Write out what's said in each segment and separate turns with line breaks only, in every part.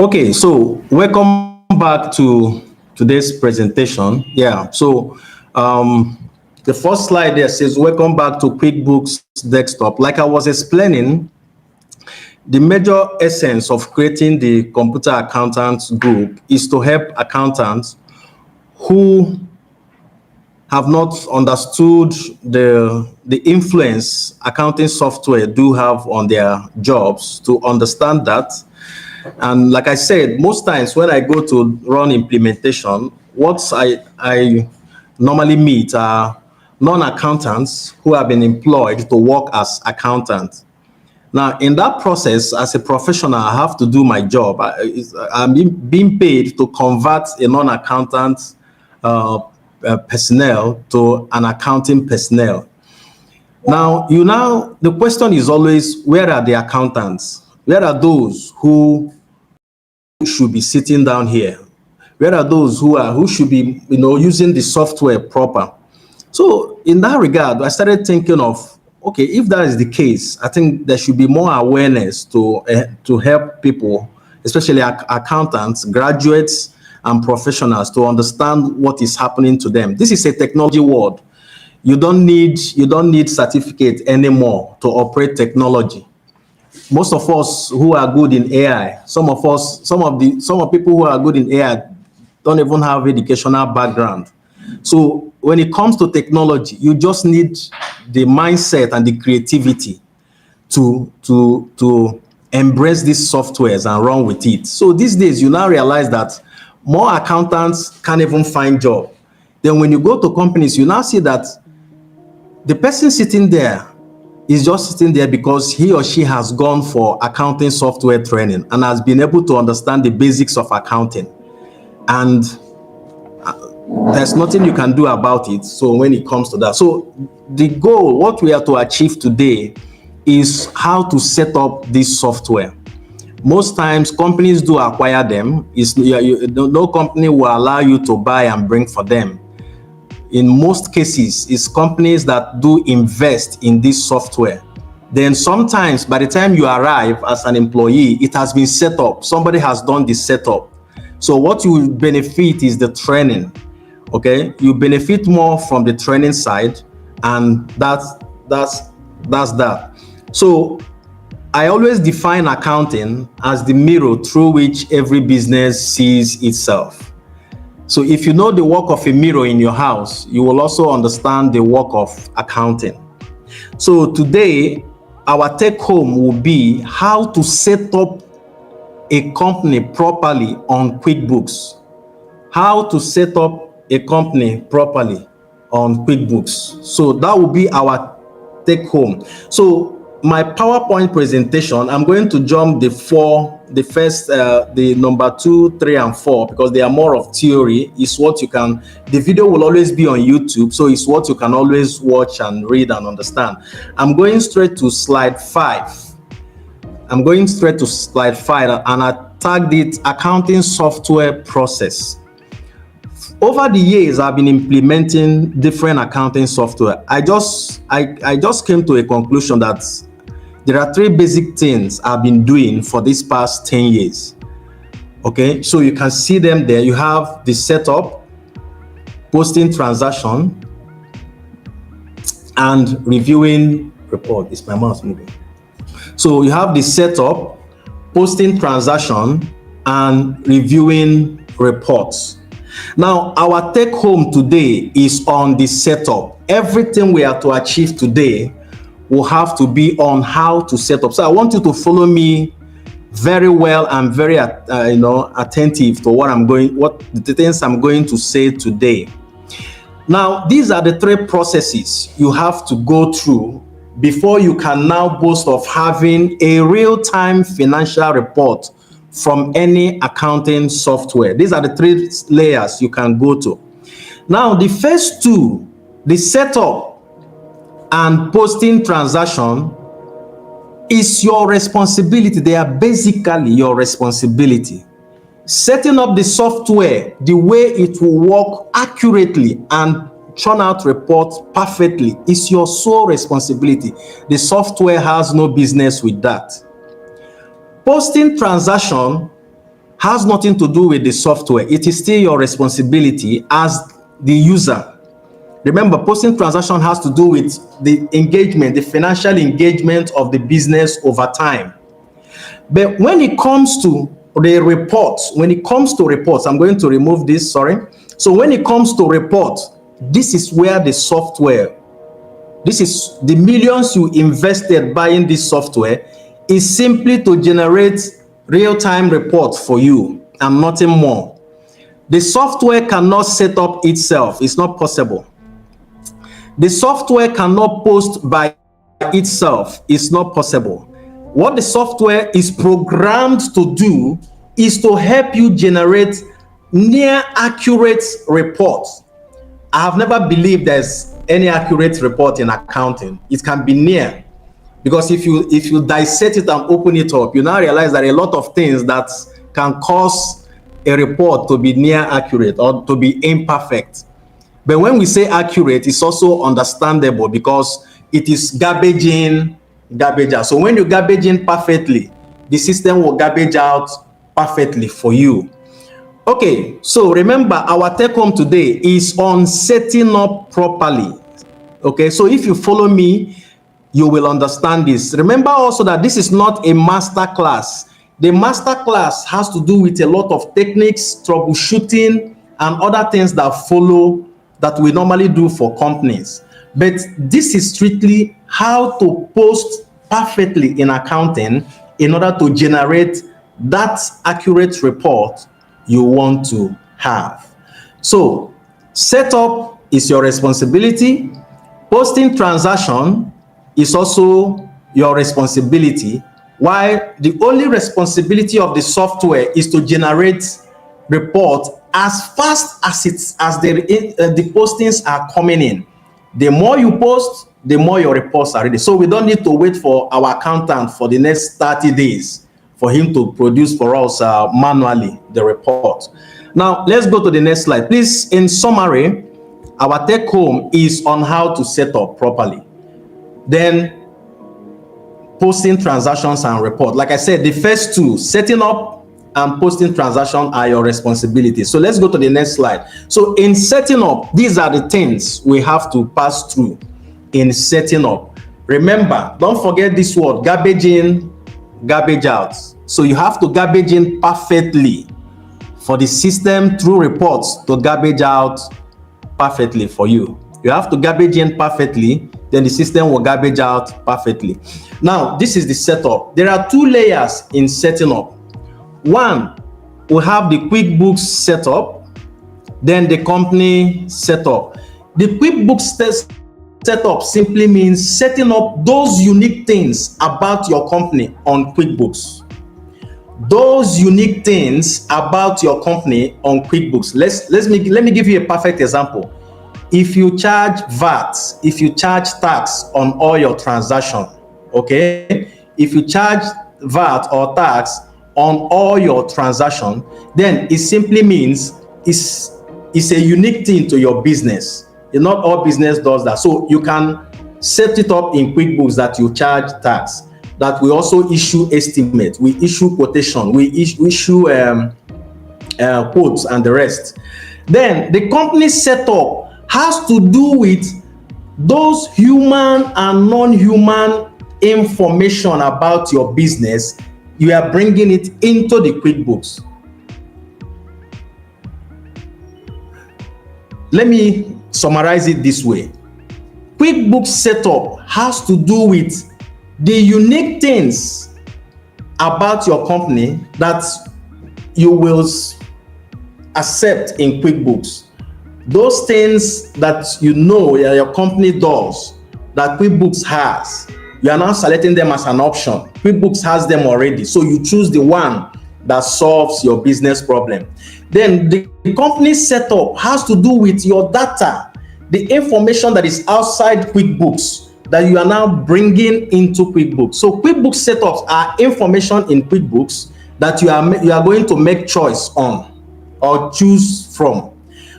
Okay, so welcome back to today's presentation. Yeah, so the first slide there says, welcome back to QuickBooks Desktop. Like I was explaining, the major essence of creating the computer accountants group is to help accountants who have not understood the influence accounting software do have on their jobs to understand that. And like I said, most times when I go to run implementation, what I normally meet are non-accountants who have been employed to work as accountants. Now, in that process, as a professional, I have to do my job. I'm being paid to convert a non-accountant personnel to an accounting personnel. Now, the question is always, where are the accountants? Where are those who should be sitting down here? Where are those who should be, using the software proper? So in that regard, I started thinking of, okay, if that is the case, I think there should be more awareness to help people, especially accountants, graduates, and professionals, to understand what is happening to them. This is a technology world. You don't need certificate anymore to operate technology. Most of us who are good in AI, some of people who are good in AI don't even have educational background. So when it comes to technology, you just need the mindset and the creativity to embrace these softwares and run with it. So these days, you now realize that more accountants can't even find job. Then when you go to companies, you now see that the person sitting there is just sitting there because he or she has gone for accounting software training and has been able to understand the basics of accounting. And there's nothing you can do about it. So when it comes to that, so the goal, what we are to achieve today, is how to set up this software. Most times companies do acquire them. No company will allow you to buy and bring for them. In most cases, it's companies that do invest in this software. Then sometimes by the time you arrive as an employee, it has been set up. Somebody has done the setup. So what you will benefit is the training. Okay, you benefit more from the training side, and that's that. So I always define accounting as the mirror through which every business sees itself. So if you know the work of a mirror in your house, you will also understand the work of accounting. So today, our take home will be how to set up a company properly on QuickBooks. How to set up a company properly on QuickBooks. So that will be our take home. So my PowerPoint presentation, I'm going to jump the number 2, 3, and 4, because they are more of theory. It's what you can, the video will always be on YouTube, so it's what you can always watch and read and understand. I'm going straight to slide 5. I'm going straight to slide 5, and I tagged it accounting software process. Over the years, I've been implementing different accounting software. I just came to a conclusion that there are 3 basic things I've been doing for this past 10 years. Okay, so you can see them there. You have the setup, posting transaction, and reviewing report. Is my mouse moving? So you have the setup, posting transaction, and reviewing reports. Now, our take home today is on the setup. Everything we are to achieve today will have to be on how to set up. So I want you to follow me very well and very attentive to the things I'm going to say today. Now, these are the 3 processes you have to go through before you can now boast of having a real-time financial report from any accounting software. These are the 3 layers you can go to. Now, the first 2, the setup and posting transaction, is your responsibility. They are basically your responsibility. Setting up the software the way it will work accurately and churn out reports perfectly is your sole responsibility. The software has no business with that. Posting transaction has nothing to do with the software. It is still your responsibility as the user. Remember, posting transaction has to do with the engagement, the financial engagement of the business over time. But when it comes to the reports, I'm going to remove this, sorry. So when it comes to reports, this is where the software, this is the millions you invested buying this software, is simply to generate real-time reports for you and nothing more. The software cannot set up itself. It's not possible. The software cannot post by itself. It's not possible. What the software is programmed to do is to help you generate near accurate reports. I have never believed there's any accurate report in accounting. It can be near, because if you dissect it and open it up, you now realize that a lot of things that can cause a report to be near accurate or to be imperfect. But when we say accurate, it's also understandable because it is garbage in, garbage out. So when you garbage in perfectly, the system will garbage out perfectly for you. Okay, so remember, our take home today is on setting up properly. Okay, so if you follow me, you will understand this. Remember also that this is not a master class. The master class has to do with a lot of techniques, troubleshooting, and other things that follow that we normally do for companies. But this is strictly how to post perfectly in accounting in order to generate that accurate report you want to have. So setup is your responsibility. Posting transaction is also your responsibility, while the only responsibility of the software is to generate report as fast as the postings are coming in. The more you post, the more your reports are ready. So we don't need to wait for our accountant for the next 30 days for him to produce for us manually the report. Now let's go to the next slide. Please, in summary, our take home is on how to set up properly. Then posting transactions and report. Like I said, the first two, setting up and posting transaction, are your responsibility. So let's go to the next slide. So in setting up, these are the things we have to pass through in setting up. Remember, don't forget this word, garbage in, garbage out. So you have to garbage in perfectly for the system through reports to garbage out perfectly for you. You have to garbage in perfectly, then the system will garbage out perfectly. Now, this is the setup. There are two layers in setting up. One, we have the QuickBooks setup, then the company setup. The QuickBooks setup simply means setting up those unique things about your company on QuickBooks. Those unique things about your company on QuickBooks. Let me give you a perfect example. If you charge VAT, if you charge tax on all your transactions, okay? If you charge VAT or tax on all your transactions, then it simply means it's a unique thing to your business. Not all business does that. So you can set it up in QuickBooks that you charge tax, that we also issue estimate, we issue quotation, we issue quotes and the rest. Then the company setup has to do with those human and non-human information about your business. You are bringing it into the QuickBooks. Let me summarize it this way. QuickBooks setup has to do with the unique things about your company that you will accept in QuickBooks. Those things that you know your company does, that QuickBooks has, you are now selecting them as an option. QuickBooks has them already, so you choose the one that solves your business problem. Then the company setup has to do with your data, the information that is outside QuickBooks that you are now bringing into QuickBooks. So QuickBooks setups are information in QuickBooks that you are going to make choice on or choose from.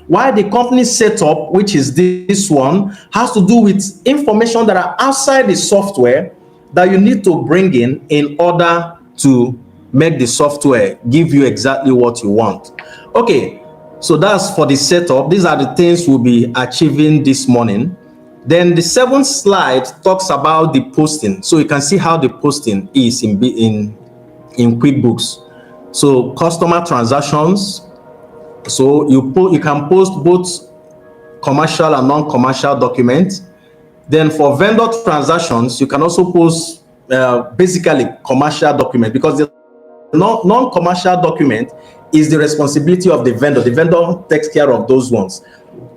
While the company setup, which is this one, has to do with information that are outside the software that you need to bring in order to make the software give you exactly what you want. Okay, so that's for the setup. These are the things we'll be achieving this morning. Then the 7th slide talks about the posting. So you can see how the posting is in QuickBooks. So customer transactions. So you can post both commercial and non-commercial documents. Then for vendor transactions, you can also post basically commercial document, because the non-commercial document is the responsibility of the vendor. The vendor takes care of those ones.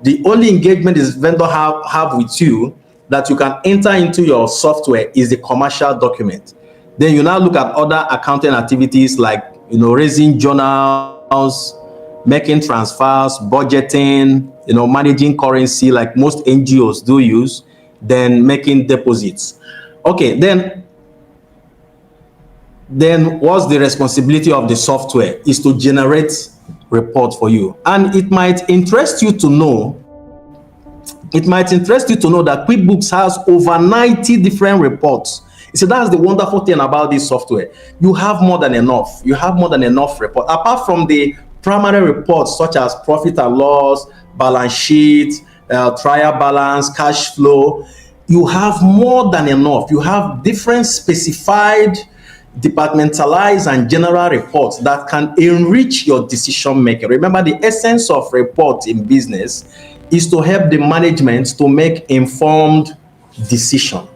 The only engagement is vendor have with you that you can enter into your software is the commercial document. Then you now look at other accounting activities like, raising journals, making transfers, budgeting, managing currency like most NGOs do use, then making deposits. Okay, then what's the responsibility of the software is to generate reports for you. And it might interest you to know that QuickBooks has over 90 different reports. So that's the wonderful thing about this software. You have more than enough. You have more than enough reports. Apart from the primary reports such as profit and loss, balance sheet, trial balance, cash flow, you have more than enough. You have different specified, departmentalized and general reports that can enrich your decision making. Remember, the essence of report in business is to help the management to make informed decision.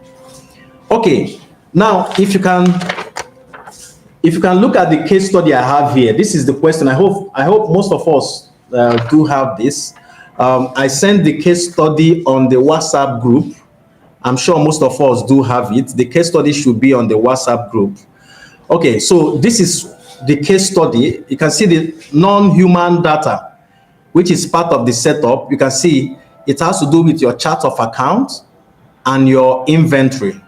Okay, now if you can look at the case study I have here, this is the question. I hope most of us do have this. I sent the case study on the WhatsApp group. I'm sure most of us do have it. The case study should be on the WhatsApp group. Okay, so this is the case study. You can see the non-human data, which is part of the setup. You can see it has to do with your chart of accounts and your inventory.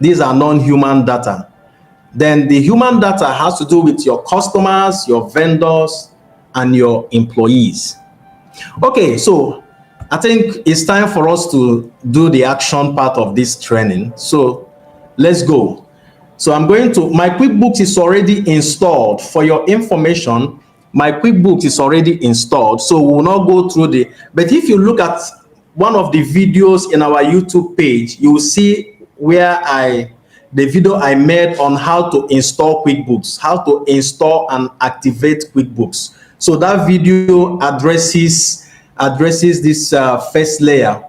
These are non-human data. Then the human data has to do with your customers, your vendors, and your employees. Okay, so I think it's time for us to do the action part of this training. So let's go. So my QuickBooks is already installed. For your information, my QuickBooks is already installed. So we'll not go through but if you look at one of the videos in our YouTube page, you will see where the video I made on how to install QuickBooks, how to install and activate QuickBooks. So that video addresses this first layer.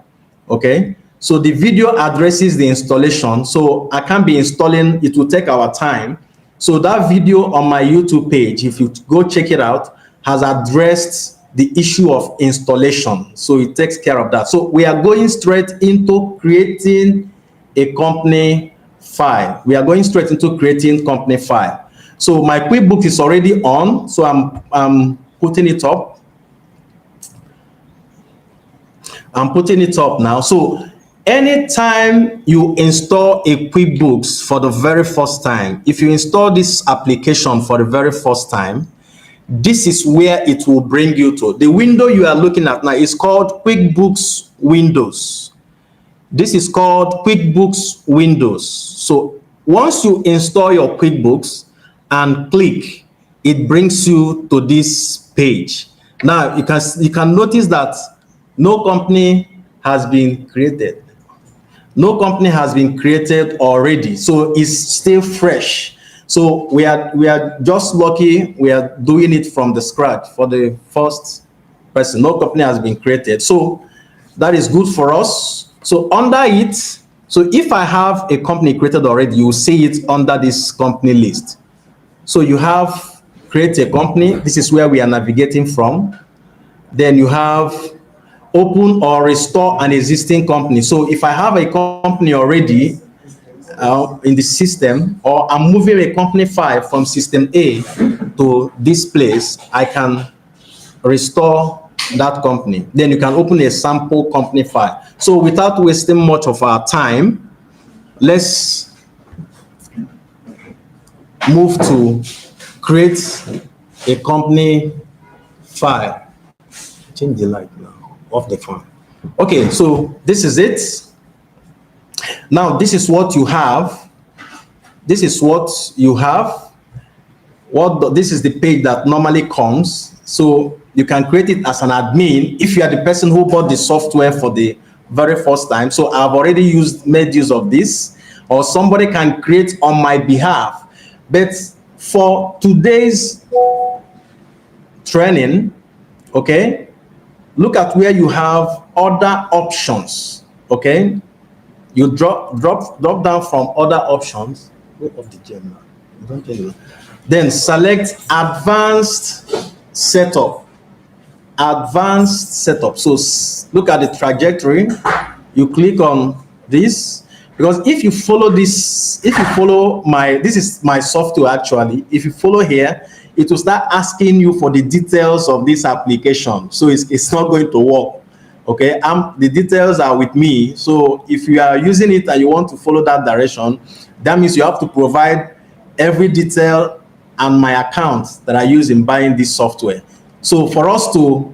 Okay, so the video addresses the installation. So I can't be installing, it will take our time. So that video on my YouTube page, if you go check it out, has addressed the issue of installation. So it takes care of that. So we are going straight into creating a company file. We are going straight into creating company file. So my QuickBooks is already on. So I'm putting it up. I'm putting it up now. So anytime you install a QuickBooks for the very first time, if you install this application for the very first time, this is where it will bring you to. The window you are looking at now is called QuickBooks Windows. This is called QuickBooks Windows. So once you install your QuickBooks and click, it brings you to this page. Now you can notice that no company has been created. No company has been created already, so it's still fresh. So we are just lucky we are doing it from the scratch for the first person. No company has been created, so that is good for us. So under it, so if I have a company created already, you will see it under this company list. So you have create a company. This is where we are navigating from. Then you have open or restore an existing company. So if I have a company already in the system, or I'm moving a company file from system A to this place, I can restore that company. Then you can open a sample company file. So without wasting much of our time, let's move to create a company file. Change the light now off the phone. Okay, so this is it. Now this is what you have. This is what you have. This is the page that normally comes. So you can create it as an admin if you are the person who bought the software for the very first time. So I've already made use of this, or somebody can create on my behalf. But for today's training, okay, look at where you have other options. Okay, you drop down from other options. Go off the gem now. Don't tell you. Then select advanced setup. Advanced setup. So look at the trajectory. You click on this, because if you follow this, if you follow this is my software actually. If you follow here, it will start asking you for the details of this application. So it's not going to work. Okay, the details are with me. So if you are using it and you want to follow that direction, that means you have to provide every detail and my account that I use in buying this software. So for us to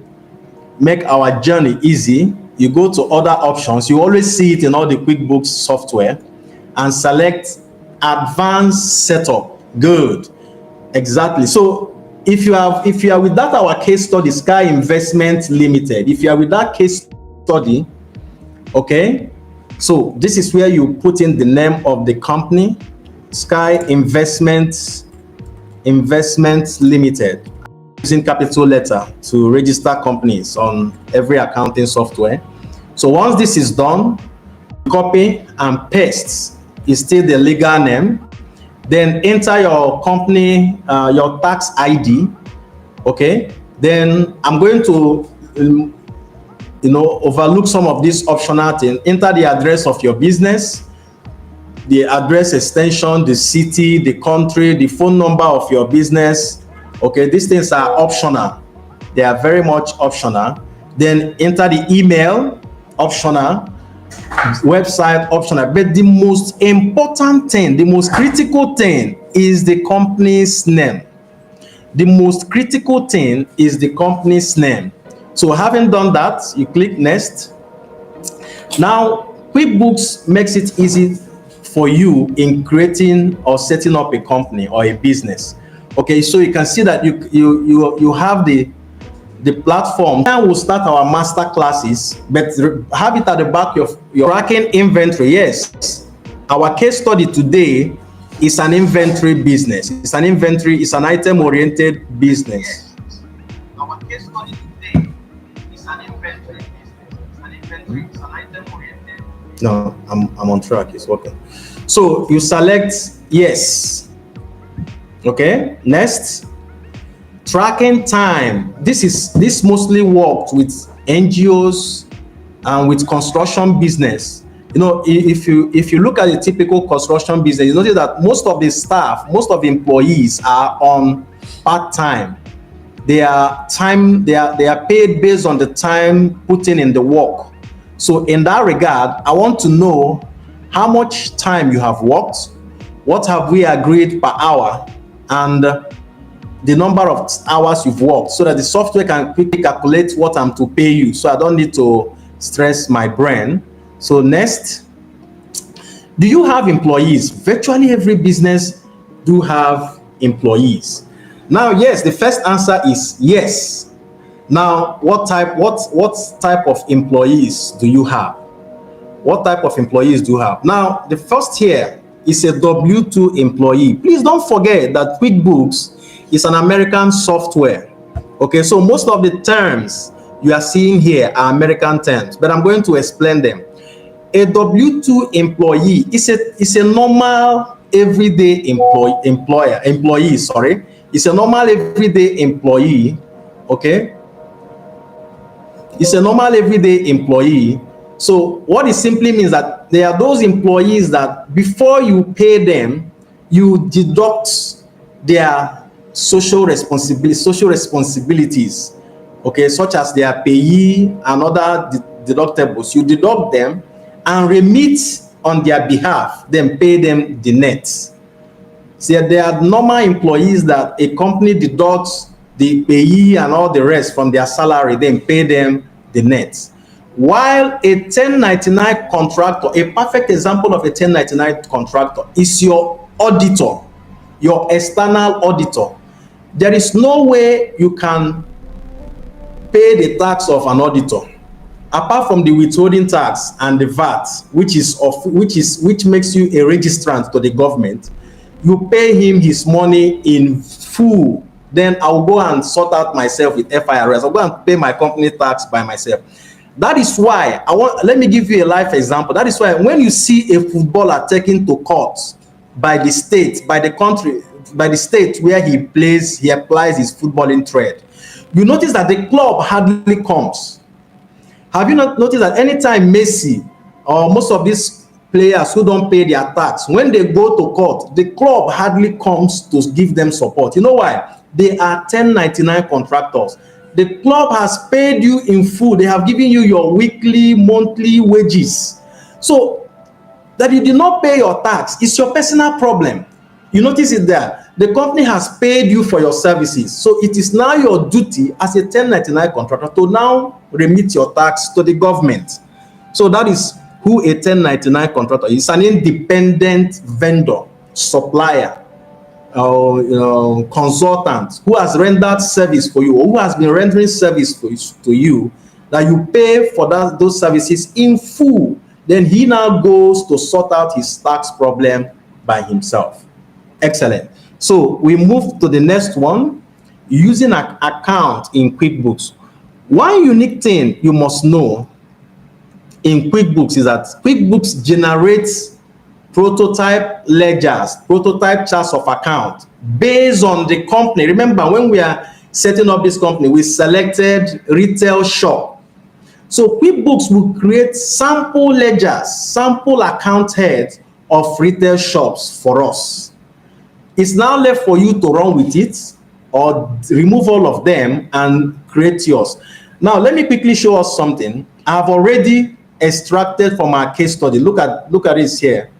make our journey easy, you go to other options. You always see it in all the QuickBooks software, and select advanced setup. Good. Exactly. So if you are with that our case study, Sky Investment Limited, if you are with that case study, okay, so this is where you put in the name of the company, Sky Investment Limited, using capital letter to register companies on every accounting software. So once this is done, copy and paste is still the legal name. Then enter your company, your tax ID. Okay. Then I'm going to, overlook some of these optional things. Enter the address of your business, the address extension, the city, the country, the phone number of your business. Okay, these things are optional. They are very much optional. Then enter the email, optional. Website, optional. But the most important thing, the most critical thing is the company's name. The most critical thing is the company's name. So having done that, you click next. Now, QuickBooks makes it easy for you in creating or setting up a company or a business. Okay, so you can see that you have the platform. Now we'll start our master classes, but have it at the back of your tracking inventory. Yes, our case study today is an inventory business. It's an inventory, it's an item-oriented business. Our case study today is an inventory business. It's an inventory, it's an item-oriented. No, I'm on track, it's working. So you select yes. Okay, next. Tracking time. This mostly worked with NGOs and with construction business. If you look at the typical construction business, you notice that most of the staff, most of the employees are on part-time. They are paid based on the time put in the work. So in that regard, I want to know how much time you have worked, what have we agreed per hour, and the number of hours you've worked, so that the software can quickly calculate what I'm to pay you. So I don't need to stress my brain. So next, do you have employees? Virtually every business do have employees. Now, yes, the first answer is yes. Now, what type of employees do you have? What type of employees do you have? Now, the first here is a W-2 employee. Please don't forget that QuickBooks is an American software. Okay, so most of the terms you are seeing here are American terms, but I'm going to explain them. A W-2 employee is a normal everyday employee. Sorry, it's a normal everyday employee. Okay, it's a normal everyday employee. So what it simply means that they are those employees that before you pay them, you deduct their social responsibilities, okay, such as their payee and other deductibles. You deduct them and remit on their behalf, then pay them the net. See, there are normal employees that a company deducts the payee and all the rest from their salary, then pay them the net. While a 1099 contractor, a perfect example of a 1099 contractor is your auditor, your external auditor. There is no way you can pay the tax of an auditor apart from the withholding tax and the VAT, which makes you a registrant to the government. You pay him his money in full. Then I'll go and sort out myself with FIRS. I'll go and pay my company tax by myself. That is why let me give you a life example. That is why when you see a footballer taken to court by the state, by the country, by the state where he applies his footballing trade, you notice that the club hardly comes. Have you not noticed that anytime Messi or most of these players who don't pay their tax, when they go to court, the club hardly comes to give them support? You know why? They are 1099 contractors. The club has paid you in full. They have given you your weekly, monthly wages. So that you did not pay your tax is your personal problem. You notice it there. The company has paid you for your services. So it is now your duty as a 1099 contractor to now remit your tax to the government. So that is who a 1099 contractor is. An independent vendor, supplier, consultant who has rendered service for you, or who has been rendering service to you, that you pay for those services in full. Then he now goes to sort out his tax problem by himself. Excellent. So we move to the next one, using an account in QuickBooks. One unique thing you must know in QuickBooks is that QuickBooks generates prototype ledgers, prototype charts of account based on the company. Remember, when we are setting up this company, we selected retail shop. So QuickBooks will create sample ledgers, sample account heads of retail shops for us. It's now left for you to run with it or remove all of them and create yours. Now, let me quickly show us something. I've already extracted from our case study. Look at this here.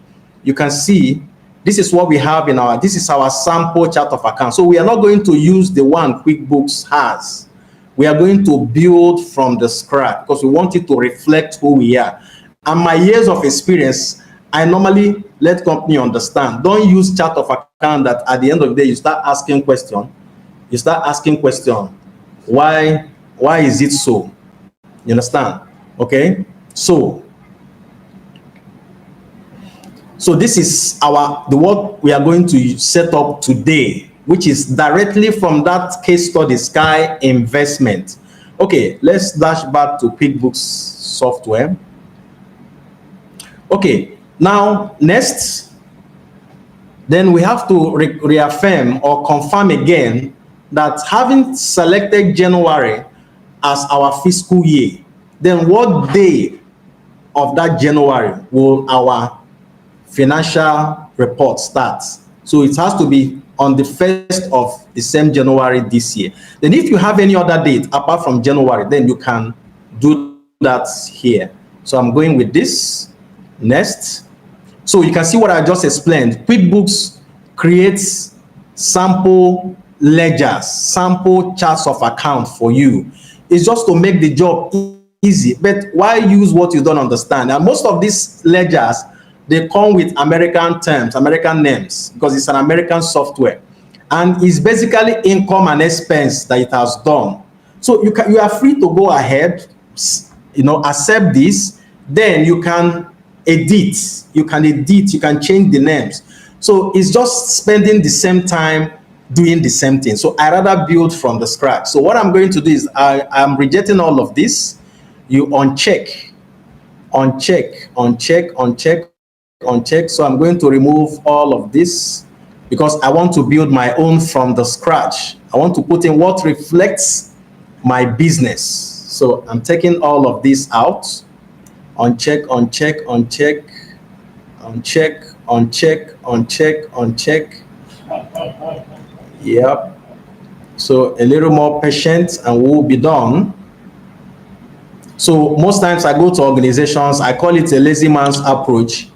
You can see this is what we have this is our sample chart of accounts. So we are not going to use the one QuickBooks has. We are going to build from the scratch because we want it to reflect who we are. And my years of experience, I normally let company understand. Don't use chart of account that at the end of the day you start asking question. You start asking question. Why is it so? You understand? Okay. So this is what we are going to set up today, which is directly from that case study, Sky Investment. Okay, let's dash back to QuickBooks software. Okay, now next, then we have to reaffirm or confirm again that having selected January as our fiscal year, then what day of that January will our financial report start? So it has to be on the 1st of the same January this year. Then if you have any other date apart from January, then you can do that here. So I'm going with this. Next. So you can see what I just explained. QuickBooks creates sample ledgers, sample charts of account for you. It's just to make the job easy. But why use what you don't understand? And most of these ledgers, they come with American terms, American names, because it's an American software. And it's basically income and expense that it has done. So you are free to go ahead, accept this. Then you can edit, you can change the names. So it's just spending the same time doing the same thing. So I rather build from the scratch. So what I'm going to do is I'm rejecting all of this. You uncheck. So I'm going to remove all of this because I want to build my own from the scratch. I want to put in what reflects my business. So I'm taking all of this out. Uncheck. Yep. So a little more patient and we'll be done. So most times I go to organizations, I call it a lazy man's approach.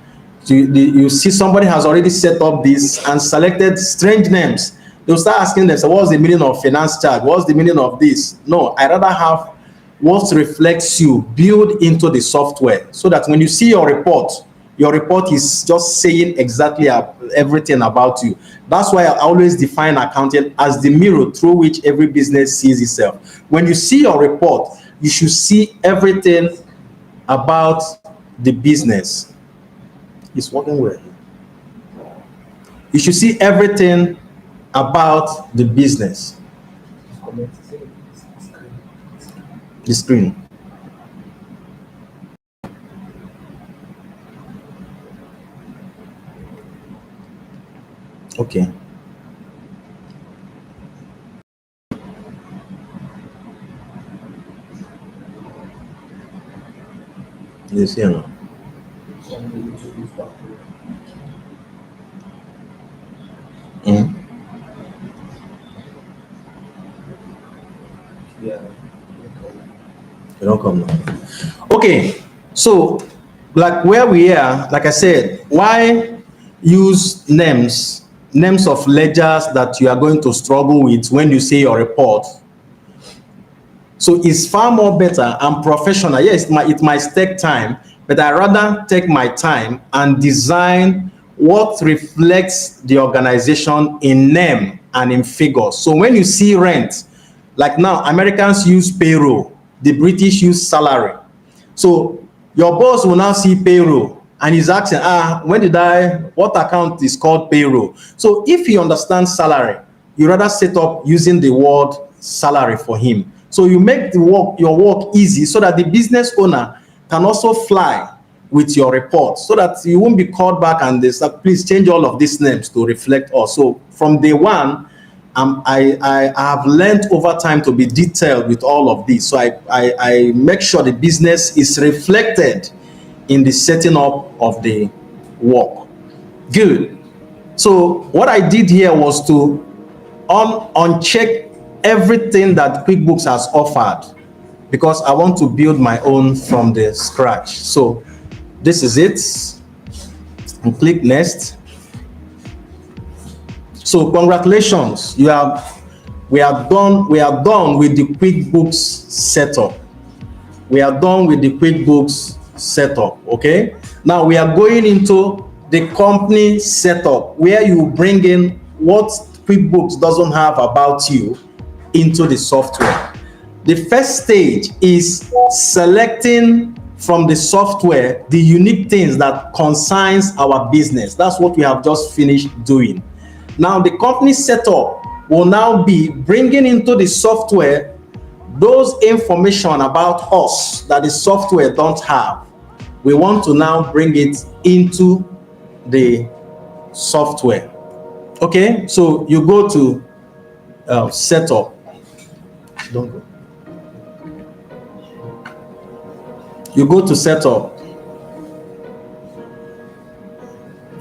You see somebody has already set up this and selected strange names. They'll start asking themselves, what's the meaning of finance charge? What's the meaning of this? No, I rather have what reflects you build into the software so that when you see your report, your report is just saying exactly everything about you. That's why I always define accounting as the mirror through which every business sees itself. When you see your report, you should see everything about the business. It's working well. You should see everything about the business. The screen. Okay. You see now. Mm.
Yeah.
You don't come now. Okay, so like where we are, like I said, why use names of ledgers that you are going to struggle with when you say your report? So it's far more better and professional. Yes, it might take time, but I rather take my time and design what reflects the organization in name and in figures. So when you see rent, like now, Americans use payroll, the British use salary. So your boss will now see payroll and he's asking, what account is called payroll? So if he understands salary, you rather set up using the word salary for him. So you make your work easy so that the business owner can also fly with your report so that you won't be called back and they say, please change all of these names to reflect us. So from day one, I have learned over time to be detailed with all of this. So I make sure the business is reflected in the setting up of the work. Good. So what I did here was to uncheck everything that QuickBooks has offered because I want to build my own from the scratch. So this is it. And click next. So congratulations, we are done with the QuickBooks setup. We are done with the QuickBooks setup. Okay. Now we are going into the company setup where you bring in what QuickBooks doesn't have about you into the software. The first stage is selecting from the software the unique things that concerns our business. That's what we have just finished doing. Now the company setup will now be bringing into the software those information about us that the software don't have. We want to now bring it into the software. Okay, so you go to setup. Don't go. You go to setup.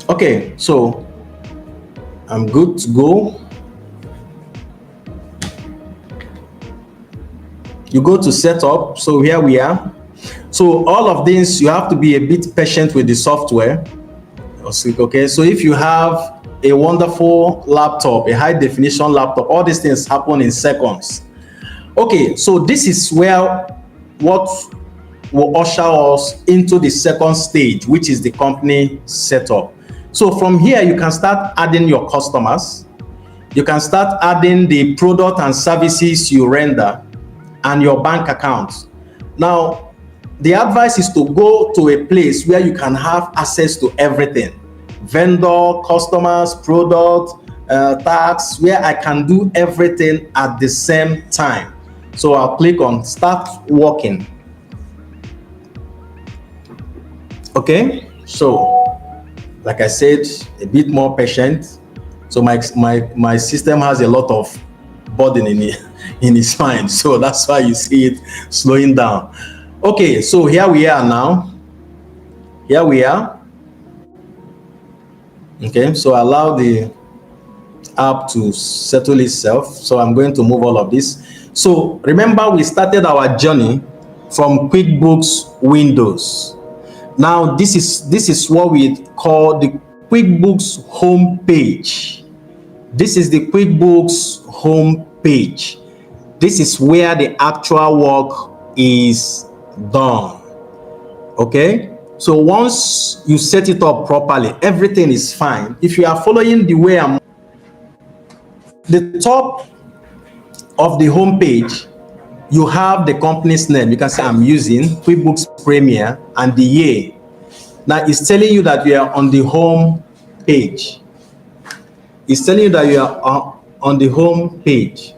Okay, so I'm good to go. You go to setup. So here we are. So all of this, you have to be a bit patient with the software. Okay, so if you have a wonderful laptop, a high definition laptop, all these things happen in seconds. Okay, so this is where what will usher us into the second stage, which is the company setup. So from here, you can start adding your customers. You can start adding the product and services you render and your bank account. Now, the advice is to go to a place where you can have access to everything. Vendor, customers, product, tax, where I can do everything at the same time. So I'll click on start working. Okay, so like I said, a bit more patient. So my system has a lot of burden in its mind, so that's why you see it slowing down. Okay, so here we are now. Here we are. Okay, so allow the app to settle itself. So I'm going to move all of this. So remember, we started our journey from QuickBooks Windows. Now this is what we call the QuickBooks home page. This is the QuickBooks home page. This is where the actual work is done. Okay, So once you set it up properly, everything is fine. If you are following the way the top of the home page, you have the company's name. You can say I'm using QuickBooks Premier and the year. Now it's telling you that you are on the home page. It's telling you that you are on the home page.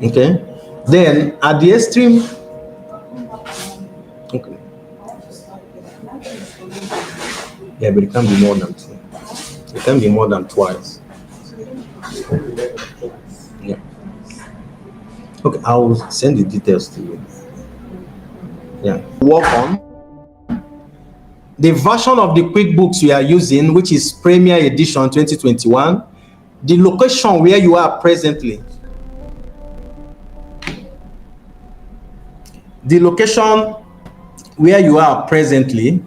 Okay. Then at the extreme, okay. Yeah, but it can be more than two. It can be more than twice. Yeah. Okay, I'll send the details to you. Yeah. Work on the version of the QuickBooks you are using, which is Premier Edition 2021, the location where you are presently. The location where you are presently.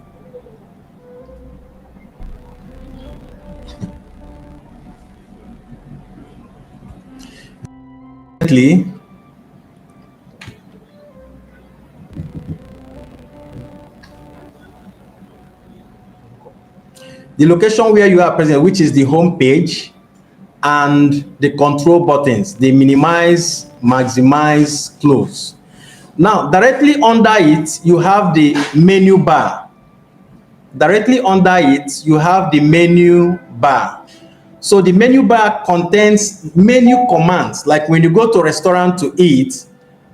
The location where you are present, which is the home page, and the control buttons, they minimize, maximize, close. Now, directly under it, you have the menu bar. Directly under it, you have the menu bar. So the menu bar contains menu commands. Like when you go to a restaurant to eat,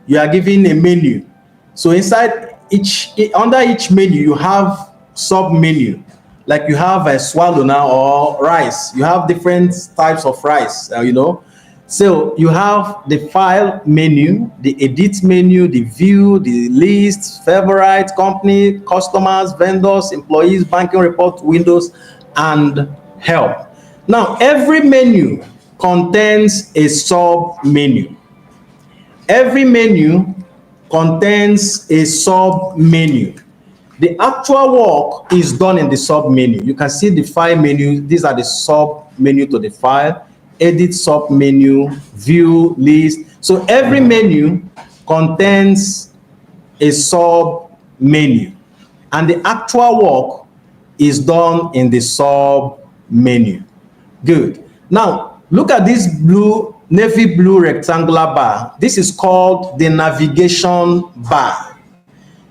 you are given a menu. So inside under each menu, you have sub menu. Like you have a swallow now or rice. You have different types of rice, So you have the file menu, the edit menu, the view, the list, favorite, company, customers, vendors, employees, banking report, windows, and help. Now, every menu contains a sub menu. Every menu contains a sub menu. The actual work is done in the sub menu. You can see the file menu. These are the sub menu to the file. Edit sub menu, view, list. So every menu contains a sub menu, and the actual work is done in the sub menu. Good. Now look at this navy blue rectangular bar. This is called the navigation bar.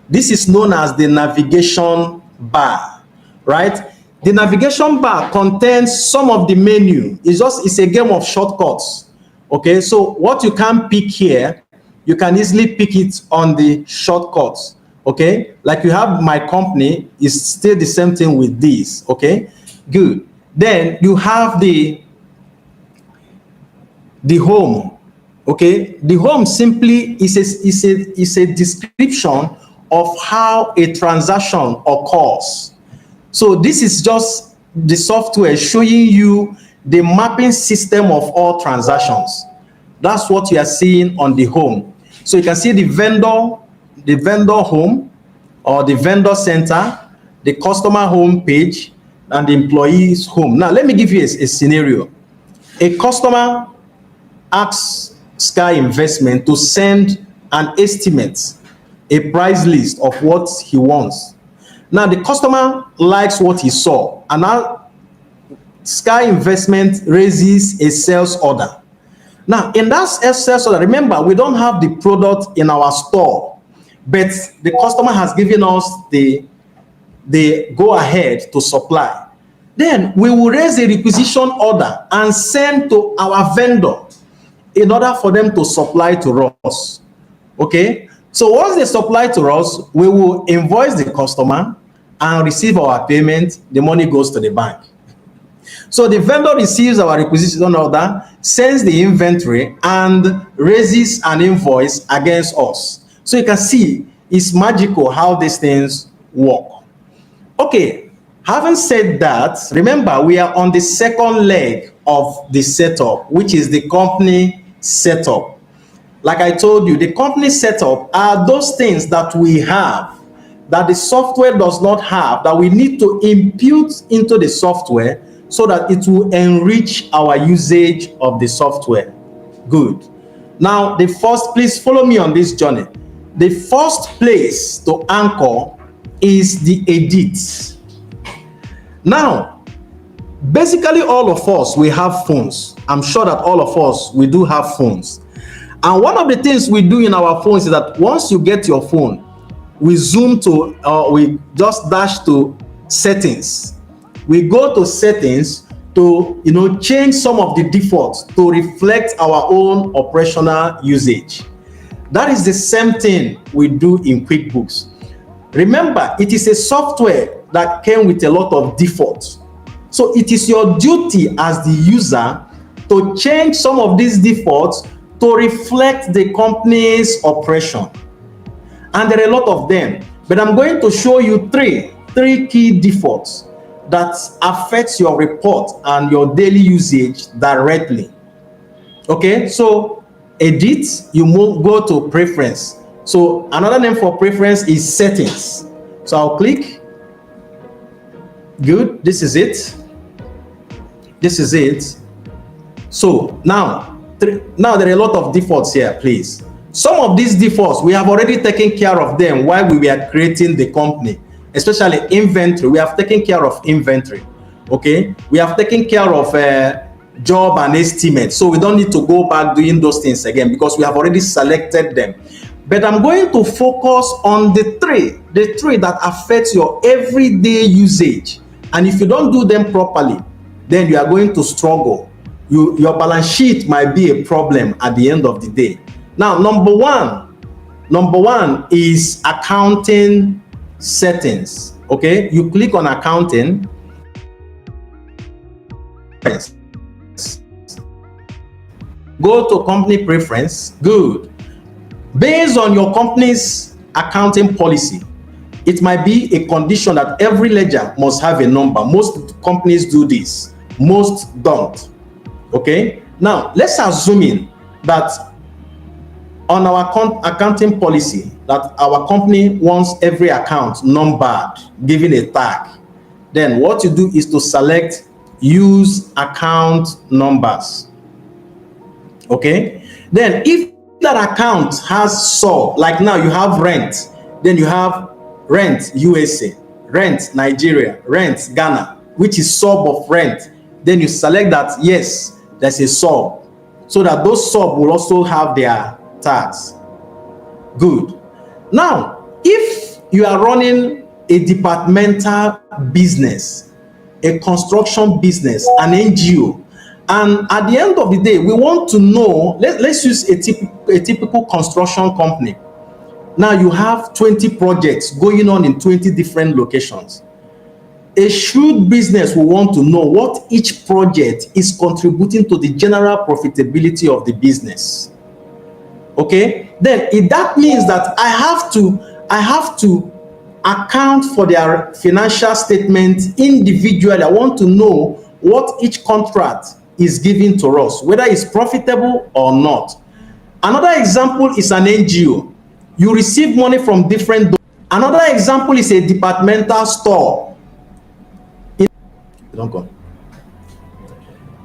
This is known as the navigation bar, right? The navigation bar contains some of the menu. It's a game of shortcuts. Okay, so what you can pick here, you can easily pick it on the shortcuts. Okay, like you have my company, is still the same thing with this. Okay, good. Then you have the home. Okay, the home simply is a description of how a transaction occurs. So this is just the software showing you the mapping system of all transactions. That's what you are seeing on the home. So you can see the vendor home or the vendor center, the customer home page, and the employee's home. Now let me give you a scenario. A customer asks Sky Investment to send an estimate, a price list of what he wants. Now the customer likes what he saw, and now Sky Investment raises a sales order. Now in that sales order, remember, we don't have the product in our store, but the customer has given us the go ahead to supply. Then we will raise a requisition order and send to our vendor in order for them to supply to us. Okay, so once they supply to us, we will invoice the customer and receive our payment. The money goes to the bank. So the vendor receives our requisition order, sends the inventory, and raises an invoice against us. So you can see it's magical how these things work. Okay, having said that, remember we are on the second leg of the setup, which is the company setup. Like I told you, the company setup are those things that we have that the software does not have, that we need to impute into the software so that it will enrich our usage of the software. Good. Now, please follow me on this journey. The first place to anchor is the edit. Now, basically all of us, we have phones. I'm sure that all of us, we do have phones. And one of the things we do in our phones is that once you get your phone, we zoom to, we just dash to settings. We go to settings to, change some of the defaults to reflect our own operational usage. That is the same thing we do in QuickBooks. Remember, it is a software that came with a lot of defaults. So it is your duty as the user to change some of these defaults to reflect the company's operation. And there are a lot of them, but I'm going to show you three key defaults that affects your report and your daily usage directly. Okay, so edit, you go to preference. So another name for preference is settings. So I'll click. Good, this is it. This is it. So now there are a lot of defaults here, please. Some of these defaults, we have already taken care of them while we were creating the company, especially inventory. We have taken care of inventory, okay? We have taken care of job and estimate. So we don't need to go back doing those things again because we have already selected them. But I'm going to focus on the three that affect your everyday usage. And if you don't do them properly, then you are going to struggle. Your balance sheet might be a problem at the end of the day. Now, number one is accounting settings. Okay, you click on accounting. Go to company preference. Good. Based on your company's accounting policy, it might be a condition that every ledger must have a number. Most companies do this, most don't. Okay, now let's assume that on our accounting policy that our company wants every account numbered, given a tag. Then what you do is to select use account numbers. Okay, then if that account has sub, like now you have rent, then you have rent USA, rent Nigeria, rent Ghana, which is sub of rent. Then you select that yes, there's a sub, so that those sub will also have their tags. Good. Now, if you are running a departmental business, a construction business, an NGO, and at the end of the day, we want to know, let's use a typical construction company. Now you have 20 projects going on in 20 different locations. A shrewd business will want to know what each project is contributing to the general profitability of the business. Okay, then that means that I have to account for their financial statement individually. I want to know what each contract is giving to us, whether it's profitable or not. Another example is an NGO. You receive money from different. Another example is a departmental store.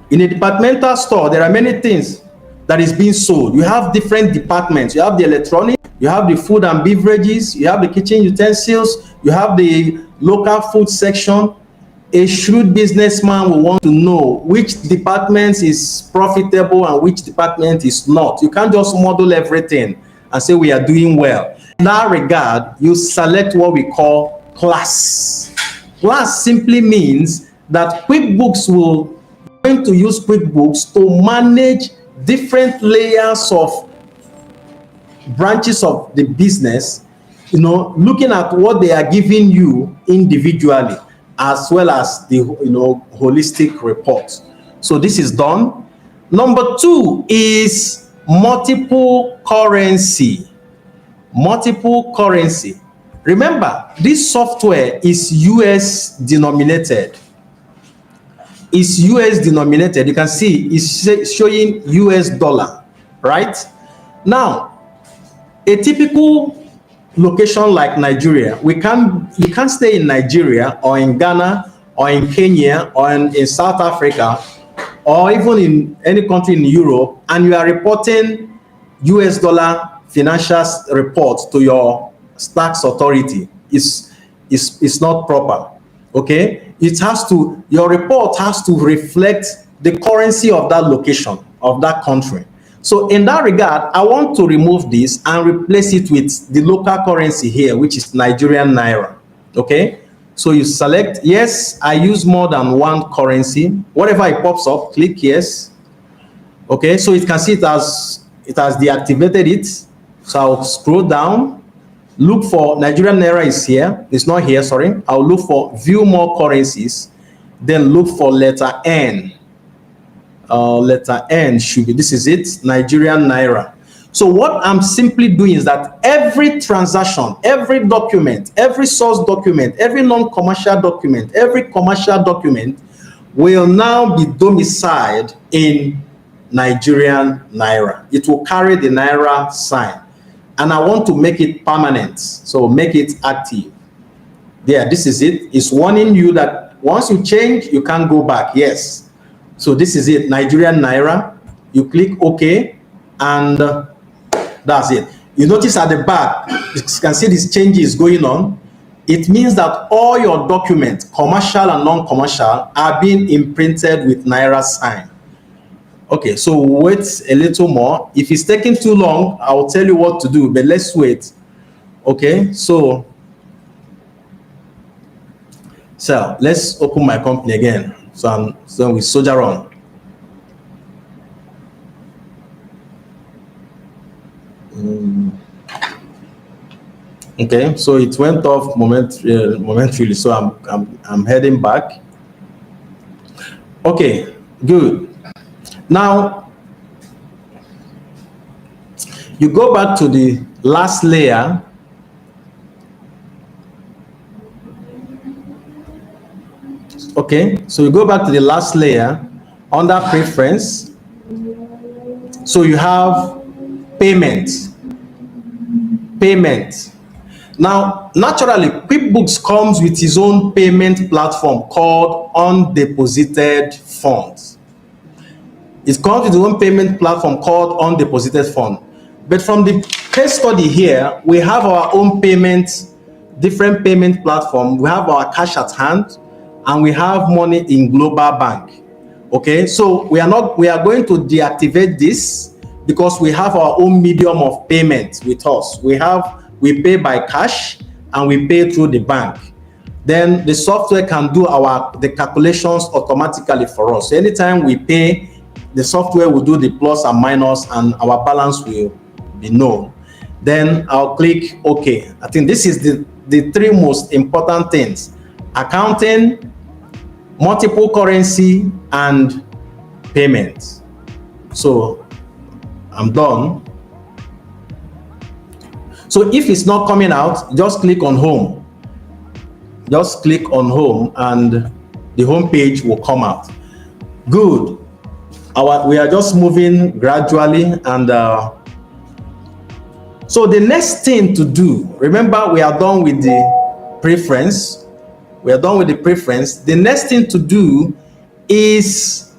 In a departmental store, there are many things that is being sold. You have different departments. You have the electronics, you have the food and beverages, you have the kitchen utensils, you have the local food section. A shrewd businessman will want to know which department is profitable and which department is not. You can't just model everything and say we are doing well. In that regard, you select what we call class. Class simply means that QuickBooks will going to use QuickBooks to manage different layers of branches of the business, looking at what they are giving you individually, as well as the holistic report. So this is done. Number two is multiple currency. Multiple currency. Remember, this software is US denominated. It's US denominated. You can see it's showing US dollar, right? Now, a typical location like Nigeria, you can't stay in Nigeria or in Ghana or in Kenya or in South Africa or even in any country in Europe and you are reporting US dollar financial report to your tax authority is not proper. Okay, your report has to reflect the currency of that location, of that country. So in that regard, I want to remove this and replace it with the local currency here, which is Nigerian naira. Okay, so you select yes, I use more than one currency. Whatever it pops up, click yes. Okay, so you can see it has deactivated it. So I'll scroll down, look for Nigerian naira is here. It's not here, sorry. I'll look for view more currencies, then look for letter N. Letter N should be, this is it, Nigerian naira. So what I'm simply doing is that every transaction, every document, every source document, every non-commercial document, every commercial document will now be domiciled in Nigerian naira. It will carry the naira sign, and I want to make it permanent, so make it active. There, this is it. It's warning you that once you change, you can't go back. Yes. So this is it, Nigerian naira. You click OK, and that's it. You notice at the back, you can see this change is going on. It means that all your documents, commercial and non-commercial, are being imprinted with naira sign. Okay, so wait a little more. If it's taking too long, I'll tell you what to do, but let's wait. Okay, so let's open my company again. So we soldier on. Okay, so it went off momentarily, so I'm heading back. Okay, good. Now you go back to the last layer. Okay, so you go back to the last layer under preference. So you have payment. Now, naturally, QuickBooks comes with its own payment platform called Undeposited Funds. It comes with its own payment platform called Undeposited Fund. But from the case study here, we have our own different payment platform. We have our cash at hand, and we have money in global bank. Okay, so we are going to deactivate this because we have our own medium of payment with us. We pay by cash and we pay through the bank. Then the software can do the calculations automatically for us. So anytime we pay, the software will do the plus and minus, and our balance will be known. Then I'll click OK. I think this is the three most important things: accounting, multiple currency, and payment. So I'm done. So if it's not coming out, just click on home. Just click on home and the home page will come out. Good. We are just moving gradually, and so the next thing to do, remember we are done with the preference. The next thing to do is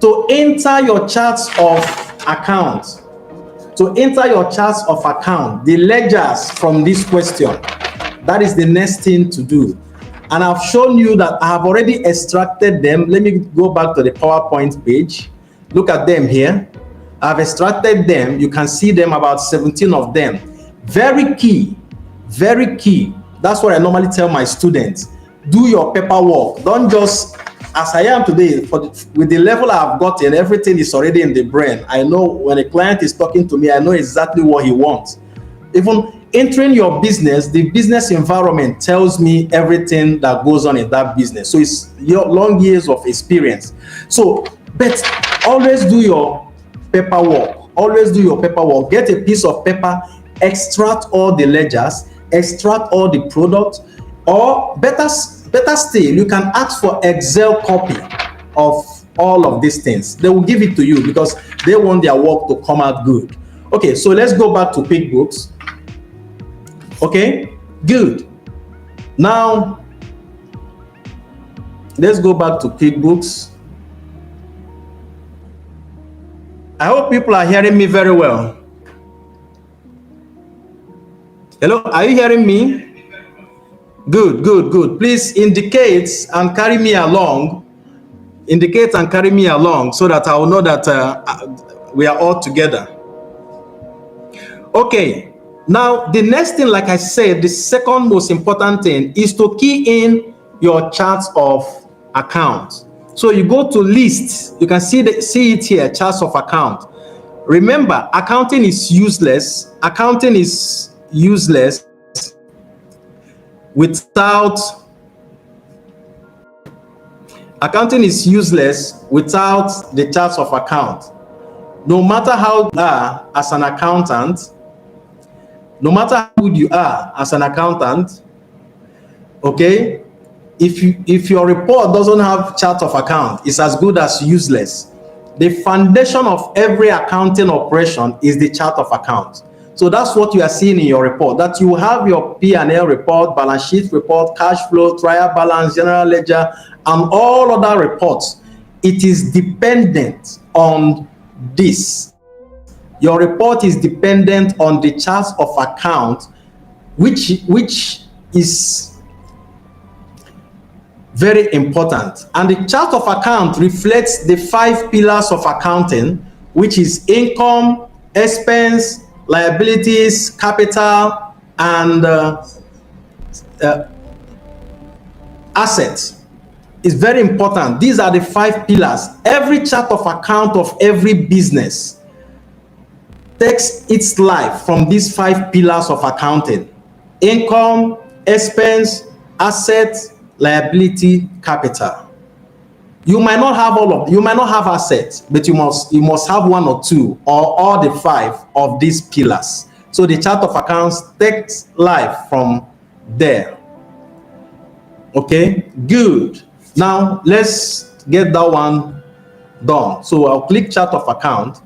to enter your charts of account. The ledgers from this question. That is the next thing to do. And I've shown you that I have already extracted them. Let me go back to the PowerPoint page. Look at them here. I've extracted them. You can see them, about 17 of them. Very key. That's what I normally tell my students. Do your paperwork. Don't just, as I am today, with the level I've gotten, everything is already in the brain. I know when a client is talking to me, I know exactly what he wants. Even entering your business, the business environment tells me everything that goes on in that business. So it's your long years of experience. So, but always do your paperwork. Get a piece of paper, extract all the ledgers, extract all the products, or better still, you can ask for Excel copy of all of these things. They will give it to you because they want their work to come out good. Okay, so let's go back to QuickBooks. Okay, good. Now, let's go back to QuickBooks. I hope people are hearing me very well. Hello, are you hearing me? Good, good, good. Please indicate and carry me along. Indicate and carry me along so that I will know that we are all together. Okay. Now, the next thing, like I said, the second most important thing is to key in your charts of account. So you go to list, you can see it here, charts of account. Remember, accounting is useless. Accounting is useless without the charts of account. No matter how you are as an accountant, no matter how good you are as an accountant, okay, if your report doesn't have chart of account, it's as good as useless. The foundation of every accounting operation is the chart of account. So that's what you are seeing in your report, that you have your P&L report, balance sheet report, cash flow, trial balance, general ledger, and all other reports. It is dependent on this. Your report is dependent on the chart of account, which is very important. And the chart of account reflects the 5 pillars of accounting, which is income, expense, liabilities, capital, and assets. Is very important. These are the 5 pillars. Every chart of account of every business takes its life from these 5 pillars of accounting: income, expense, assets, liability, capital. You might not have you might not have assets, but you must have 1 or 2 or all the 5 of these pillars. So the chart of accounts takes life from there. Okay, good. Now let's get that one done. So I'll click chart of account.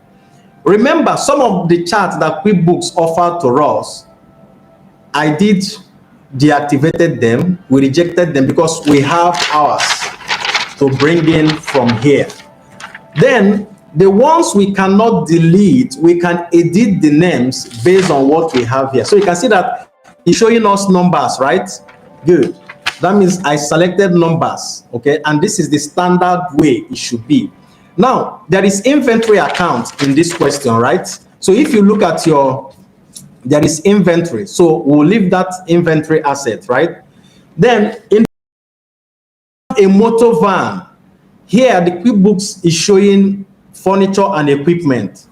Remember, some of the charts that QuickBooks offered to us, I did deactivated them. We rejected them because we have ours to bring in from here. Then the ones we cannot delete, we can edit the names based on what we have here. So you can see that it's showing us numbers, right? Good. That means I selected numbers, okay? And this is the standard way it should be. Now, there is inventory account in this question, right? So if you look at there is inventory. So we'll leave that inventory asset, right? Then in a motor van, here the QuickBooks is showing furniture and equipment.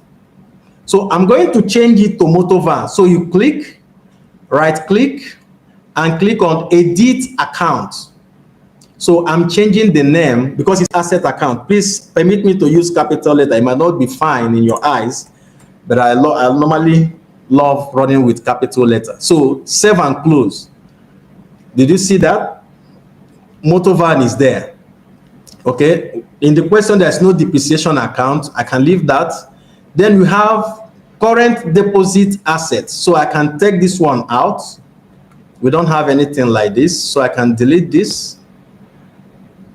So I'm going to change it to motor van. So you click, right click, and click on edit account. So I'm changing the name because it's asset account. Please permit me to use capital letter. It might not be fine in your eyes, but I normally love running with capital letter. So save and close. Did you see that? Motor van is there. Okay. In the question, there's no depreciation account. I can leave that. Then we have current deposit assets. So I can take this one out. We don't have anything like this, so I can delete this.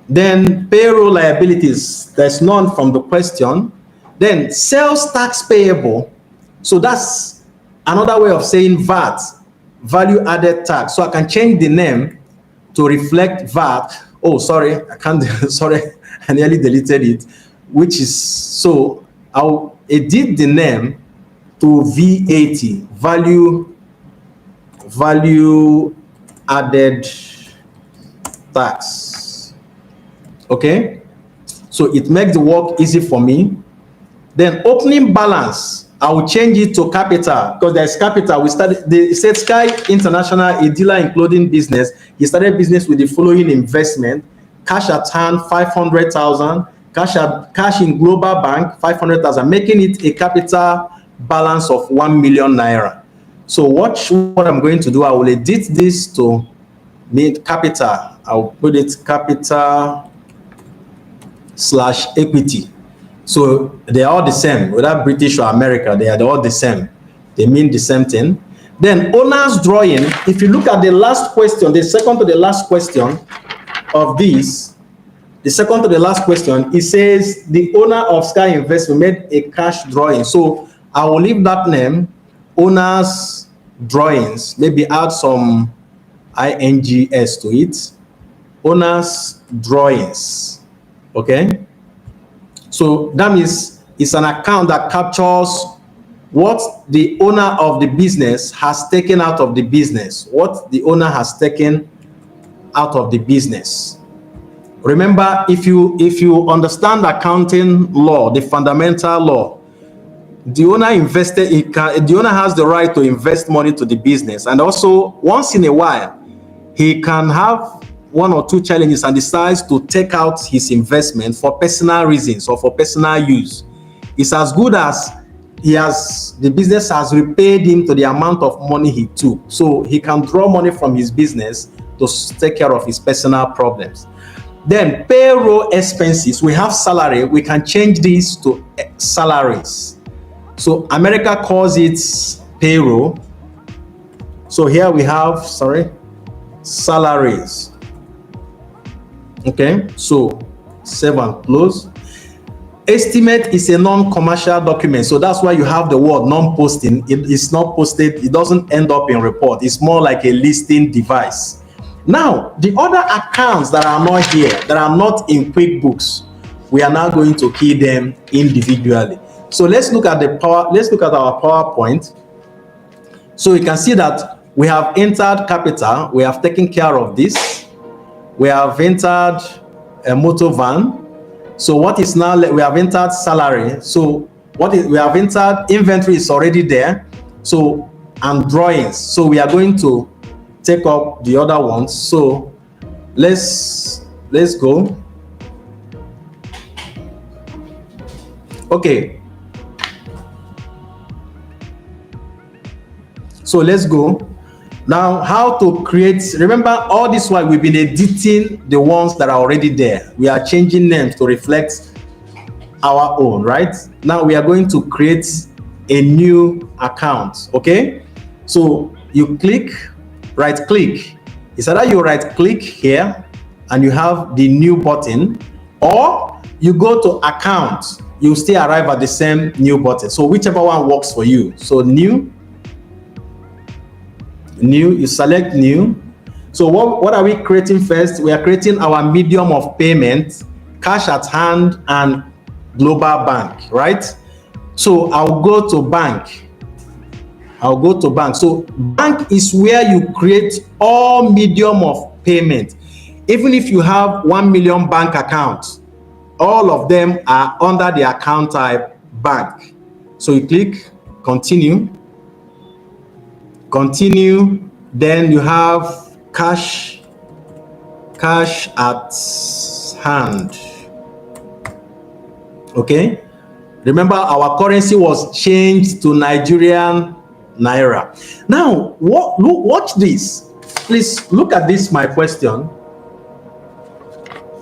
Then payroll liabilities, there's none from the question. Then sales tax payable. So that's another way of saying VAT, value added tax. So I can change the name to reflect VAT. Oh, sorry, I can't, sorry, I nearly deleted it, which is, so I'll edit the name to VAT, value added tax. Okay, so it makes the work easy for me. Then opening balance, I will change it to capital because there's capital. We started, they said Sky International, a dealer in clothing business. He started business with the following investment: cash at hand 500,000, cash in global bank 500,000, making it a capital balance of 1 million naira. So watch what I'm going to do. I will edit this to make capital. I'll put it capital / equity. So they are all the same, whether British or America, they are all the same. They mean the same thing. Then owner's drawing. If you look at the last question, the second to the last question of this, the second to the last question, it says the owner of Sky Investment made a cash drawing. So I will leave that name, owner's drawings, maybe add some ings to it. Owner's drawings. Okay, so that means it's an account that captures what the owner of the business has taken out of the business, what the owner has taken out of the business. Remember, if you understand accounting law, the fundamental law, the owner the owner has the right to invest money to the business, and also once in a while he can have one or two challenges and decides to take out his investment for personal reasons or for personal use. It's as good as the business has repaid him to the amount of money he took, so he can draw money from his business to take care of his personal problems. Then payroll expenses, we have salary, we can change this to salaries. So America calls it payroll. So here we have, salaries. Okay, so save and close. Estimate is a non-commercial document, so that's why you have the word non-posting. It is not posted, it doesn't end up in report. It's more like a listing device. Now, the other accounts that are not here, that are not in QuickBooks, we are now going to key them individually. So let's look at our PowerPoint. So you can see that we have entered capital, we have taken care of this. We have entered a motor van. So what is now, we have entered salary. So we have entered inventory is already there. So, and drawings. So we are going to take up the other ones. So let's go. Okay. So let's go. Now, how to create, remember all this while we've been editing the ones that are already there. We are changing names to reflect our own, right? Now we are going to create a new account, okay? So you right click. It's either you right click here and you have the new button, or you go to account, you still arrive at the same new button. So whichever one works for you. So new, you select new. So what are we creating first? We are creating our medium of payment, cash at hand and global bank, right? So I'll go to bank. So bank is where you create all medium of payment. Even if you have 1 million bank accounts, all of them are under the account type bank. So you click continue, then you have cash at hand. Okay, remember our currency was changed to Nigerian naira. Now watch this, please look at this. My question,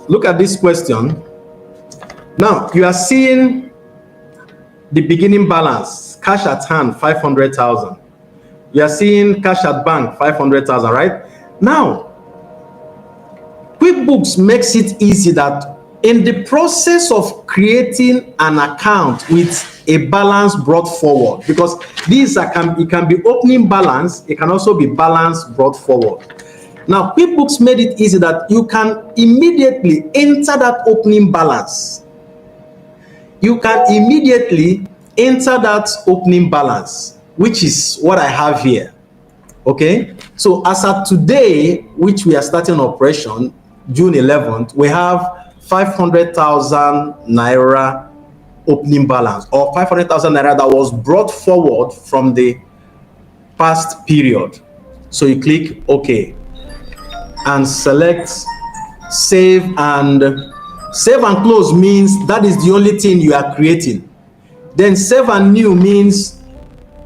look at this question. Now you are seeing the beginning balance, cash at hand 500,000. You are seeing cash at bank 500,000, right? Now QuickBooks makes it easy that in the process of creating an account with a balance brought forward, because it can be opening balance, it can also be balance brought forward. Now QuickBooks made it easy that you can immediately enter that opening balance. You can immediately enter that opening balance, which is what I have here. Okay, so as of today, which we are starting operation June 11th, we have 500,000 naira opening balance, or 500,000 naira that was brought forward from the past period. So you click OK and select save and close means that is the only thing you are creating. Then save and new means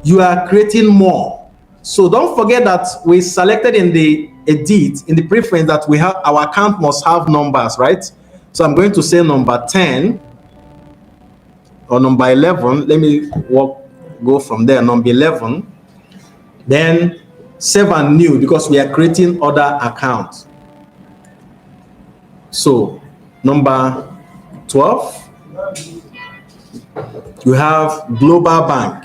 you are creating more. So don't forget that we selected in the edit, in the preference, that we have our account must have numbers, right? So I'm going to say number 10 or number 11. Let me go from there. Number 11. Then save and new, because we are creating other accounts. So number 12, you have global bank.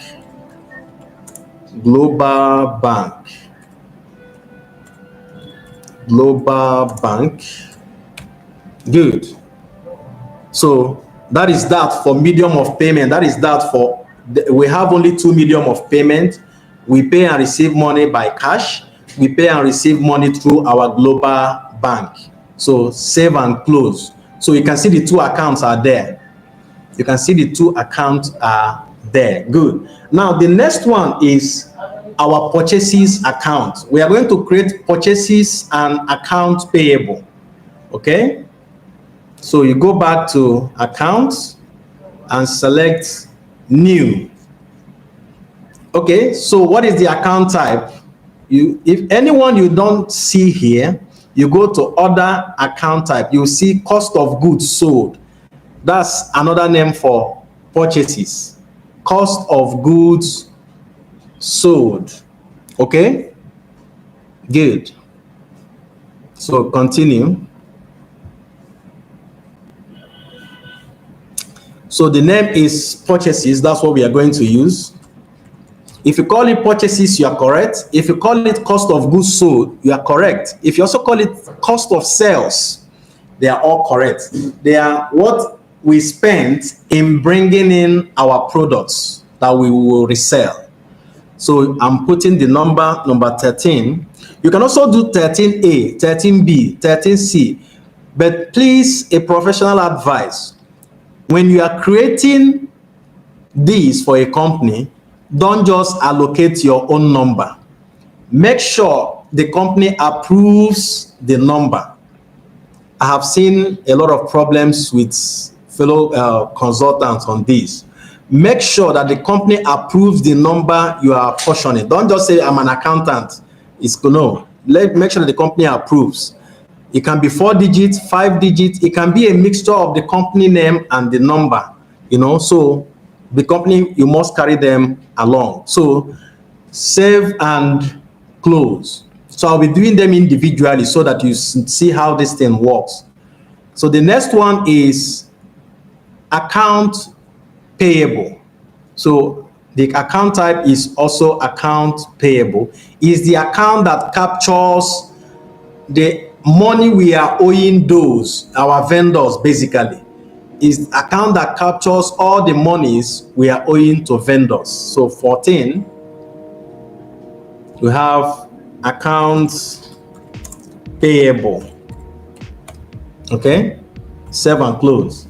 Global Bank. Global Bank. Good. So that is that for medium of payment. That is that for, we have only two medium of payment. We pay and receive money by cash. We pay and receive money through our global bank. So save and close. So you can see the two accounts are there. You can see the two accounts are there. Good. Now the next one is our purchases account. We are going to create purchases and account payable. Okay. So you go back to accounts and select new. Okay, so what is the account type? If anyone you don't see here, you go to other account type, you'll see cost of goods sold. That's another name for purchases. Cost of goods sold. Okay, good. So continue. So the name is purchases. That's what we are going to use. If you call it purchases, you are correct. If you call it cost of goods sold, you are correct. If you also call it cost of sales, they are all correct. They are what we spent in bringing in our products that we will resell. So I'm putting the number 13. You can also do 13A, 13B, 13C. But please, a professional advice. When you are creating these for a company, don't just allocate your own number. Make sure the company approves the number. I have seen a lot of problems with fellow consultants on this. Make sure that the company approves the number you are portioning. Don't just say, I'm an accountant. It's no. Make sure that the company approves. It can be 4 digits, 5 digits. It can be a mixture of the company name and the number, so the company, you must carry them along. So save and close. So I'll be doing them individually so that you see how this thing works. So the next one is account payable. So the account type is also account payable. Is the account that captures the money we are owing those, our vendors basically. Is account that captures all the monies we are owing to vendors. So 14, we have accounts payable. Okay, save and close.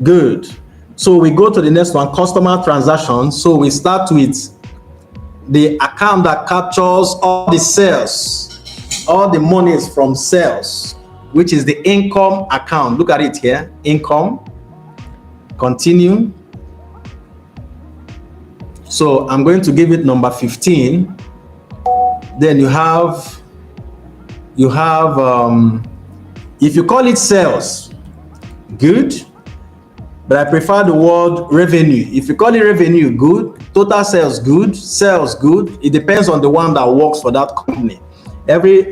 Good. So we go to the next one, customer transactions. So we start with the account that captures all the sales, all the monies from sales, which is the income account. Look at it here, income. Continue. So I'm going to give it number 15. Then you have, if you call it sales, good. But I prefer the word revenue. If you call it revenue, good. Total sales, good. Sales, good. It depends on the one that works for that company. Every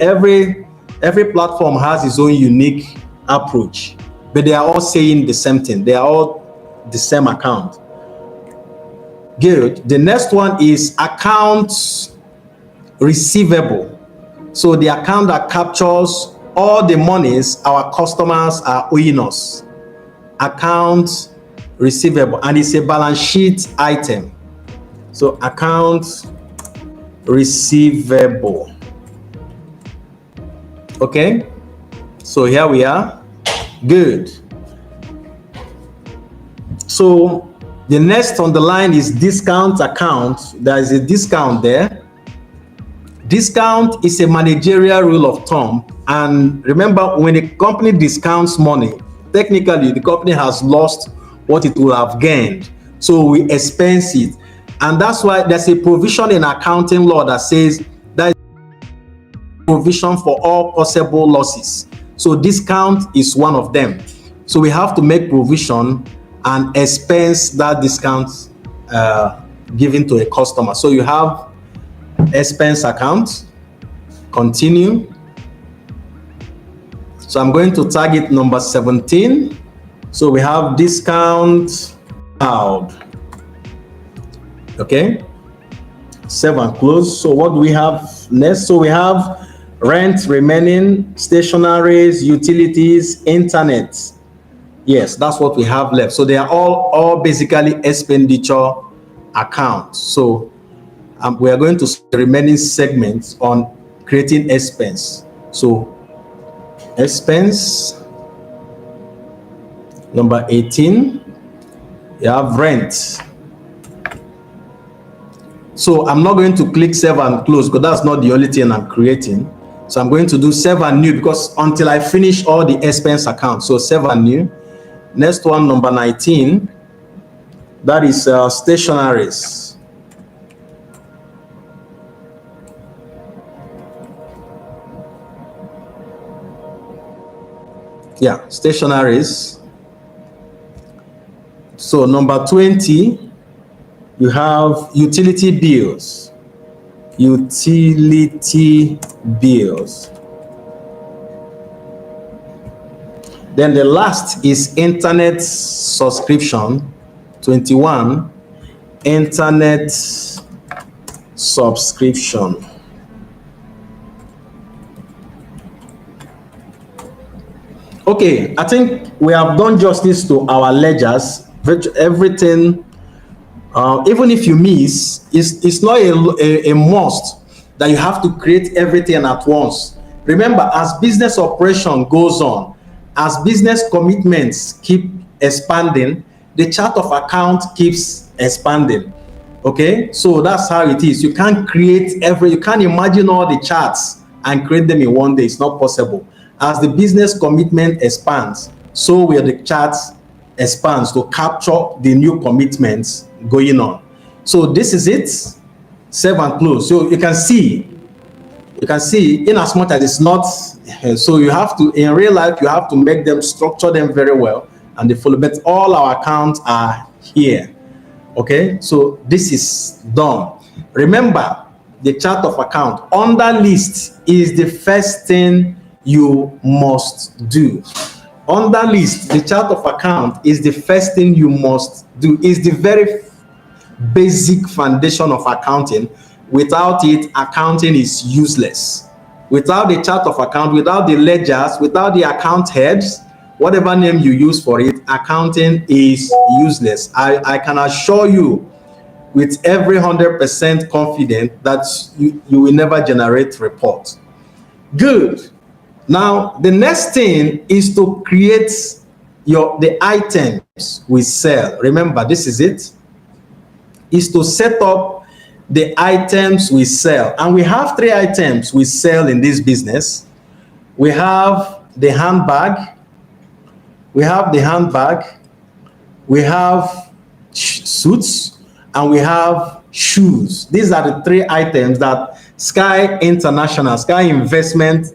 platform has its own unique approach, but they are all saying the same thing. They are all the same account. Good. The next one is accounts receivable. So the account that captures all the monies our customers are owing us. Accounts receivable, and it's a balance sheet item. So accounts receivable. Okay, so here we are. Good. So the next on the line is discount account. There is a discount there. Discount is a managerial rule of thumb. And remember, when a company discounts money, technically the company has lost what it will have gained. So we expense it. And that's why there's a provision in accounting law that says that provision for all possible losses. So discount is one of them. So we have to make provision and expense that discount given to a customer. So you have expense account. Continue. So I'm going to target number 17. So we have discount allowed. Okay. Save and close. So what do we have next? So we have rent remaining, stationaries, utilities, internet. Yes, that's what we have left. So they are all basically expenditure accounts. So we are going to see the remaining segments on creating expense. So expense number 18, you have rent. So I'm not going to click save and close because that's not the only thing I'm creating. So I'm going to do save and new because until I finish all the expense accounts. So save and new. Next one, number 19, that is stationaries. Yeah, stationaries. So number 20, you have utility bills. Utility bills. Then the last is internet subscription. 21, internet subscription. Okay, I think we have done justice to our ledgers. Everything, even if you miss, it's not a must that you have to create everything at once. Remember, as business operation goes on, as business commitments keep expanding, the chart of account keeps expanding. Okay, so that's how it is. You can't you can't imagine all the charts and create them in one day. It's not possible. As the business commitment expands, so will the charts expands to capture the new commitments going on. So this is it. Save and close. So you can see in as much as it's not, so you have to, in real life, you have to make them, structure them very well, and they follow. But all our accounts are here. Okay, so this is done. Remember, the chart of account under list is the first thing you must do. Under list, the chart of account is the first thing you must do. Is the very basic foundation of accounting. Without it, accounting is useless. Without the chart of account, without the ledgers, without the account heads, whatever name you use for it, accounting is useless. I can assure you with every 100% confident that you will never generate report. Good. Now, the next thing is to create the items we sell. Remember, this is it. Is to set up the items we sell. And we have 3 items we sell in this business. We have the handbag. We have suits, and we have shoes. These are the 3 items that Sky International, Sky Investment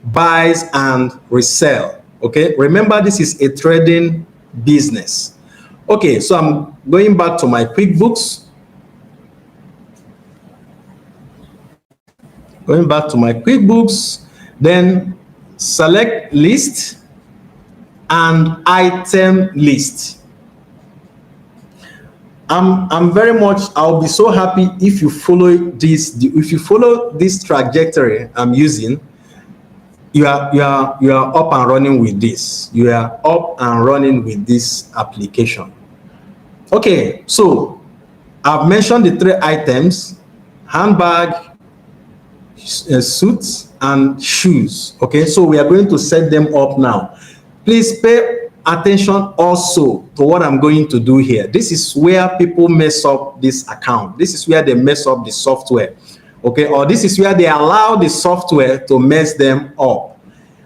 buys and resell. Okay, remember, this is a trading business. Okay, so I'm going back to my QuickBooks. Then select list and item list. I'll be so happy if you follow this trajectory I'm using. You are up and running with this. You are up and running with this application. Okay, so I've mentioned the 3 items: handbag, suits, and shoes. Okay, so we are going to set them up now. Please pay attention also to what I'm going to do here. This is where people mess up this account. This is where they mess up the software. Okay, or this is where they allow the software to mess them up.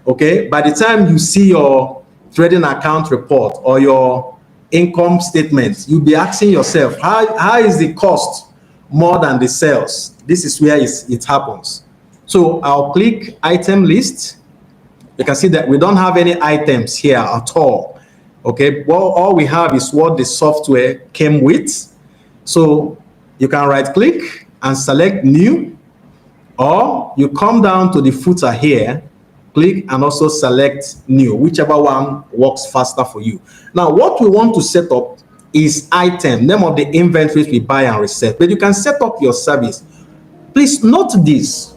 Okay, by the time you see your trading account report or your income statement, you'll be asking yourself, how is the cost more than the sales? This is where it happens. So I'll click item list. You can see that we don't have any items here at all. Okay, well, all we have is what the software came with. So you can right click and select new, or you come down to the footer here, click and also select new, whichever one works faster for you. Now, what we want to set up is item, name of the inventories we buy and resell. But you can set up your service. Please note this.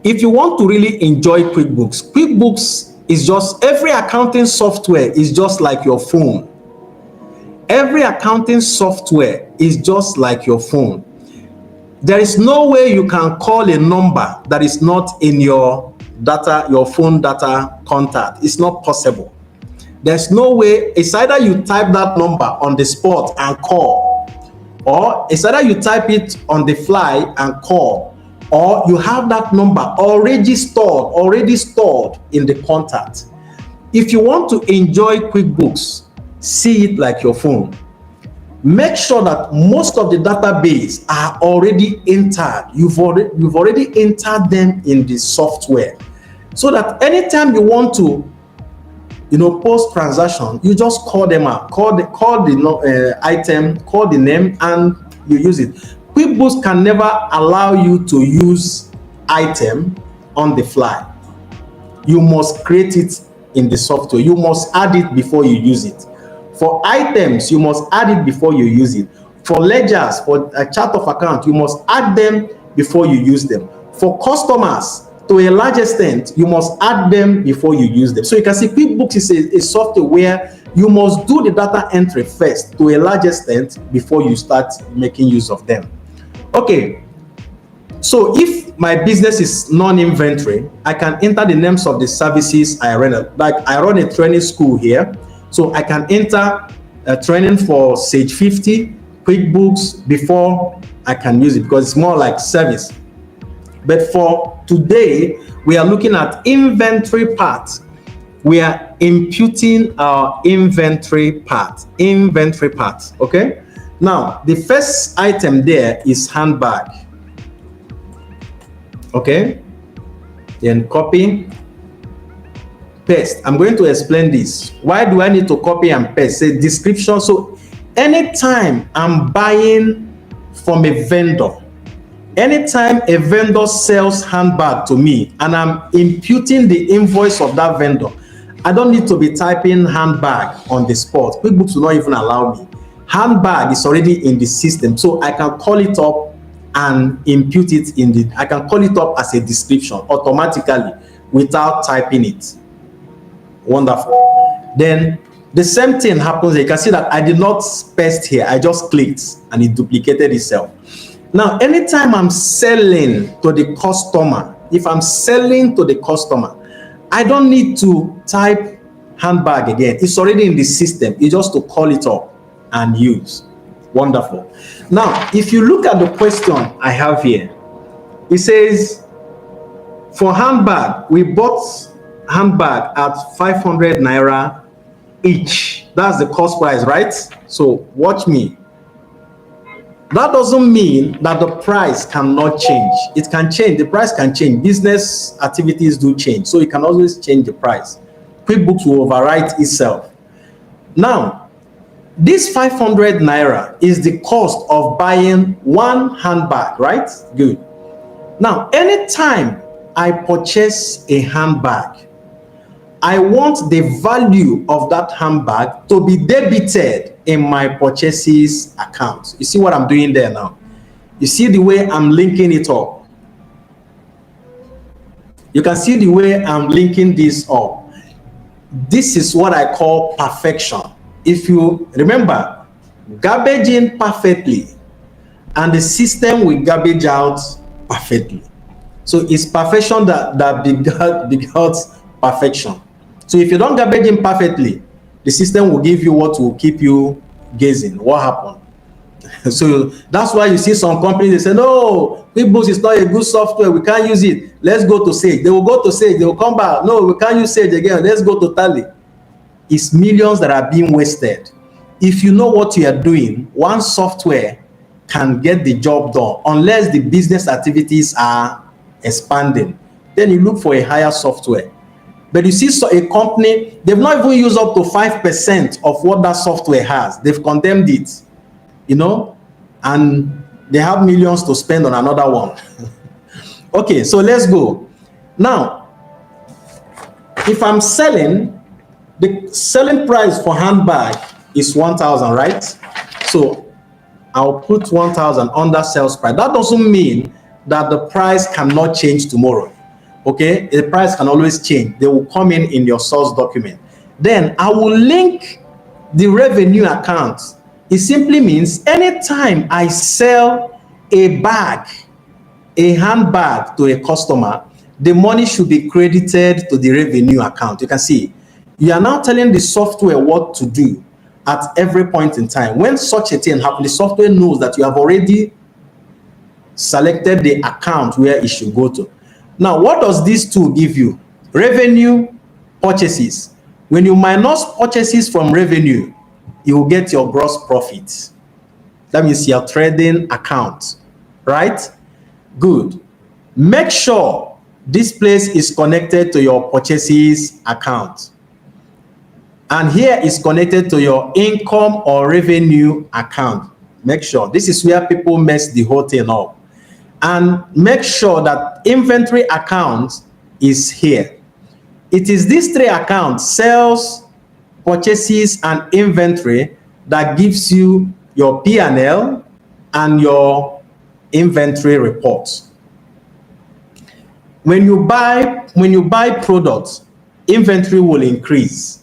If you want to really enjoy QuickBooks is just, every accounting software is just like your phone. Every accounting software is just like your phone. There is no way you can call a number that is not in your data, your phone data contact. It's not possible. There's no way. It's either you type that number on the spot and call, or it's either you type it on the fly and call, or you have that number already stored in the contact. If you want to enjoy QuickBooks, see it like your phone. Make sure that most of the database are already entered. You've already entered them in the software, so that anytime you want to, post transaction, you just call them out, call the item, call the name, and you use it. QuickBooks can never allow you to use item on the fly. You must create it in the software. You must add it before you use it. For items, you must add it before you use it. For ledgers, for a chart of account, you must add them before you use them. For customers, to a large extent, you must add them before you use them. So you can see QuickBooks is a software where you must do the data entry first to a large extent before you start making use of them. Okay, so if my business is non-inventory, I can enter the names of the services I run. Like I run a training school here, so I can enter a training for Sage 50, QuickBooks before I can use it, because it's more like service. But for today, we are looking at inventory part. We are imputing our inventory part. Okay? Now, the first item there is handbag. Okay? Then copy, paste. I'm going to explain this. Why do I need to copy and paste? Say description. So anytime I'm buying from a vendor, anytime a vendor sells handbag to me and I'm imputing the invoice of that vendor, I don't need to be typing handbag on the spot. QuickBooks will not even allow me. Handbag is already in the system, so I can call it up and impute it I can call it up as a description automatically without typing it. Wonderful. Then the same thing happens. You can see that I did not paste here. I just clicked and it duplicated itself. Now, anytime I'm selling to the customer, if I'm selling to the customer, I don't need to type handbag again. It's already in the system. It's just to call it up and use. Wonderful. Now, if you look at the question I have here, it says, for handbag, we bought handbag at 500 naira each. That's the cost price, right? So watch me. That doesn't mean that the price cannot change. It can change. The price can change. Business activities do change. So you can always change the price. QuickBooks will overwrite itself. Now, this 500 naira is the cost of buying one handbag, right? Good. Now, anytime I purchase a handbag, I want the value of that handbag to be debited in my purchases account. You see what I'm doing there now? You see the way I'm linking it up? You can see the way I'm linking this up. This is what I call perfection. If you remember, garbage in perfectly, and the system will garbage out perfectly. So it's perfection that begots perfection. So if you don't garbage in perfectly, the system will give you what will keep you gazing. What happened? So that's why you see some companies, they say, no, QuickBooks is not a good software. We can't use it. Let's go to Sage. They will go to Sage. They will come back. No, we can't use Sage again. Let's go to Tally. It's millions that are being wasted. If you know what you are doing, one software can get the job done unless the business activities are expanding. Then you look for a higher software. But you see, so a company, they've not even used up to 5% of what that software has. They've condemned it, and they have millions to spend on another one. Okay, so let's go. Now, if I'm selling, the selling price for handbag is 1,000, right? So I'll put 1,000 under sales price. That doesn't mean that the price cannot change tomorrow. Okay, the price can always change. They will come in your source document. Then I will link the revenue account. It simply means anytime I sell a bag, a handbag to a customer, the money should be credited to the revenue account. You can see, you are now telling the software what to do at every point in time. When such a thing happens, the software knows that you have already selected the account where it should go to. Now, what does this tool give you? Revenue, purchases. When you minus purchases from revenue, you will get your gross profit. That means your trading account, right? Good. Make sure this place is connected to your purchases account. And here is connected to your income or revenue account. Make sure. This is where people mess the whole thing up. And make sure that inventory account is here. It is these three accounts, sales, purchases, and inventory, that gives you your P&L and your inventory reports. When you buy products, inventory will increase.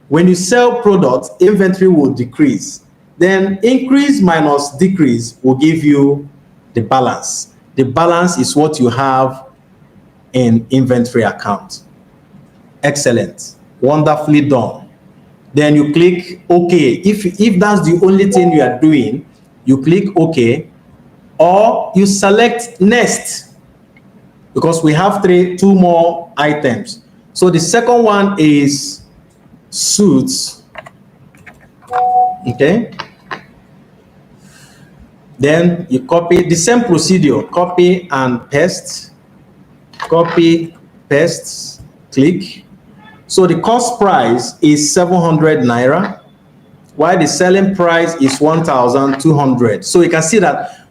When you sell products, inventory will decrease. Then increase minus decrease will give you the balance. The balance is what you have in inventory account. Excellent. Wonderfully done. Then you click OK. If that's the only thing you are doing, you click OK, or you select next, because we have two more items. So the second one is suits. Okay. Then you copy the same procedure, copy and paste, copy, paste, click. So the cost price is 700 naira, while the selling price is 1,200. So you can see that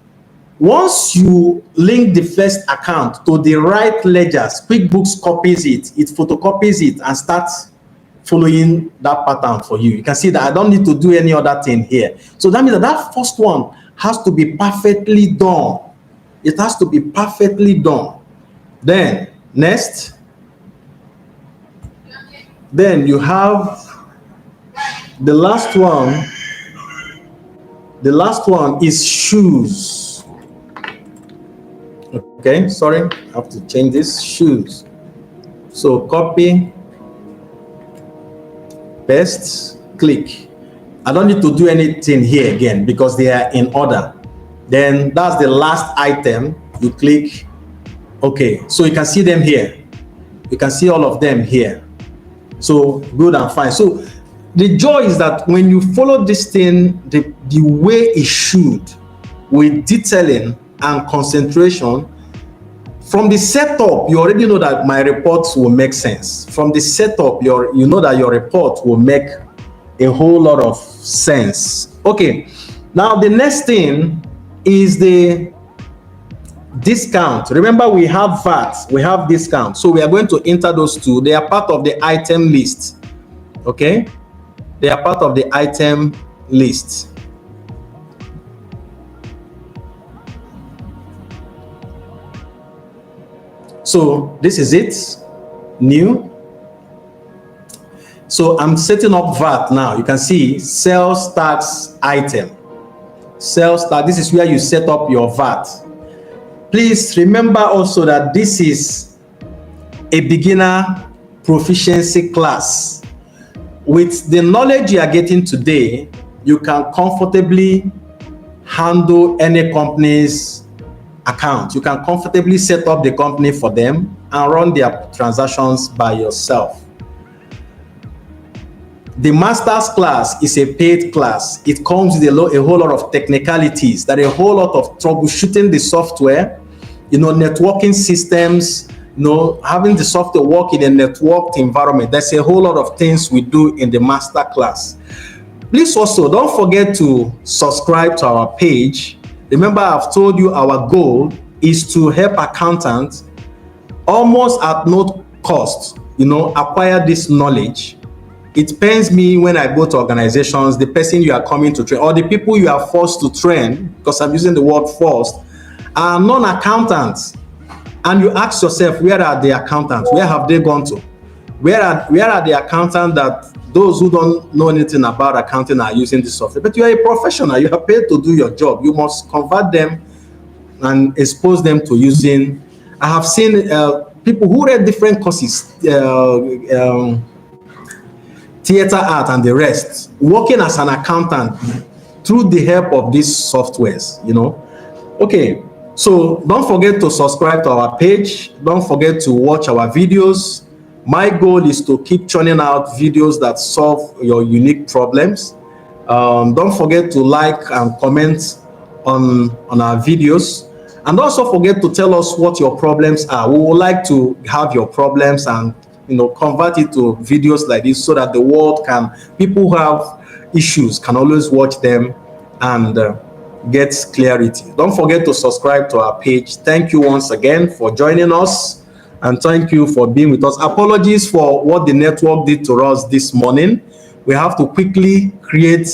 once you link the first account to the right ledgers, QuickBooks copies it, it photocopies it, and starts following that pattern for you. You can see that I don't need to do any other thing here. So that means that first one has to be perfectly done. It has to be perfectly done. Then next, then you have the last one. The last one is shoes. Okay, sorry, I have to change this, shoes. So copy, paste, click. I don't need to do anything here again because they are in order. Then that's the last item. You click OK. So you can see them here. You can see all of them here. So good and fine. So the joy is that when you follow this thing the way it should, with detailing and concentration, from the setup, you already know that my reports will make sense. From the setup, you know that your report will make a whole lot of sense. Okay, now the next thing is the discount. Remember, we have VAT, we have discount. So we are going to enter those two. They are part of the item list. Okay, they are part of the item list. So this is it, new. So I'm setting up VAT now. You can see sales tax item. Sales tax, this is where you set up your VAT. Please remember also that this is a beginner proficiency class. With the knowledge you are getting today, you can comfortably handle any company's account. You can comfortably set up the company for them and run their transactions by yourself. The master's class is a paid class. It comes with a whole lot of technicalities, that a whole lot of troubleshooting the software, networking systems, having the software work in a networked environment. There's a whole lot of things we do in the master class. Please also don't forget to subscribe to our page. Remember, I've told you our goal is to help accountants almost at no cost, acquire this knowledge it pains me when I go to organizations, the person you are coming to train or the people you are forced to train, because I'm using the word forced, are non-accountants. And you ask yourself, where are the accountants? Where have they gone to? Where are the accountants that those who don't know anything about accounting are using this software? But you are a professional, you are paid to do your job. You must convert them and expose them to using. I have seen people who read different courses, theater art and the rest, working as an accountant through the help of these softwares, Okay, so don't forget to subscribe to our page. Don't forget to watch our videos. My goal is to keep churning out videos that solve your unique problems. Don't forget to like and comment on our videos. And also forget to tell us what your problems are. We would like to have your problems and convert it to videos like this so that the world people who have issues can always watch them and get clarity. Don't forget to subscribe to our page. Thank you once again for joining us, and thank you for being with us. Apologies for what the network did to us this morning. We have to quickly create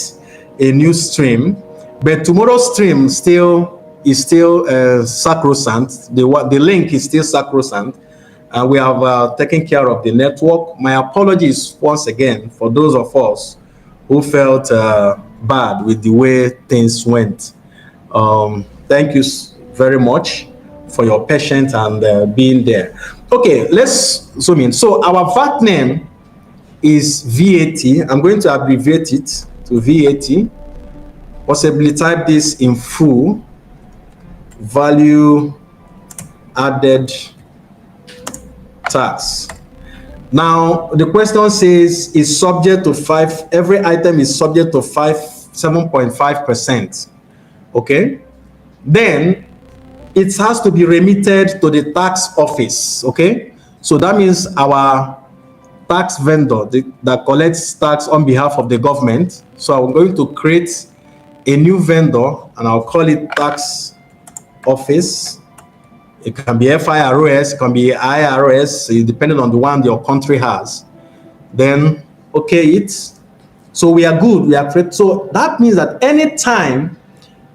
a new stream, but tomorrow's stream is still sacrosanct. The link is still sacrosanct, and we have taken care of the network. My apologies once again for those of us who felt bad with the way things went. Thank you very much for your patience and being there. Okay, let's zoom in. So our VAT name is VAT. I'm going to abbreviate it to VAT. Possibly type this in full. Value added tax. Now the question says is subject to every item is subject to 7.5%. Okay, then it has to be remitted to the tax office. Okay, so that means our tax vendor that collects tax on behalf of the government. So I'm going to create a new vendor and I'll call it tax office. It can be FIRS, it can be IRS, depending on the one your country has. Then okay it. So we are good. We are created. So that means that anytime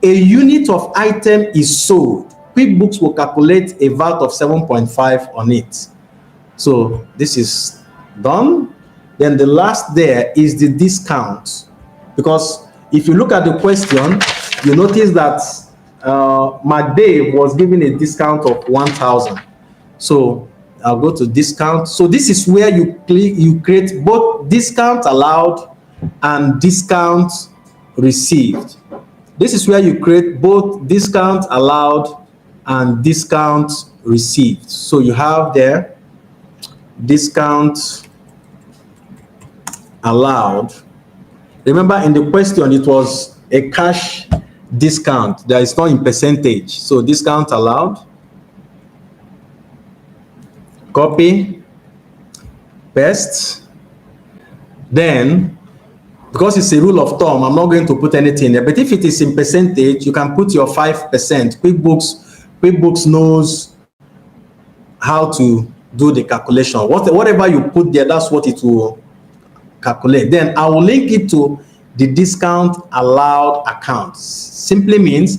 a unit of item is sold, QuickBooks will calculate a VAT of 7.5 on it. So this is done. Then the last there is the discount, because if you look at the question, you notice that McDave was given a discount of 1,000. So I'll go to discount. So this is where you create both discount allowed and discount received. This is where you create both discount allowed and discount received. So you have there discount allowed. Remember in the question it was a cash discount. There is not in percentage. So discount allowed. Copy, paste. Then, because it's a rule of thumb, I'm not going to put anything there. But if it is in percentage, you can put your 5%. QuickBooks knows how to do the calculation. Whatever you put there, that's what it will calculate. Then I will link it to the discount allowed account. Simply means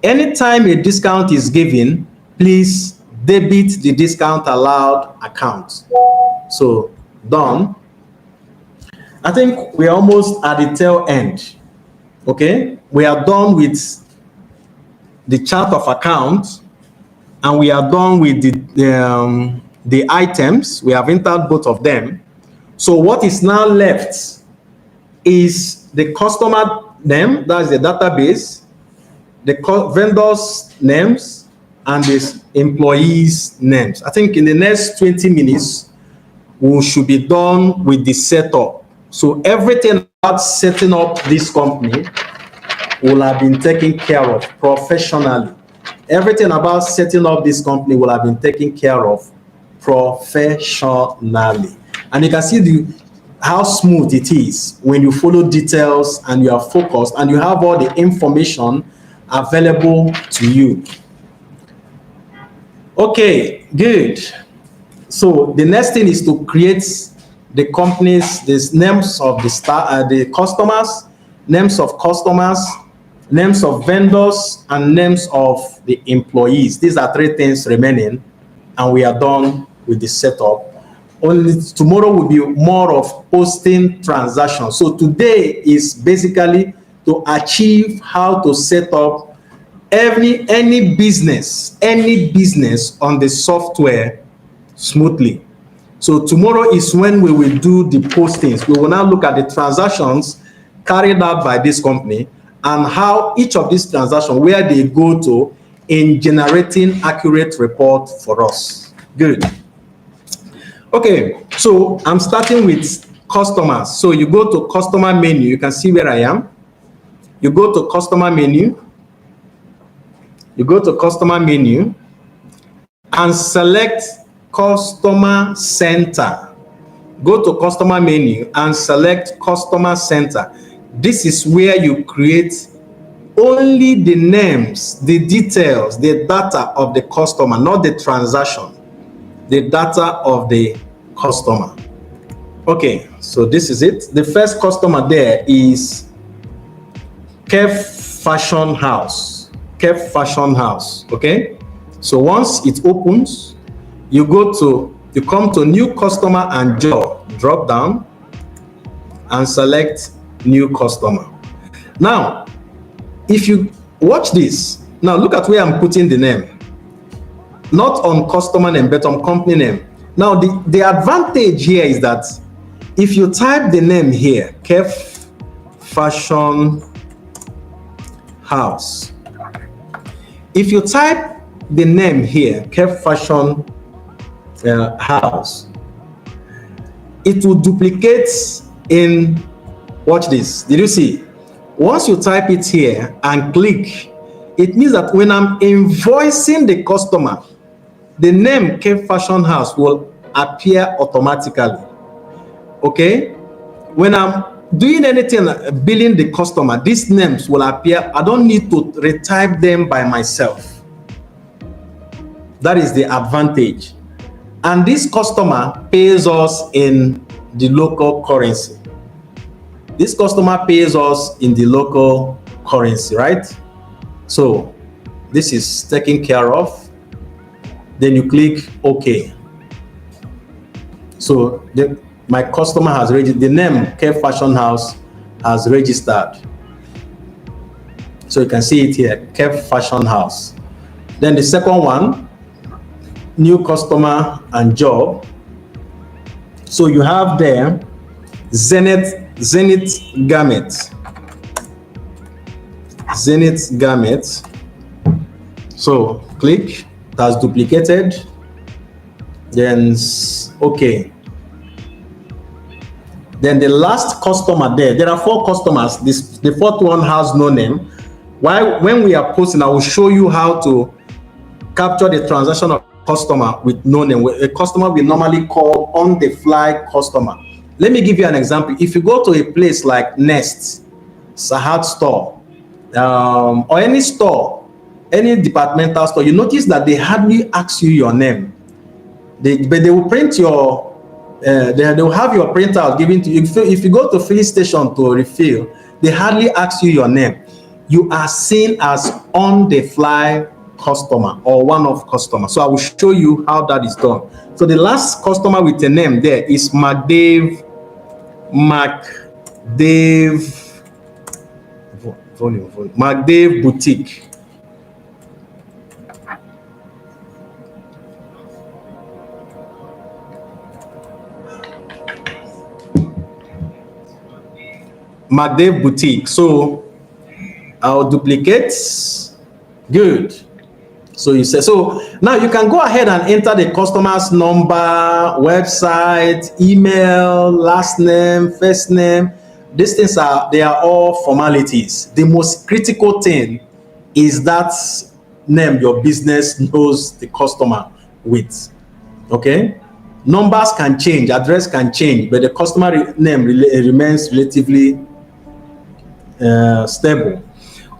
anytime a discount is given, please debit the discount allowed account. So done. I think we're almost at the tail end. Okay, we are done with the chart of account, and we are done with the items. We have entered both of them. So what is now left is the customer name, that's the database, the vendors names, and the employees names. I think in the next 20 minutes, we should be done with the setup. So everything about setting up this company will have been taken care of professionally. Everything about setting up this company will have been taken care of professionally. And you can see how smooth it is when you follow details and you are focused and you have all the information available to you. Okay, good. So the next thing is to create the companies, the names of the customers, names of customers, names of vendors, and names of the employees. These are three things remaining, and we are done with the setup. Only tomorrow will be more of posting transactions. So today is basically to achieve how to set up any business on the software smoothly. So tomorrow is when we will do the postings. We will now look at the transactions carried out by this company and how each of these transactions, where they go to in generating accurate report for us. Good. Okay, so I'm starting with customers. So you go to customer menu. You can see where I am. You go to customer menu. You go to customer menu and select customer center. Go to customer menu and select customer center. This is where you create only the names, the details, the data of the customer, not the transaction, the data of the customer. Okay, so this is it. The first customer there is Kef Fashion House. Kef Fashion House. Okay, so once it opens, you come to new customer and job, drop down and select new customer. Now, if you watch this, now look at where I'm putting the name, not on customer name, but on company name. Now, the advantage here is that if you type the name here, Kef Fashion House, if you type the name here, Kef Fashion House, it will duplicate in, watch this, did you see? Once you type it here and click, it means that when I'm invoicing the customer, the name Kef Fashion House will appear automatically. Okay? When I'm doing anything, billing the customer, these names will appear. I don't need to retype them by myself. That is the advantage. And this customer pays us in the local currency. This customer pays us in the local currency, right? So this is taken care of. Then you click OK. So my customer has registered, the name Kef Fashion House has registered. So you can see it here, Kef Fashion House. Then the second one, new customer and job. So you have there Zenith Garment. Zenith Garment. So click, that's duplicated. Then OK. Then the last customer there are 4 customers. The 4th one has no name. When we are posting, I will show you how to capture the transaction of customer with no name. A customer we normally call on the fly customer. Let me give you an example. If you go to a place like Nest, Sahad store, or any store, any departmental store, you notice that they hardly ask you your name. But they will print your, they will have your printout given to you. If you go to filling station to refill, they hardly ask you your name. You are seen as on the fly customer or one-off customer. So I will show you how that is done. So the last customer with a name there is McDave Boutique. McDave Boutique. So I'll duplicate. Good. So you say, so now you can go ahead and enter the customer's number, website, email, last name, first name. These things they are all formalities. The most critical thing is that name your business knows the customer with. Okay? Numbers can change, address can change, but the customer name remains relatively stable.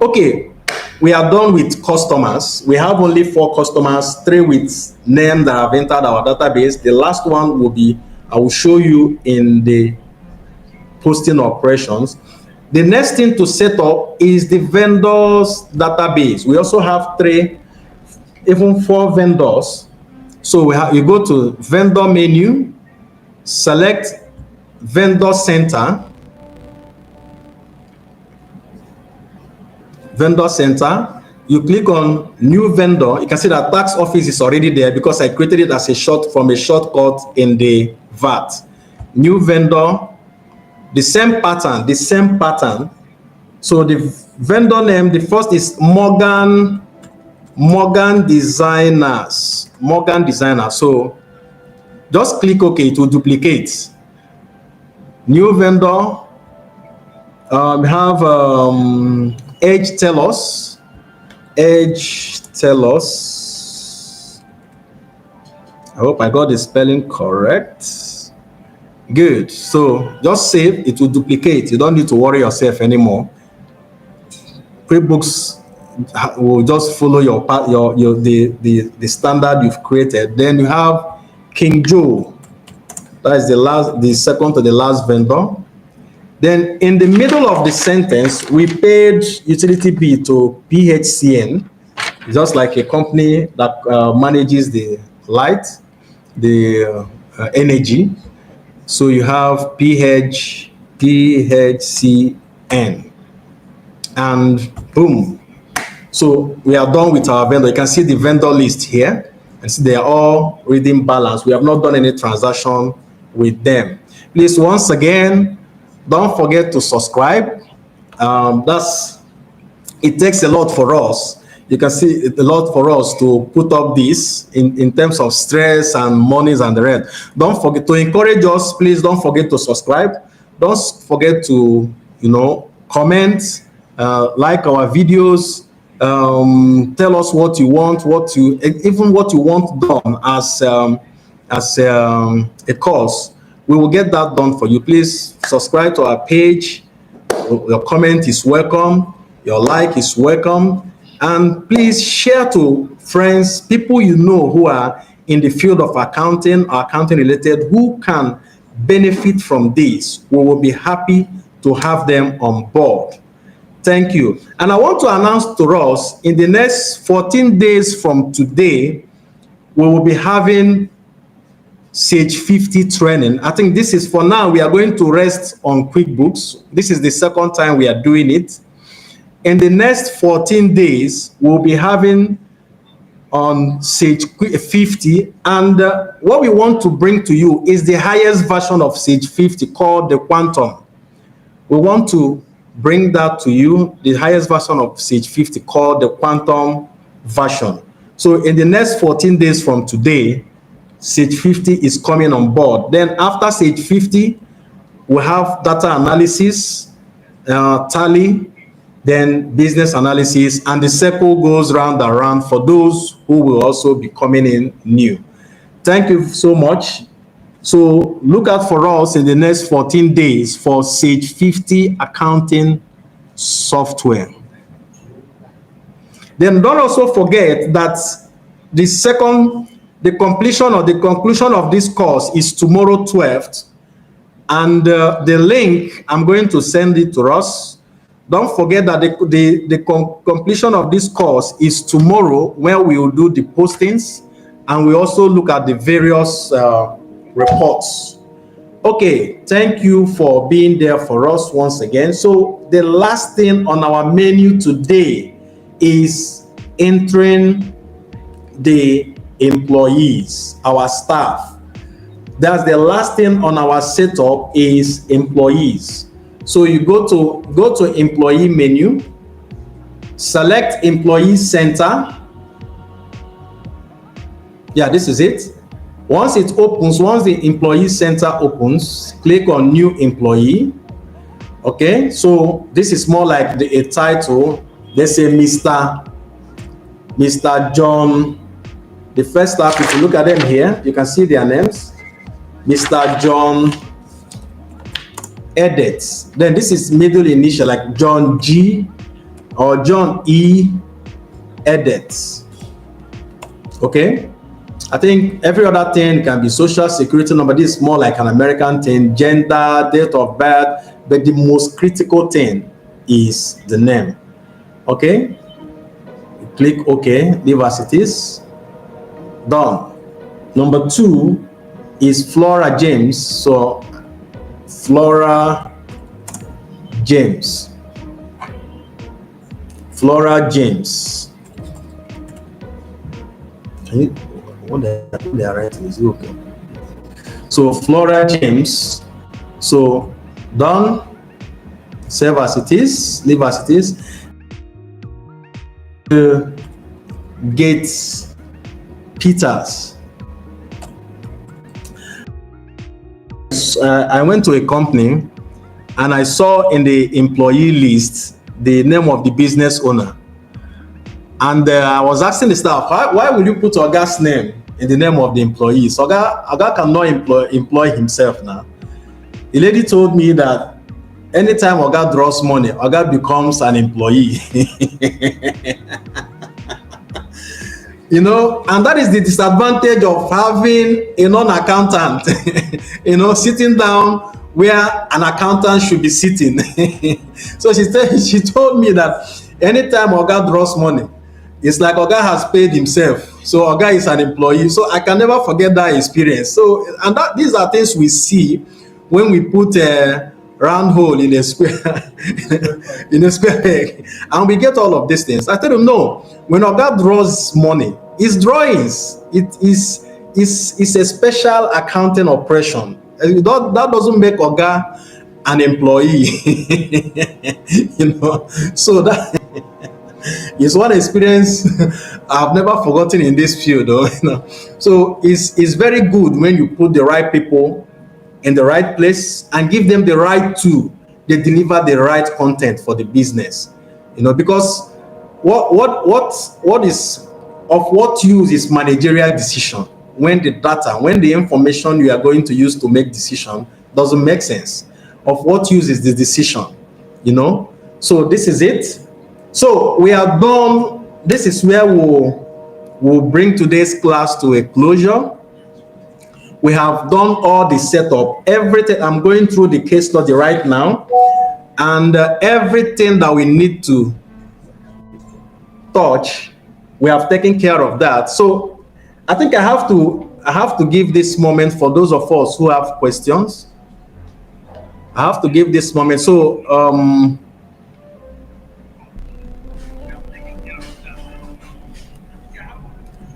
Okay, we are done with customers. We have only 4 customers, 3 with name that have entered our database. The last one will be I will show you in the posting operations. The next thing to set up is the vendors database. We also have 3, even 4 vendors. So you go to vendor menu, select vendor center, you click on new vendor. You can see that tax office is already there because I created it as a shortcut in the VAT. New vendor, the same pattern. So the vendor name, the first is Morgan Designers. So just click OK to duplicate. New vendor. We have Edge Tellus. I hope I got the spelling correct. Good. So just save. It will duplicate. You don't need to worry yourself anymore. QuickBooks will just follow the standard you've created. Then you have King Joe. That is the second to the last vendor. Then in the middle of the sentence, we paid utility bill to PHCN, just like a company that manages the light, the energy. So you have PHCN, and boom. So we are done with our vendor. You can see the vendor list here, and see they are all reading balance. We have not done any transaction with them. Please, once again, don't forget to subscribe. It takes a lot for us. You can see it's a lot for us to put up this in terms of stress and monies and the rest. Don't forget to encourage us. Please don't forget to subscribe. Don't forget to comment, like our videos. Tell us what you want, even what you want done as a course. We will get that done for you. Please subscribe to our page. Your comment is welcome. Your like is welcome. And please share to friends, people you know who are in the field of accounting or accounting related, who can benefit from this. We will be happy to have them on board. Thank you. And I want to announce to us, in the next 14 days from today, we will be having Sage 50 training. I think this is, for now, we are going to rest on QuickBooks. This is the second time we are doing it. In the next 14 days, we'll be having on Sage 50. And what we want to bring to you is the highest version of Sage 50 called the Quantum. We want to bring that to you, the highest version of Sage 50 called the Quantum version. So in the next 14 days from today, Sage 50 is coming on board. Then after Sage 50, we have data analysis, tally, then business analysis, and the circle goes round and round for those who will also be coming in new. Thank you so much. So look out for us in the next 14 days for Sage 50 accounting software. Then don't also forget that the conclusion of this course is tomorrow 12th, and the link, I'm going to send it to us. Don't forget that the completion of this course is tomorrow, where we will do the postings, and we also look at the various reports. Okay, thank you for being there for us once again. So the last thing on our menu today is entering the employees, our staff. That's the last thing on our setup, is employees. So you go to employee menu, select employee center. Yeah, this is it. Once it opens, once the employee center opens, click on new employee. Okay, so this is more like a title. Let's say Mr. John. The first staff, if you look at them here, you can see their names. Mr. John Edits. Then this is middle initial, like John G or John E Edits. Okay, I think every other thing can be social security number. This is more like an American thing, gender, date of birth, but the most critical thing is the name. Okay, click OK, leave as it is. Done. Number 2 is Flora James. So Flora James. Flora James. What they are writing is okay. So Flora James. So done. Save as it is. Leave as it is. Gates Peters. I went to a company and I saw in the employee list the name of the business owner. And I was asking the staff, why will you put Oga's name in the name of the employee? So Oga cannot employ himself now. The lady told me that anytime Oga draws money, Oga becomes an employee. You know, and that is the disadvantage of having a non-accountant, you know, sitting down where an accountant should be sitting. So she told me that anytime Oga draws money, it's like Oga has paid himself. So Oga is an employee. So I can never forget that experience. So, and these are things we see when we put a round hole in a square, in a square peg, and we get all of these things. I tell them, no, when Oga draws money, it's drawings. It is a special accounting operation. That doesn't make Oga an employee. You know, so that is one experience I've never forgotten in this field, though. You know? So it's very good when you put the right people in the right place and give them the right tool. They deliver the right content for the business. You know, because what is of what use is managerial decision when the data, when the information you are going to use to make decision doesn't make sense. Of what use is the decision, you know? So this is it. So we are done. This is where we'll bring today's class to a closure. We have done all the setup, everything. I'm going through the case study right now, and everything that we need to touch, we have taken care of that. So I think I have to give this moment for those of us who have questions. I have to give this moment. So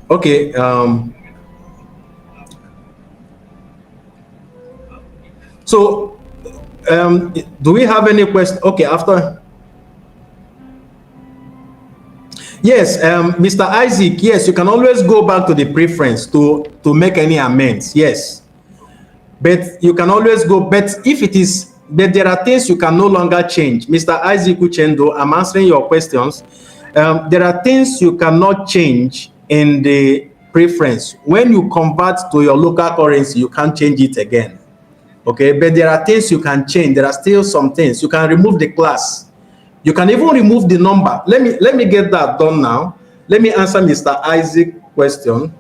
okay, so do we have any questions? Okay, after. Yes, Mr. Isaac, yes, you can always go back to the preference to make any amends, yes. But you can always go, but there are things you can no longer change. Mr. Isaac Uchendo, I'm answering your questions. There are things you cannot change in the preference. When you convert to your local currency, you can't change it again. Okay, but there are things you can change. There are still some things. You can remove the class. You can even remove the number. Let me get that done now. Let me answer Mr. Isaac's question.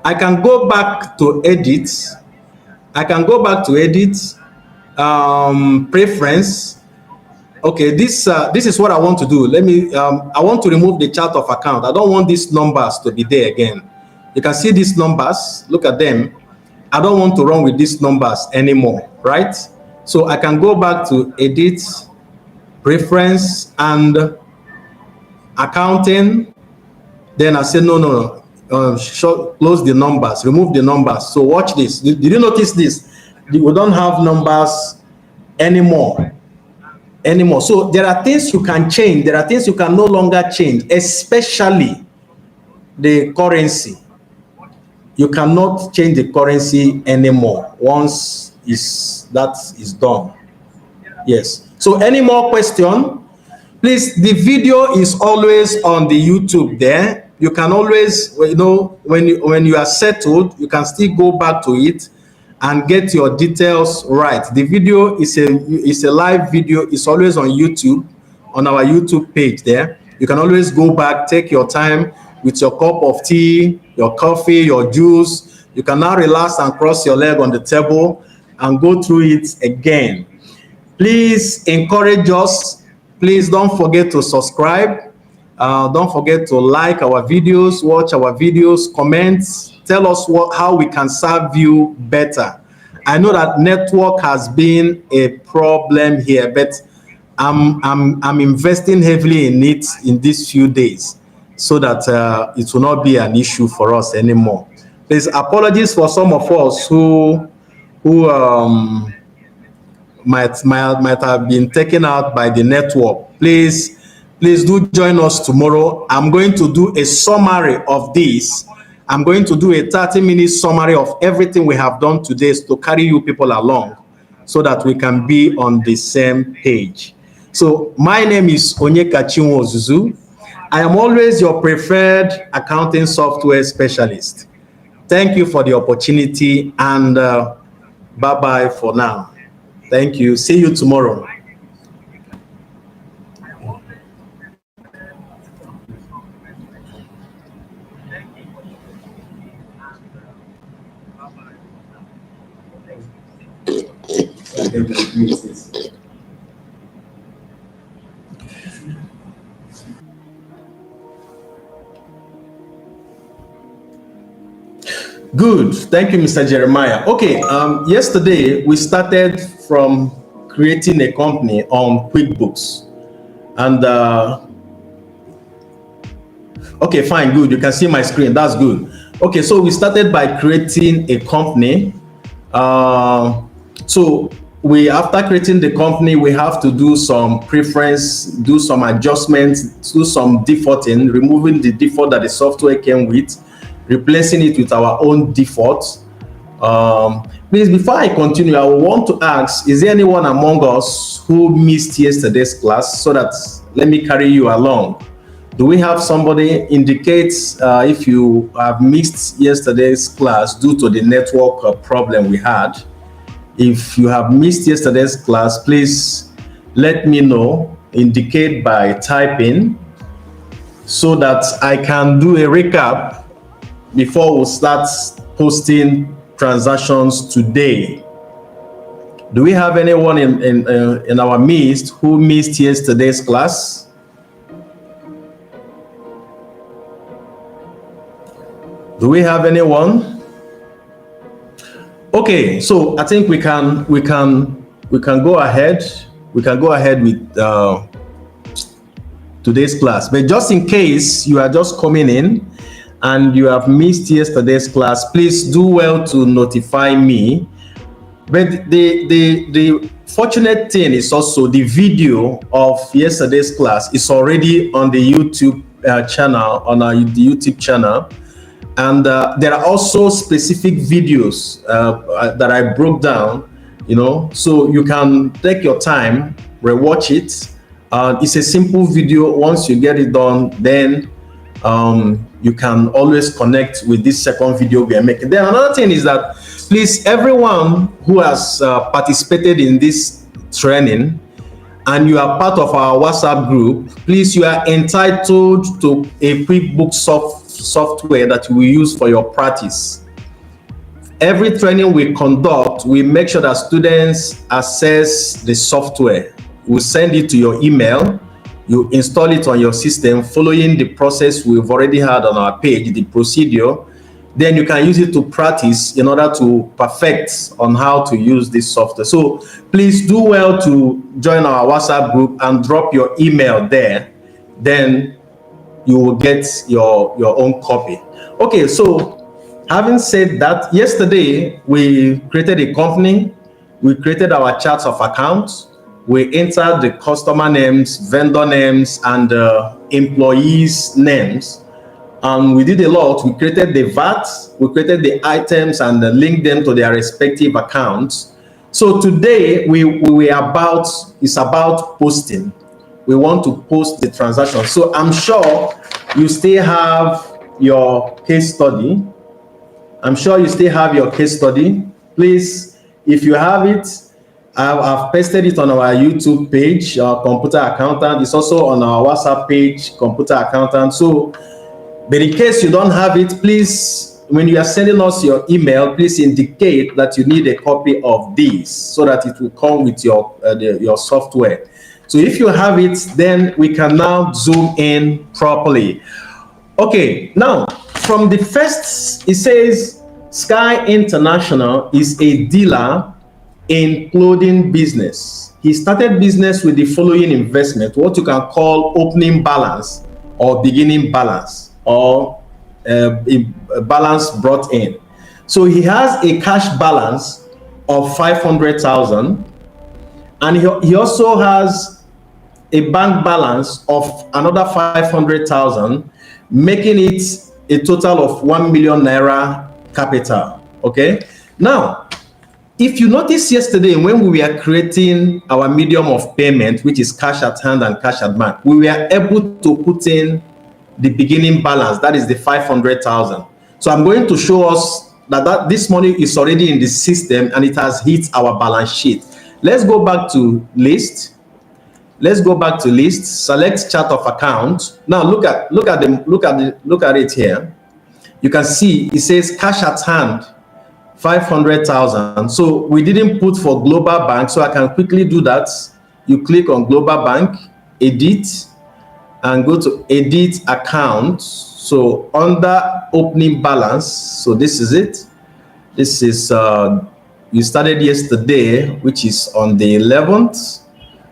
I can go back to edit. I can go back to edit, preference. Okay, this is what I want to do. Let me. I want to remove the chart of account. I don't want these numbers to be there again. You can see these numbers. Look at them. I don't want to run with these numbers anymore, right? So I can go back to edit, preference, and accounting. Then I say no. Close the numbers, remove the numbers. So watch this. Did you notice this? We don't have numbers anymore. So there are things you can change. There are things you can no longer change, especially the currency. You cannot change the currency anymore once that is done. Yes. So any more question? Please, the video is always on the YouTube there. You can always, you know, when you are settled, you can still go back to it and get your details right. The video is a live video. It's always on YouTube, on our YouTube page there. You can always go back, take your time, with your cup of tea, your coffee, your juice. You can now relax and cross your leg on the table and go through it again. Please encourage us. Please don't forget to subscribe. Don't forget to like our videos, watch our videos, comment, tell us how we can serve you better. I know that network has been a problem here, but I'm investing heavily in it in these few days so that it will not be an issue for us anymore. Please, apologies for some of us who might have been taken out by the network. Please do join us tomorrow. I'm going to do a summary of this. I'm going to do a 30-minute summary of everything we have done today to carry you people along so that we can be on the same page. So my name is Onyeka Ozuzu. I am always your preferred accounting software specialist. Thank you for the opportunity, and bye-bye for now. Thank you. See you tomorrow. Good. Thank you, Mr. Jeremiah. Okay. Yesterday we started from creating a company on QuickBooks, and okay, fine, good. You can see my screen. That's good. Okay, so we started by creating a company. So after creating the company, we have to do some preference, do some adjustments, do some defaulting, removing the default that the software came with, replacing it with our own default. Please, before I continue, I want to ask, is there anyone among us who missed yesterday's class, so that let me carry you along? Do we have somebody? Indicates if you have missed yesterday's class due to the network problem we had. If you have missed yesterday's class, please let me know. Indicate by typing so that I can do a recap before we start posting transactions today. Do we have anyone in our midst who missed yesterday's class? Do we have anyone? Okay, so I think we can go ahead. We can go ahead with today's class. But just in case you are just coming in and you have missed yesterday's class, please do well to notify me. But the fortunate thing is also the video of yesterday's class is already on the YouTube channel, on our YouTube channel. And there are also specific videos that I broke down, so you can take your time, rewatch it. It's a simple video. Once you get it done, then you can always connect with this second video we are making. Then another thing is that, please, everyone who has participated in this training and you are part of our WhatsApp group, please, you are entitled to a QuickBooks software that you will use for your practice. Every training we conduct, we make sure that students access the software. We'll send it to your email. You install it on your system, following the process we've already had on our page, the procedure. Then you can use it to practice in order to perfect on how to use this software. So please do well to join our WhatsApp group and drop your email there. Then you will get your own copy. Okay, so having said that, yesterday we created a company. We created our charts of accounts. We entered the customer names, vendor names, and employees' names. And we did a lot. We created the VAT, we created the items, and linked them to their respective accounts. So today it's about posting. We want to post the transaction. So I'm sure you still have your case study. Please, if you have it, I've pasted it on our YouTube page, our computer accountant. It's also on our WhatsApp page, computer accountant. So But in case you don't have it, please, when you are sending us your email, please indicate that you need a copy of this so that it will come with your software. So if you have it, then we can now zoom in properly. Okay, now from the first, it says Sky International is a dealer in clothing business. He started business with the following investment, what you can call opening balance or beginning balance, or a balance brought in. So he has a cash balance of 500,000, and he also has a bank balance of another 500,000, making it a total of 1 million naira capital. Okay, now if you noticed yesterday when we were creating our medium of payment, which is cash at hand and cash at bank, we were able to put in the beginning balance, that is the 500,000. So I'm going to show us that this money is already in the system and it has hit our balance sheet. Let's go back to list. Let's go back to list, select chart of account. Now look at it here. You can see it says cash at hand 500,000. So we didn't put for global bank, so I can quickly do that. You click on global bank, edit, and go to edit account. So under opening balance, so this is it. This is you started yesterday, which is on the 11th.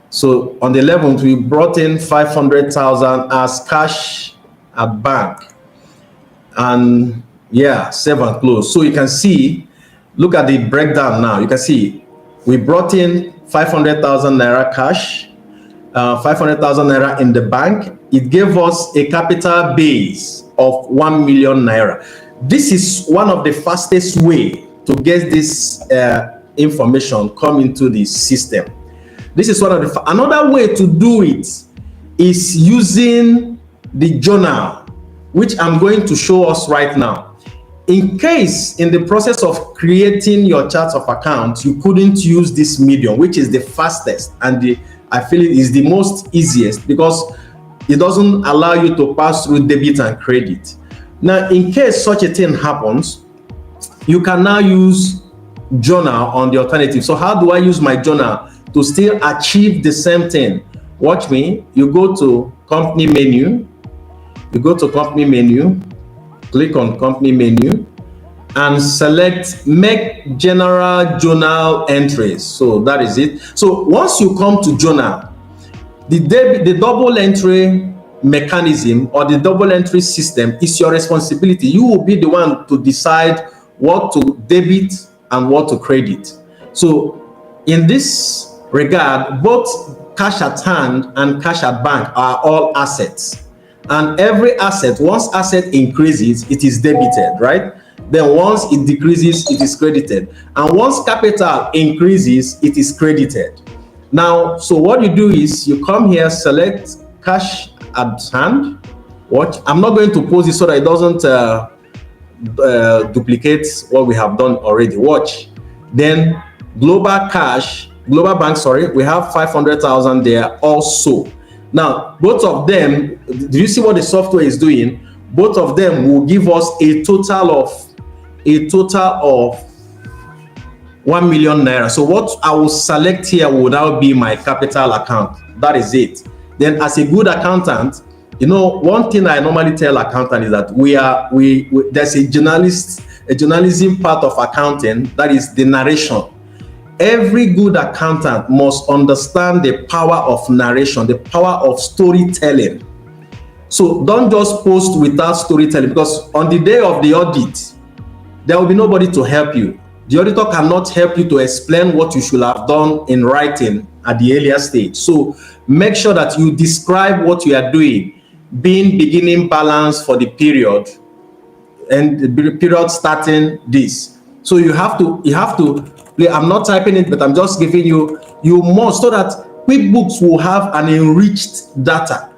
So on the 11th, we brought in 500,000 as cash at bank, and yeah, save and close. So you can see, look at the breakdown now. You can see we brought in 500,000 naira cash, 500,000 naira in the bank. It gave us a capital base of 1 million naira. This is one of the fastest way to get this information come into the system. This is one of the another way to do it is using the journal, which I'm going to show us right now. In case in the process of creating your chart of accounts, you couldn't use this medium, which is the fastest and I feel it is the most easiest because it doesn't allow you to pass through debit and credit. Now, in case such a thing happens, you can now use journal on the alternative. So how do I use my journal to still achieve the same thing? Watch me. You go to company menu. You go to company menu. Click on company menu and select make general journal entries. So that is it. So once you come to journal, the double entry mechanism or the double entry system is your responsibility. You will be the one to decide what to debit and what to credit. So in this regard, both cash at hand and cash at bank are all assets. And every asset, once asset increases, it is debited, right? Then once it decreases, it is credited. And once capital increases, it is credited. Now, so what you do is you come here, select cash at hand. Watch, I'm not going to pause it so that it doesn't duplicate what we have done already. Watch. Then global cash, global bank, sorry, we have 500,000 there also. Now, both of them, do you see what the software is doing? Both of them will give us a total of 1 million naira. So what I will select here will now be my capital account. That is it. Then as a good accountant, you know, one thing I normally tell accountant is that there's a journalism part of accounting, that is the narration. Every good accountant must understand the power of narration, the power of storytelling. So don't just post without storytelling, because on the day of the audit, there will be nobody to help you. The auditor cannot help you to explain what you should have done in writing at the earlier stage. So make sure that you describe what you are doing, being beginning balance for the period and the period starting this. So you have to I'm not typing it, but I'm just giving you must, so that QuickBooks will have an enriched data.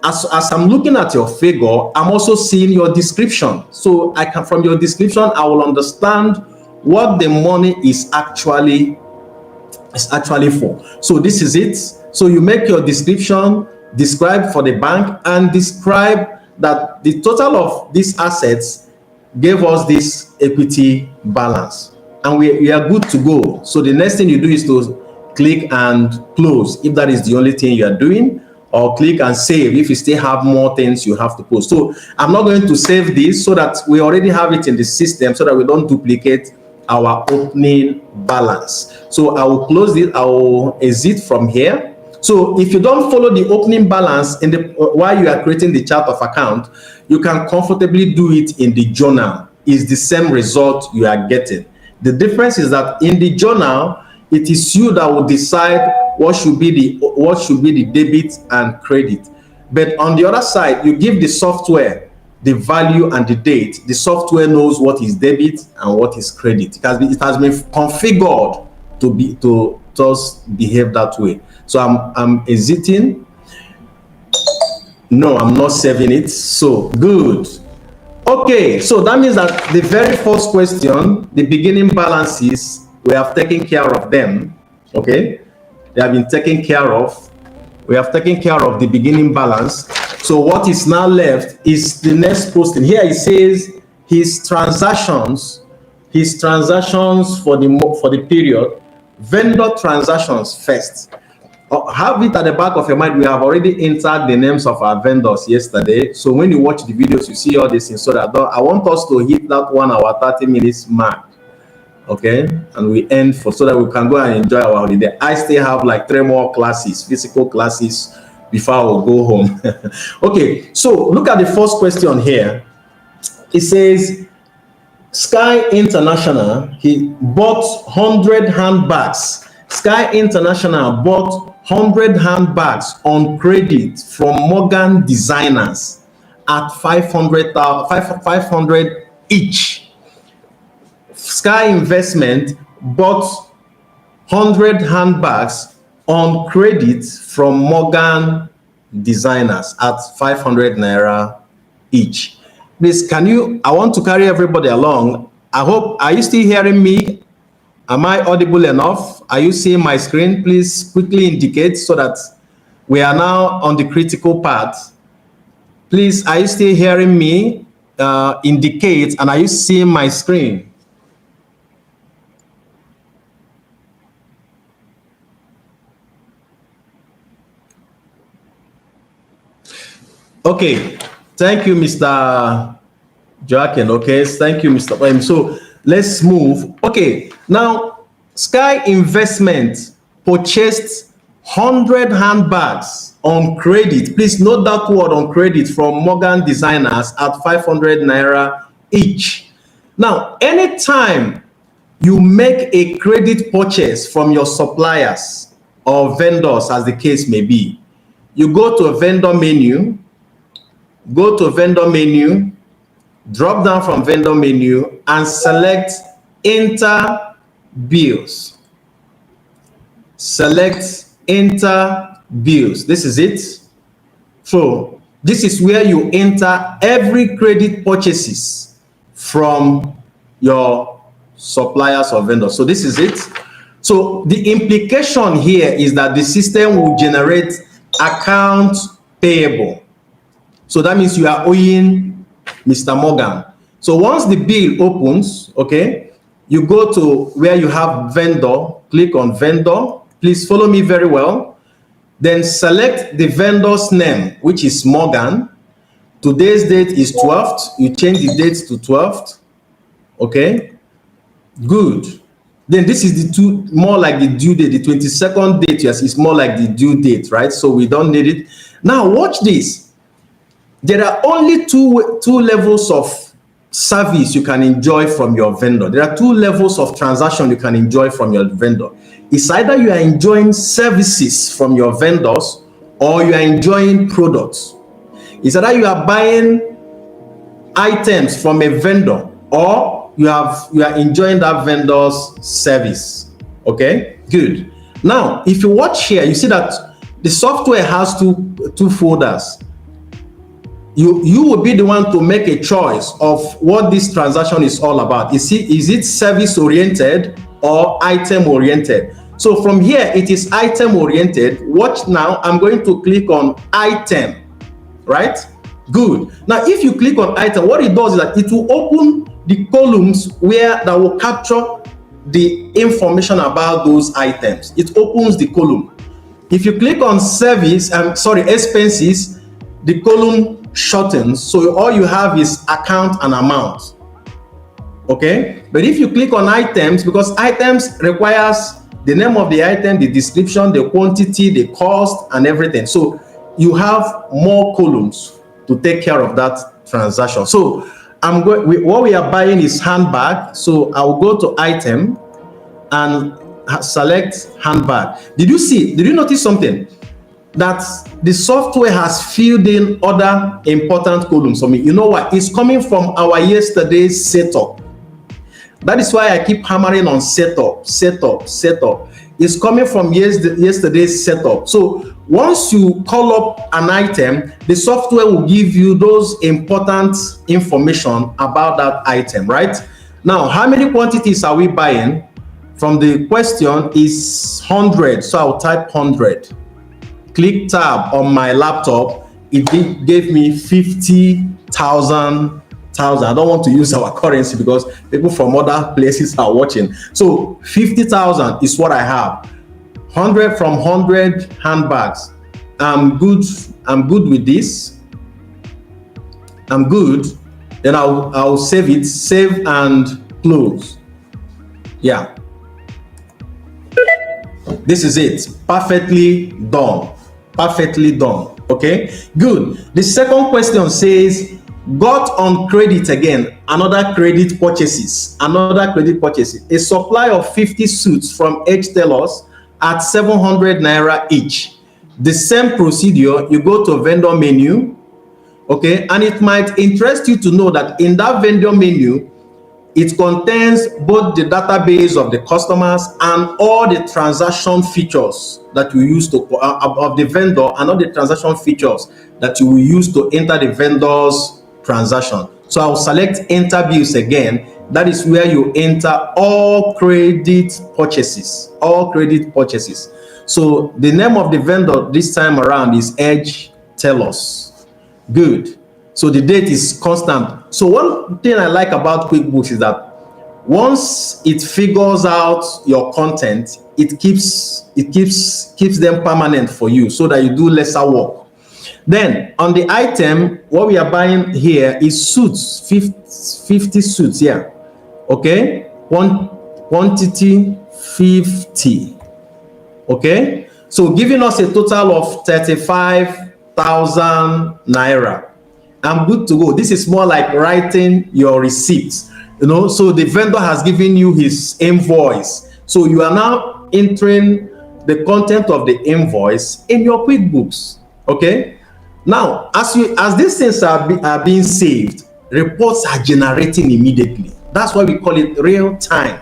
As I'm looking at your figure, I'm also seeing your description. So I can, from your description, I will understand what the money is actually for. So this is it. So you make your description, describe for the bank, and describe that the total of these assets gave us this equity balance, and we are good to go. So the next thing you do is to click and close if that is the only thing you are doing, or click and save if you still have more things you have to post. So I'm not going to save this, so that we already have it in the system, so that we don't duplicate our opening balance. So I will close it. I will exit from here. So if you don't follow the opening balance in the while you are creating the chart of account, you can comfortably do it in the journal. It's the same result you are getting. The difference is that in the journal, it is you that will decide what should be the debit and credit. But on the other side, you give the software the value and the date. The software knows what is debit and what is credit. It has been configured to just behave that way. So I'm exiting. No, I'm not saving it. So good. Okay, so that means that the very first question, the beginning balances, we have taken care of them. Okay, they have been taken care of. We have taken care of the beginning balance. So what is now left is the next posting. Here it says his transactions for the period, vendor transactions first. Have it at the back of your mind. We have already entered the names of our vendors yesterday. So when you watch the videos, you see all this things. So that I want us to hit that 1 hour 30 minutes mark. Okay, and we end so that we can go and enjoy our holiday. I still have like 3 more classes, physical classes, before I will go home. Okay, so look at the first question here. It says Sky International, he bought 100 handbags. Sky International bought 100 handbags on credit from Morgan Designers at 500 each. Sky Investment bought 100 handbags on credit from Morgan Designers at 500 naira each. Please, I want to carry everybody along. Are you still hearing me? Am I audible enough? Are you seeing my screen? Please quickly indicate so that we are now on the critical part. Please, are you still hearing me? Indicate, and are you seeing my screen? Okay, thank you, Mr. Joaquin. Okay, thank you, Mr. M. So let's move. Okay, now Sky Investment purchased 100 handbags on credit. Please note that word, on credit, from Morgan Designers at 500 naira each. Now, anytime you make a credit purchase from your suppliers or vendors, as the case may be, you go to a vendor menu. Go to vendor menu, drop down from vendor menu and select enter bills. Select enter bills. This is it. So this is where you enter every credit purchases from your suppliers or vendors. So this is it. So the implication here is that the system will generate accounts payable. So that means you are owing Mr. Morgan. So once the bill opens, okay, you go to where you have vendor, click on vendor. Please follow me very well. Then select the vendor's name, which is Morgan. Today's date is 12th. You change the date to 12th. Okay, good. Then this is more like the due date. The 22nd date, yes, is more like the due date, right? So we don't need it. Now watch this. There are only two levels of service you can enjoy from your vendor. There are 2 levels of transaction you can enjoy from your vendor. It's either you are enjoying services from your vendors or you are enjoying products. It's either you are buying items from a vendor or you are enjoying that vendor's service. Okay, good. Now, if you watch here, you see that the software has two folders. You will be the one to make a choice of what this transaction is all about. Is it service oriented or item oriented? So from here, it is item oriented. Watch now, I'm going to click on item, right? Good. Now, if you click on item, what it does is that it will open the columns where that will capture the information about those items. It opens the column. If you click on expenses, the column shortens. So all you have is account and amount. Okay. But if you click on items, because items requires the name of the item, the description, the quantity, the cost, and everything. So you have more columns to take care of that transaction. So what we are buying is handbag. So I will go to item and select handbag. Did you notice something? That the software has filled in other important columns for me. You know what? It's coming from our yesterday's setup. That is why I keep hammering on setup. It's coming from yesterday's setup. So once you call up an item, the software will give you those important information about that item, right? Now, how many quantities are we buying? From the question is 100. So I'll type 100. Click tab on my laptop. It gave me 50,000. I don't want to use our currency because people from other places are watching. So 50,000 is what I have. 100 from 100 handbags. I'm good with this. I'm good. Then I'll save it. Save and close. Yeah. This is it. Perfectly done. Perfectly done. Okay. Good. The second question says, got on credit again, another credit purchases. A supply of 50 suits from Edge Tailors at 700 naira each. The same procedure, you go to vendor menu, okay, and it might interest you to know that in that vendor menu, it contains both the database of the customers and all the transaction features that you use to of the vendor, and all the transaction features that you will use to enter the vendor's transaction. So I'll select enter bills again. That is where you enter all credit purchases. So the name of the vendor this time around is Edge Tailors. Good. So the date is constant. So one thing I like about QuickBooks is that once it figures out your content, it keeps them permanent for you so that you do lesser work. Then on the item, what we are buying here is suits, 50 suits here. Okay, quantity 50. Okay, so giving us a total of 35,000 naira. I'm good to go. This is more like writing your receipts, so the vendor has given you his invoice. So you are now entering the content of the invoice in your QuickBooks. Okay. Now, as these things are being saved, reports are generating immediately. That's why we call it real time.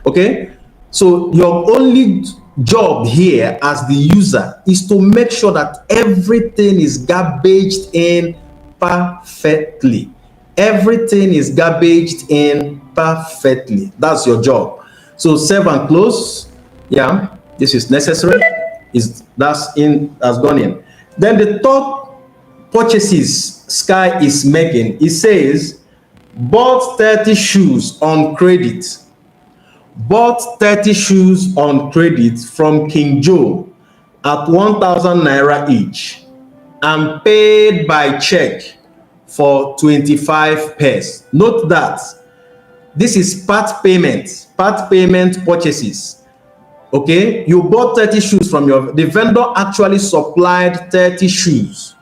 Okay. So your only job here as the user is to make sure that everything is garbaged in perfectly. Everything is garbaged in perfectly. That's your job. So save and close. Yeah, this is necessary. That's gone in. Then the third purchases Sky is making, it says bought 30 shoes on credit. Bought 30 shoes on credit from King Joe at 1,000 naira each, and paid by check for 25 pence. Note that this is part payment purchases. Okay, you bought 30 shoes from the vendor actually supplied 30 shoes,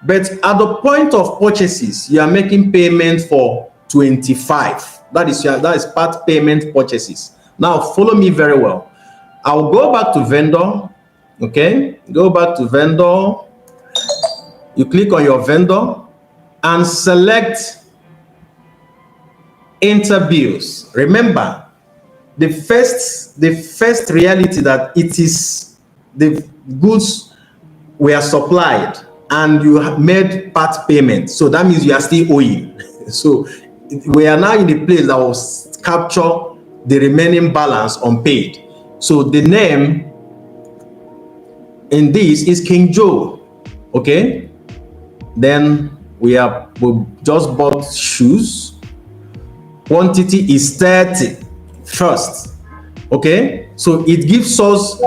but at the point of purchases, you are making payment for 25. That is part payment purchases. Now follow me very well. I'll go back to vendor. Okay, go back to vendor. You click on your vendor and select enter bills. Remember, the first reality that it is the goods were supplied and you have made part payment. So that means you are still owing. So we are now in the place that will capture the remaining balance unpaid. So the name in this is King Joe. Okay. Then we just bought shoes. Quantity is 30 first. Okay, so it gives us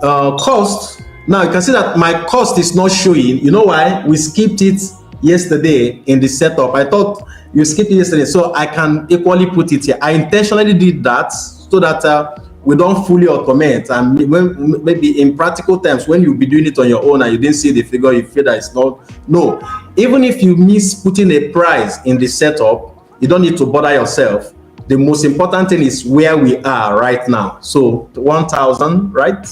cost. Now you can see that my cost is not showing. You know why? We skipped it yesterday in the setup. I thought you skipped it yesterday, so I can equally put it here. I intentionally did that so that we don't fully automate, and when maybe in practical terms, when you'll be doing it on your own and you didn't see the figure, you feel that it's not. No, even if you miss putting a price in the setup, you don't need to bother yourself. The most important thing is where we are right now. So 1,000, right?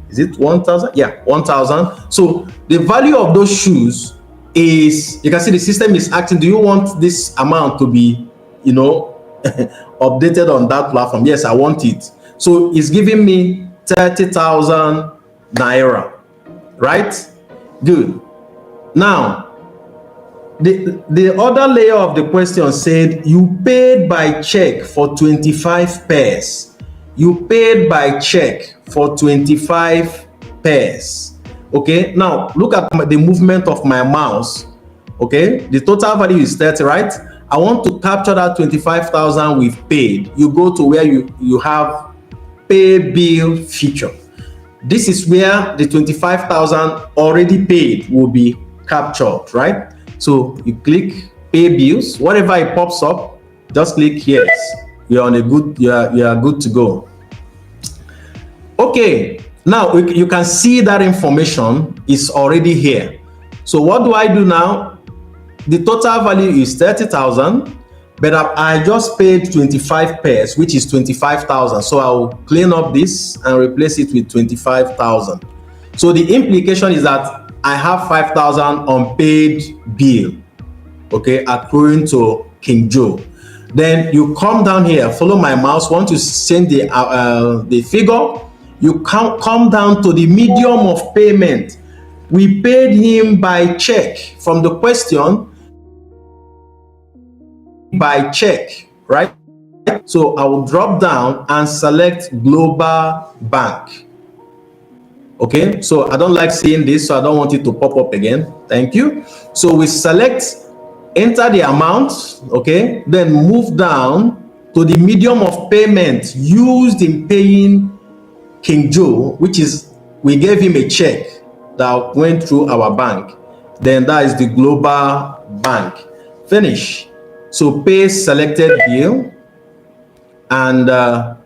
Is it 1,000? Yeah, 1,000. So the value of those shoes is, you can see the system is asking, do you want this amount to be, updated on that platform? Yes, I want it. So it's giving me 30,000 naira, right? Good. Now, the other layer of the question said you paid by check for 25 pairs. You paid by check for 25 pairs. Okay, now look at the movement of my mouse. Okay, the total value is 30, right? I want to capture that 25,000 we've paid. You go to where you have pay bill feature. This is where the 25,000 already paid will be captured, right? So you click pay bills, whatever it pops up, just click yes. You're on a good, you are good to go. Okay, now you can see that information is already here. So what do I do now? The total value is 30,000, but I just paid 25 pairs, which is 25,000. So I'll clean up this and replace it with 25,000. So the implication is that I have 5,000 unpaid bill, okay, accruing to King Joe. Then you come down here, follow my mouse. Once you send the figure, you come down to the medium of payment. We paid him by check. From the question, by check, right? So I will drop down and select Global Bank. Okay, so I don't like seeing this, so I don't want it to pop up again. Thank you. So we select, enter the amount, okay, then move down to the medium of payment used in paying King Joe, which is, we gave him a check that went through our bank. Then that is the Global Bank. Finish. So pay selected bill and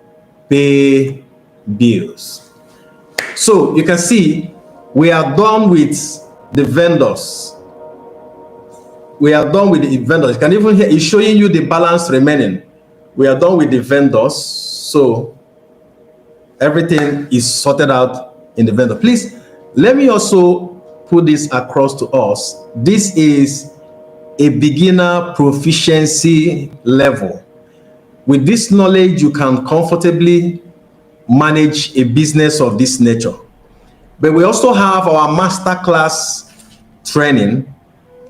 pay bills. So you can see we are done with the vendors. We are done with the vendors. You can even hear it's showing you the balance remaining. We are done with the vendors. So everything is sorted out in the vendor. Please let me also put this across to us. This is a beginner proficiency level. With this knowledge, you can comfortably manage a business of this nature. But we also have our masterclass training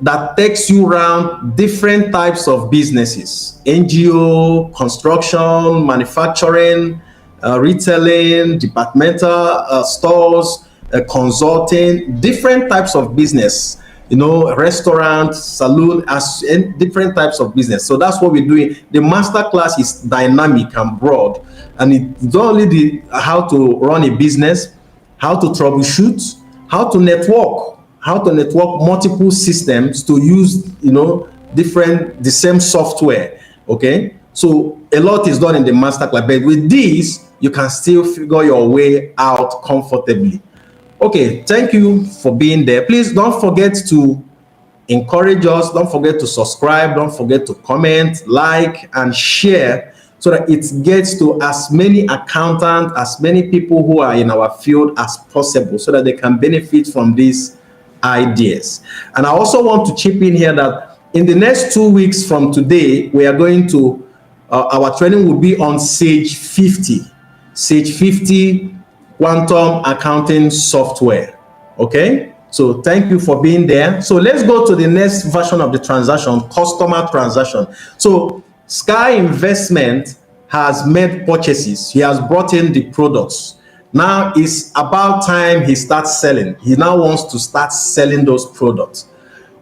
that takes you around different types of businesses: NGO, construction, manufacturing, retailing, departmental stores, consulting, different types of business, restaurant, saloon, and different types of business. So that's what we're doing. The masterclass is dynamic and broad, and it's not only how to run a business, how to troubleshoot, how to network multiple systems to use, the same software. Okay, so a lot is done in the masterclass, but with this, you can still figure your way out comfortably. Okay, thank you for being there. Please don't forget to encourage us. Don't forget to subscribe. Don't forget to comment, like, and share so that it gets to as many accountants, as many people who are in our field as possible, so that they can benefit from these ideas. And I also want to chip in here that in the next 2 weeks from today, we are going to, our training will be on Sage 50. Sage 50 Quantum Accounting Software. Okay, so thank you for being there. So let's go to the next version of the transaction, customer transaction. So Sky Investment has made purchases. He has brought in the products. Now it's about time he starts selling. He now wants to start selling those products.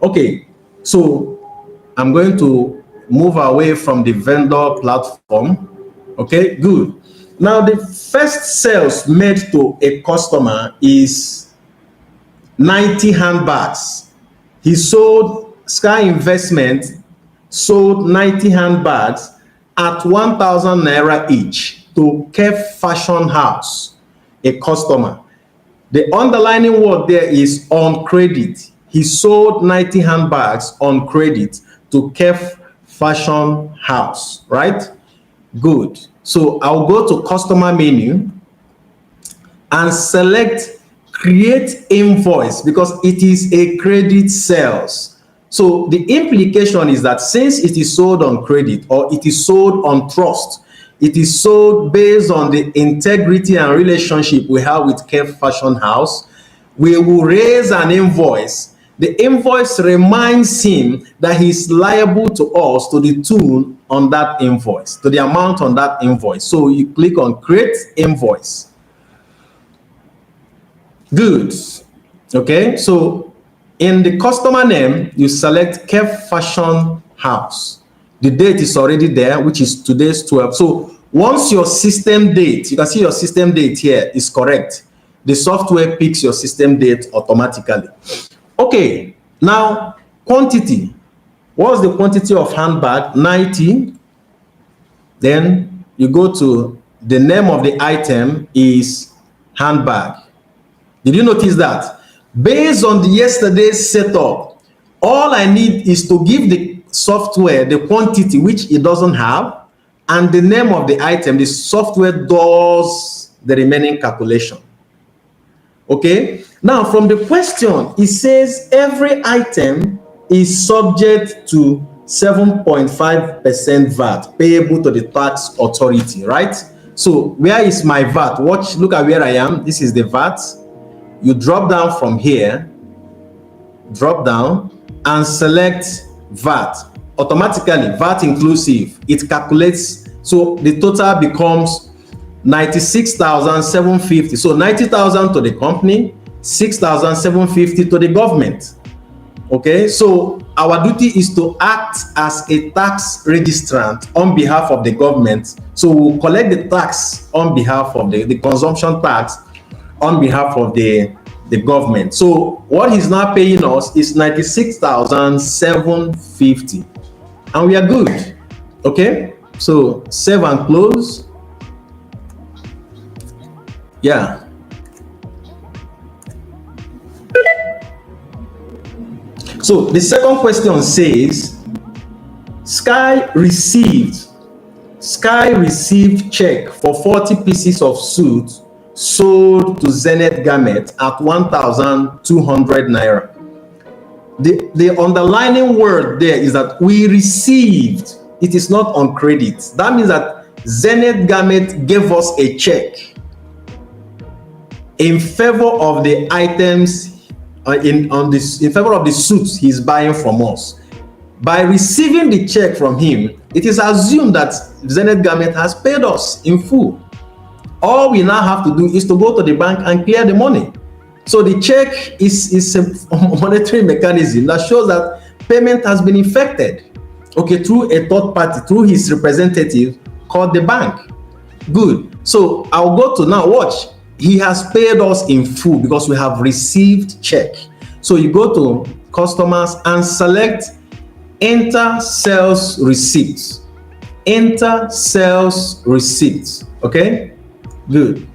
Okay, So I'm going to move away from the vendor platform. Okay, good. Now the first sales made to a customer is 90 handbags. He sold, Sky Investment sold 90 handbags at 1,000 naira each to Kef Fashion House, a customer. The underlining word there is on credit. He sold 90 handbags on credit to Kef Fashion House, right? Good. So I'll go to customer menu and select create invoice because it is a credit sales. So the implication is that since it is sold on credit or it is sold on trust, it is sold based on the integrity and relationship we have with Kef Fashion House, we will raise an invoice. The invoice reminds him that he is liable to us to the tune on that invoice, to the amount on that invoice. So you click on create invoice. Good. Okay, so in the customer name, you select Kef Fashion House. The date is already there, which is today's 12. So once your system date, you can see your system date here is correct, the software picks your system date automatically. Okay, now quantity. What's the quantity of handbag? 90. Then you go to the name of the item is handbag. Did you notice that? Based on the yesterday's setup, all I need is to give the software the quantity which it doesn't have and the name of the item. The software does the remaining calculation. Okay, now from the question, it says every item is subject to 7.5% VAT payable to the tax authority, right? So where is my VAT? Watch, look at where I am. This is the VAT. You drop down from here, drop down and select VAT. Automatically, VAT inclusive, it calculates. So the total becomes 96,750. So 90,000 to the company, 6,750 to the government. Okay, so our duty is to act as a tax registrant on behalf of the government. So we'll collect the tax on behalf of the consumption tax on behalf of the government. So what he's now paying us is 96,750 and we are good. Okay, so save and close. Yeah. So the second question says Sky received check for 40 pieces of suit sold to Zenith Garment at 1,200 naira. The underlining word there is that we received. It is not on credit. That means that Zenith Garment gave us a check in favor of the items in favor of the suits he's buying from us. By receiving the check from him, it is assumed that Zenith Garment has paid us in full. All we now have to do is to go to the bank and clear the money. So the check is a monetary mechanism that shows that payment has been effected, okay, through a third party, through his representative called the bank. Good. So I'll go to now, watch. He has paid us in full because we have received check. So you go to customers and select enter sales receipts. Enter sales receipts. Okay, good.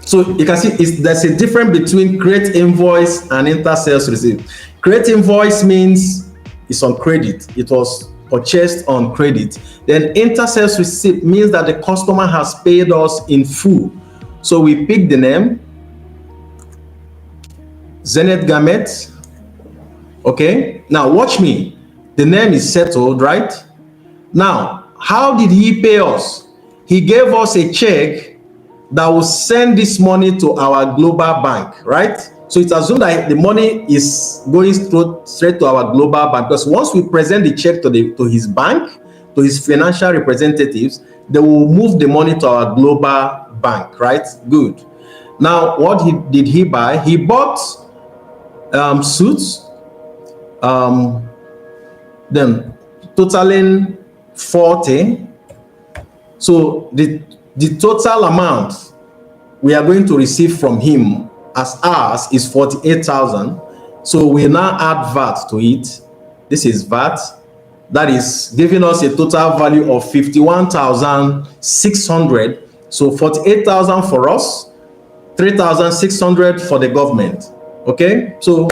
So you can see there's a difference between create invoice and enter sales receipt. Create invoice means it's on credit. It was purchased on credit. Then enter sales receipt means that the customer has paid us in full. So we pick the name, Zenith Garment. Okay, now watch me. The name is settled, right? Now, how did he pay us? He gave us a check that will send this money to our global bank, right? So it's assumed that the money is going straight to our global bank, because once we present the check to his bank, to his financial representatives, they will move the money to our global bank, right? Good. Now, what did he buy? He bought suits, then totaling 40. So the total amount we are going to receive from him as ours is 48,000. So we now add VAT to it. This is VAT. That is giving us a total value of 51,600. So 48,000 for us, 3,600 for the government. Okay, so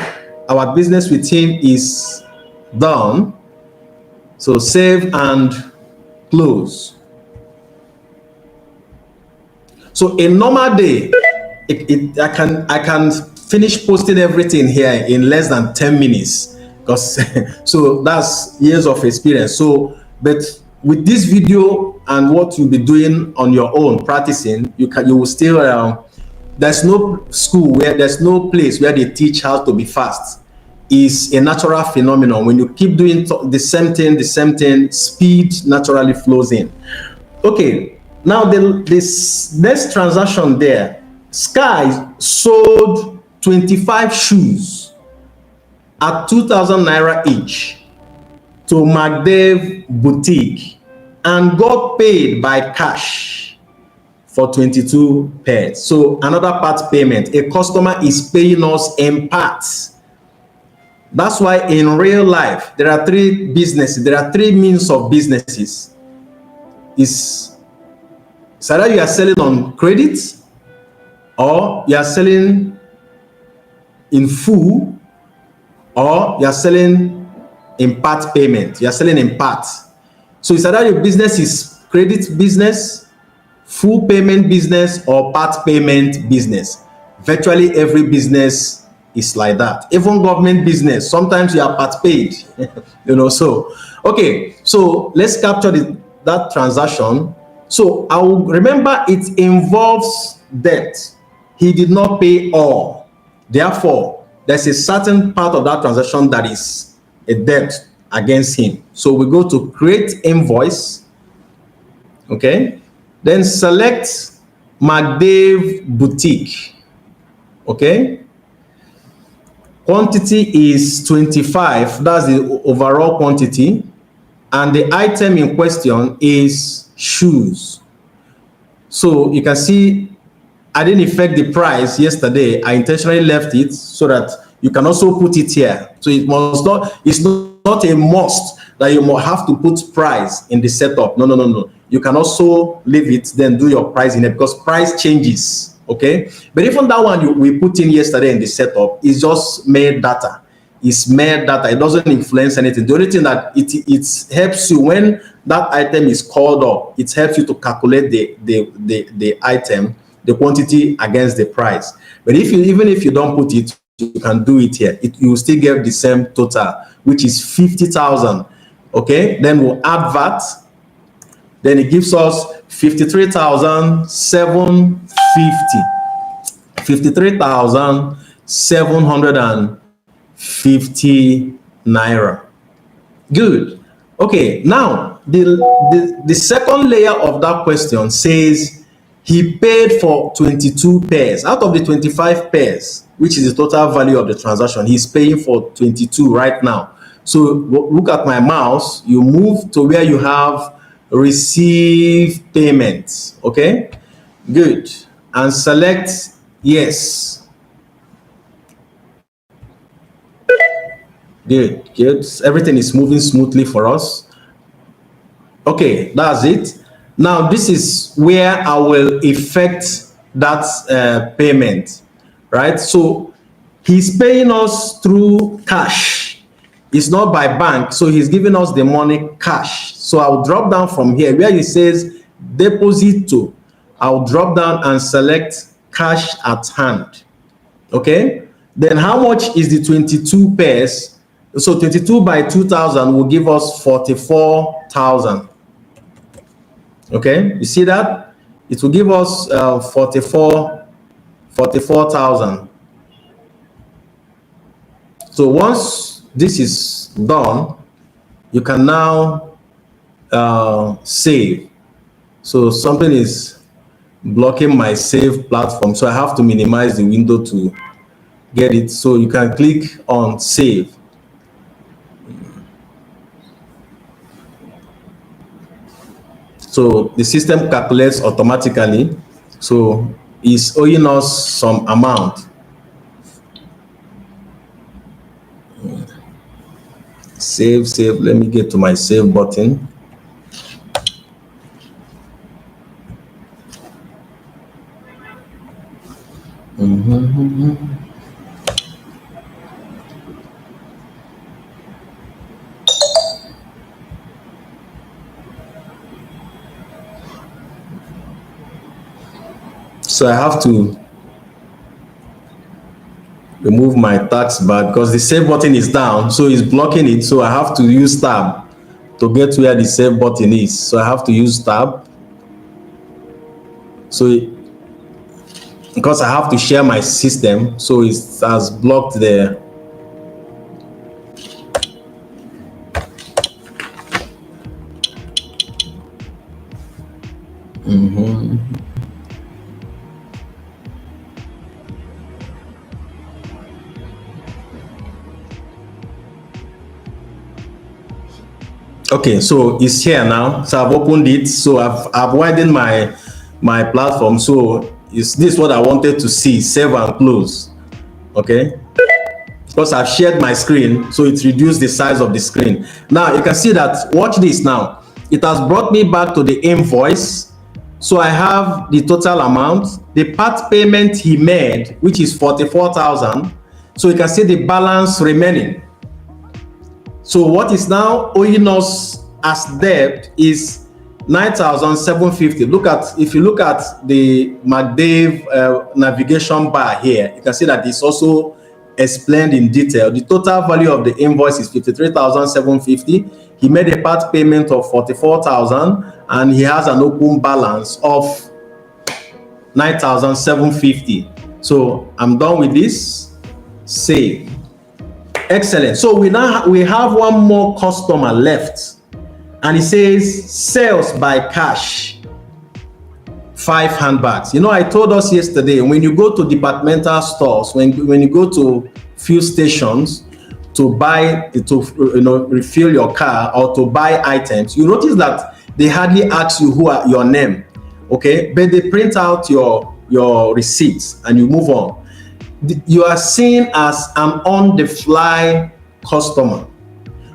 our business with him is done. So save and close. So a normal day, I can finish posting everything here in less than 10 minutes, because so that's years of experience. So, but with this video and what you'll be doing on your own practicing, you will still there's no school there's no place where they teach how to be fast. Is a natural phenomenon. When you keep doing the same thing, speed naturally flows in. Okay, now this next transaction there, Sky sold 25 shoes at 2,000 naira each to McDave Boutique and got paid by cash for 22 pairs. So another part payment. A customer is paying us in parts. That's why in real life, there are three businesses. There are three means of businesses. It's either you are selling on credit, or you are selling in full, or you are selling in part payment. You are selling in part. So it's either your business is credit business, full payment business, or part payment business. Virtually every business is like that. Even government business, sometimes you are part paid. So okay, so let's capture that transaction. So I will remember it involves debt. He did not pay all. Therefore, there's a certain part of that transaction that is a debt against him. So we go to create invoice. Okay, then select McDave Boutique. Okay, quantity is 25. That's the overall quantity, and the item in question is shoes. So you can see I didn't affect the price yesterday. I intentionally left it so that you can also put it here. So it's not a must that you must have to put price in the setup. No. You can also leave it, then do your price in it, because price changes. Okay, but even that one we put in yesterday in the setup is just mere data. It's mere data. It doesn't influence anything. The only thing that it helps you when that item is called up, it helps you to calculate the item, the quantity against the price. But even if you don't put it, you can do it here. You will still get the same total, which is 50,000. Okay, then we'll add VAT. Then it gives us 53,750. 53,750 naira. Good. Okay, now the second layer of that question says he paid for 22 pairs. Out of the 25 pairs, which is the total value of the transaction, he's paying for 22 right now. So look at my mouse, you move to where you have receive payments. Okay, good, and select yes. Good. Everything is moving smoothly for us. Okay, that's it. Now this is where I will effect that payment, right? So he's paying us through cash. It's not by bank, so he's giving us the money cash. So I'll drop down from here where it says deposit to. I'll drop down and select cash at hand. Okay, then how much is the 22 pairs? So 22 by 2,000 will give us 44,000. Okay, you see that? It will give us 44,000. So once this is done, you can now save. So something is blocking my save platform, so I have to minimize the window to get it. So you can click on save. So the system calculates automatically. So it's owing us some amount. Save, save. Let me get to my save button. So I have to remove my tax bar because the save button is down, so it's blocking it. So I have to use tab to get where the save button is. So I have to use tab. So because I have to share my system, so it has blocked the Okay, so it's here now. So I've opened it. So I've widened my platform. So is this what I wanted to see? Save and close. Okay. Because I've shared my screen, so it reduced the size of the screen. Now you can see that, watch this now. It has brought me back to the invoice. So I have the total amount, the part payment he made, which is 44,000. So you can see the balance remaining. So what is now owing us as debt is 9,750. If you look at the McDave navigation bar here, you can see that it's also explained in detail. The total value of the invoice is 53,750. He made a part payment of 44,000 and he has an open balance of 9,750. So I'm done with this. Save. Excellent. So we have one more customer left, and it says sales by cash, 5 handbags. You know, I told us yesterday, when you go to departmental stores, when you go to fuel stations to buy, to refill your car or to buy items, you notice that they hardly ask you who are your name, okay? But they print out your receipts and you move on. You are seen as an on-the-fly customer.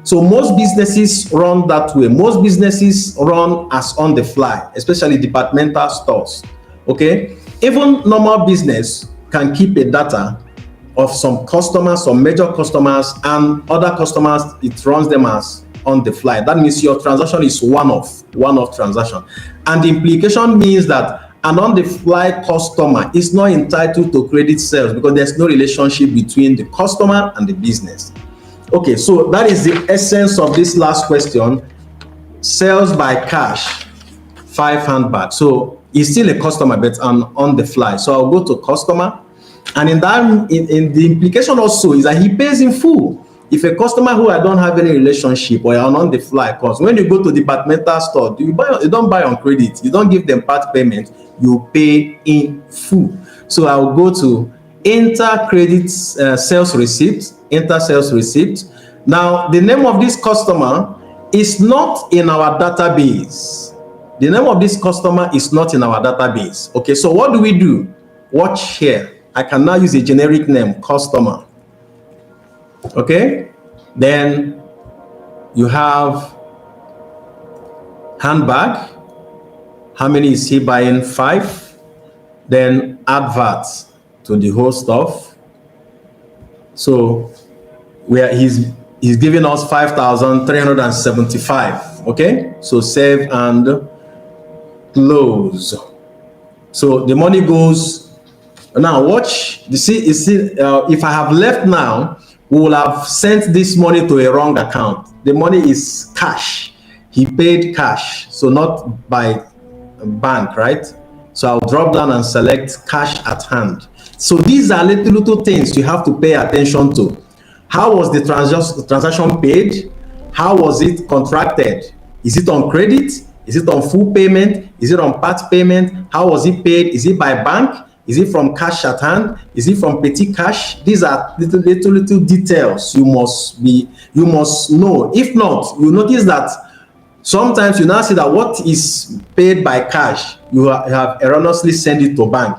So most businesses run that way. Most businesses run as on the fly, especially departmental stores. Okay, even normal business can keep a data of some customers, some major customers, and other customers. It runs them as on the fly. That means your transaction is one-off transaction, and the implication means that an on-the-fly customer is not entitled to credit sales because there's no relationship between the customer and the business. Okay, so that is the essence of this last question. Sales by cash, 5 handbags. So he's still a customer, but on the fly. So I'll go to customer, and in the implication also is that he pays in full. If a customer who I don't have any relationship or an on the fly, because when you go to departmental store, you don't buy on credit, you don't give them part payment, you pay in full. So I'll go to enter credit sales receipt, enter sales receipt. Now the name of this customer is not in our database. The name of this customer is not in our database. Okay, so what do we do? Watch here. I can now use a generic name, customer. Okay, then you have handbag. How many is he buying? 5. Then add VAT to the whole stuff. So where he's giving us 5,375. Okay, so save and close. So the money goes. Now watch. You see, if I have left now, we will have sent this money to a wrong account. The money is cash. He paid cash, so not by bank, right? So I'll drop down and select cash at hand. So these are little things you have to pay attention to. How was the transaction paid? How was it contracted? Is it on credit? Is it on full payment? Is it on part payment? How was it paid? Is it by bank? Is it from cash at hand? Is it from petty cash? These are little details you must know. If not, you notice that sometimes you now see that what is paid by cash, you have erroneously sent it to bank.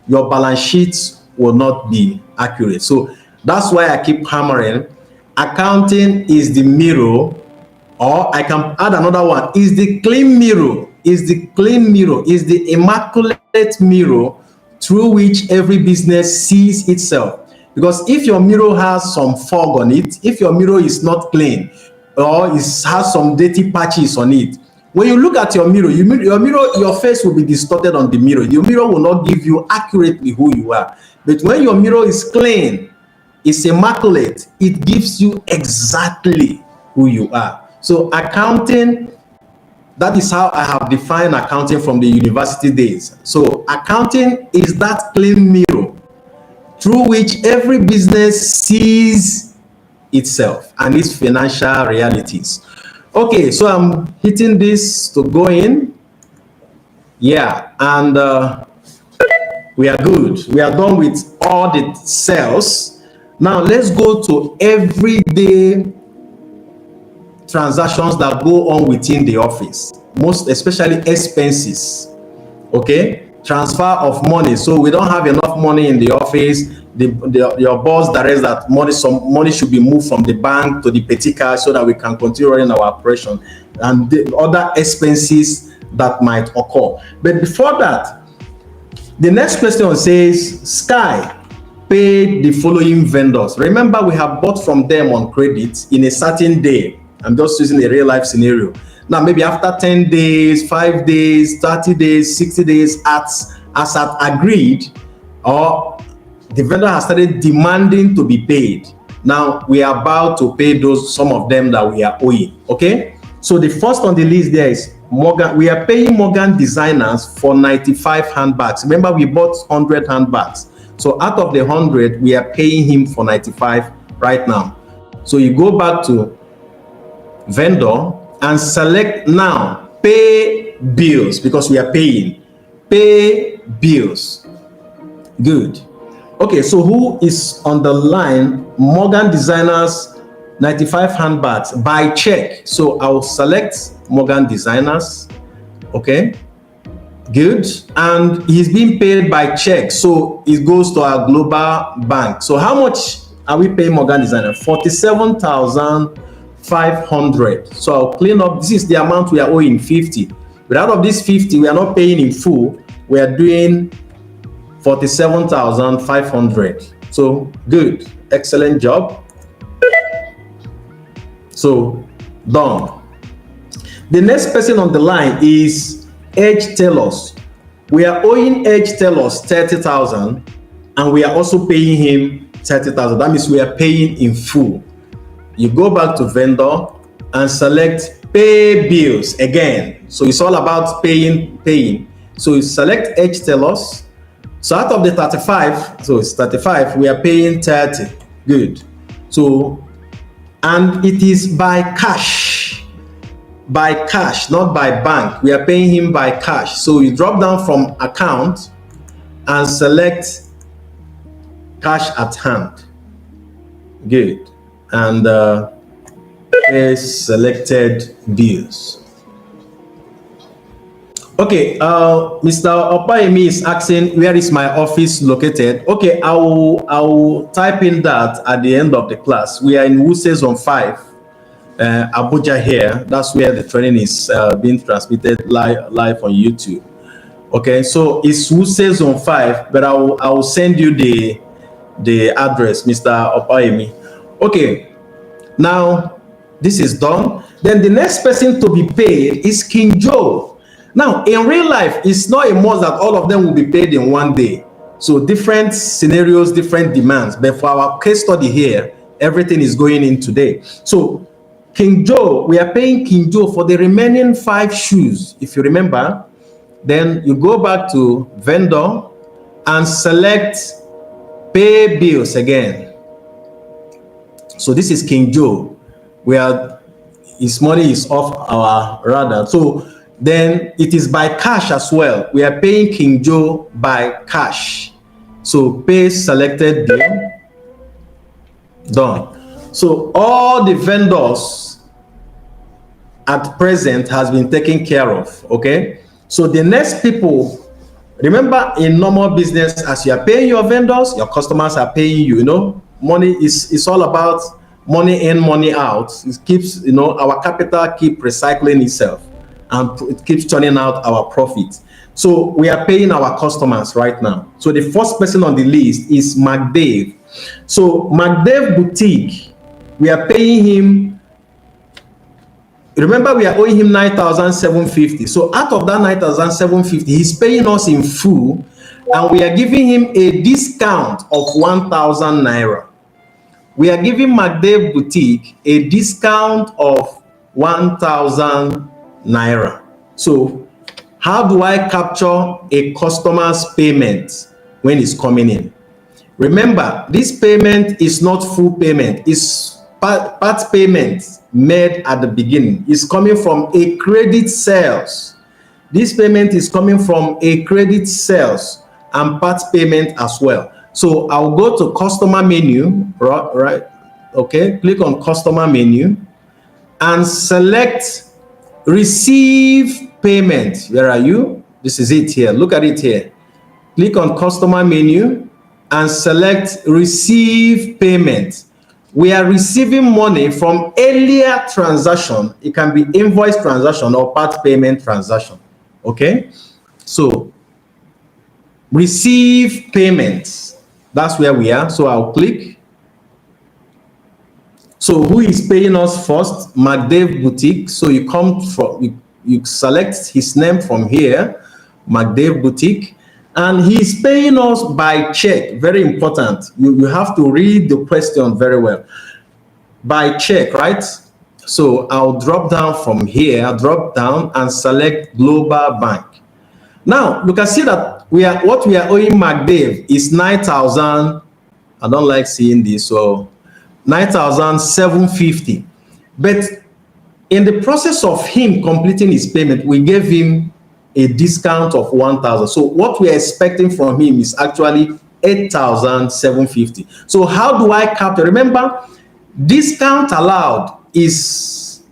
Your balance sheets will not be accurate. So that's why I keep hammering. Accounting is the mirror, or I can add another one, is the clean mirror, is the immaculate mirror through which every business sees itself. Because if your mirror has some fog on it, if your mirror is not clean, or has some dirty patches on it, when you look at your mirror, your face will be distorted on the mirror. Your mirror will not give you accurately who you are. But when your mirror is clean, it's immaculate, it gives you exactly who you are. So accounting, that is how I have defined accounting from the university days. So accounting is that clean mirror through which every business sees itself and its financial realities. Okay, so I'm hitting this to go in. Yeah, and we are good. We are done with all the cells. Now let's go to everyday transactions that go on within the office, most especially expenses. Okay, transfer of money. So we don't have enough money in the office. Your boss directs that some money should be moved from the bank to the petty cash so that we can continue running our operation, and the other expenses that might occur. But before that, the next question says, Sky paid the following vendors. Remember, we have bought from them on credit in a certain day. I'm just using a real life scenario. Now, maybe after 10 days, 5 days, 30 days, 60 days, as at agreed, or the vendor has started demanding to be paid. Now we are about to pay some of them that we are owing. Okay, so the first on the list there is Morgan. We are paying Morgan Designers for 95 handbags. Remember, we bought 100 handbags. So out of the 100, we are paying him for 95 right now. So you go back to vendor and select now pay bills, because we are paying. Pay bills. Good. Okay, so who is on the line? Morgan Designers, 95 handbags by check. So I'll select Morgan Designers. Okay, good. And he's being paid by check. So it goes to our global bank. So how much are we paying Morgan Designers? 47,500. So I'll clean up. This is the amount we are owing, 50. But out of this 50, we are not paying in full. We are doing 47,500. So good, excellent job. So done. The next person on the line is Edge Tailors. We are owing Edge Tailors 30,000, and we are also paying him 30,000. That means we are paying in full. You go back to vendor and select pay bills again. So it's all about paying. So you select Edge Tailors. So out of the 35, so it's 35, we are paying 30. Good. So, and it is by cash, not by bank. We are paying him by cash. So you drop down from account and select cash at hand. Good. And pay selected bills. Okay, Mr. Opayemi is asking, where is my office located? Okay, I will type in that at the end of the class. We are in Wuse Zone 5, Abuja here. That's where the training is being transmitted live on YouTube. Okay, so it's Wuse Zone 5, but I will send you the address, Mr. Opayemi. Okay, now this is done. Then the next person to be paid is King Joe. Now, in real life, it's not a must that all of them will be paid in one day. So different scenarios, different demands. But for our case study here, everything is going in today. So King Joe, we are paying King Joe for the remaining 5 shoes. If you remember, then you go back to vendor and select pay bills again. So this is King Joe, where his money is off our radar. So Then it is by cash as well. We are paying King Joe by cash. So pay selected bill, done. So all the vendors at present has been taken care of, okay? So the next people, remember in normal business, as you are paying your vendors, your customers are paying you, you know, money is all about money in, money out. It keeps, you know, our capital keep recycling itself and it keeps turning out our profit. So we are paying our customers right now. So the first person on the list is McDave. So McDave Boutique, we are paying him. Remember, we are owing him 9,750. So out of that 9,750, he's paying us in full, and we are giving him a discount of 1,000 naira. We are giving McDave Boutique a discount of 1,000 naira. So how do I capture a customer's payment when it's coming in? Remember, this payment is not full payment. It's part payment made at the beginning. It's coming from a credit sales. This payment is coming from a credit sales and part payment as well. So I'll go to customer menu, right? Okay, click on customer menu and select receive payment. Where are you? This is it here. Look at it here. Click on customer menu and select receive payment. We are receiving money from earlier transaction. It can be invoice transaction or part payment transaction. Okay, so receive payments. That's where we are. So I'll click. So who is paying us first? McDave Boutique. So you come from, you select his name from here, McDave Boutique, and he's paying us by check. Very important. You have to read the question very well. By check, right? So I'll drop down from here, drop down and select Global Bank. Now you can see that what we are owing McDave is 9,000. I don't like seeing this, so 9,750. But in the process of him completing his payment, we gave him a discount of 1,000. So what we are expecting from him is actually 8,750. So how do I capture? Remember, discount allowed is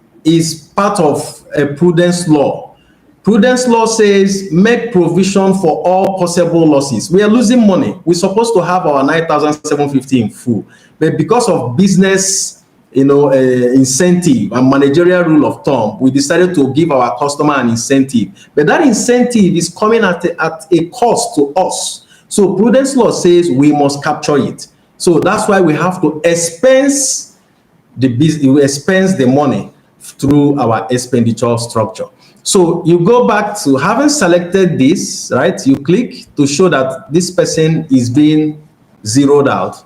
part of a prudence law. Prudence law says make provision for all possible losses. We are losing money. We're supposed to have our 9,750 in full, but because of business, incentive and managerial rule of thumb, we decided to give our customer an incentive. But that incentive is coming at a cost to us. So prudence law says we must capture it. So that's why we have to expense the money through our expenditure structure. So you go back to having selected this, right? You click to show that this person is being zeroed out.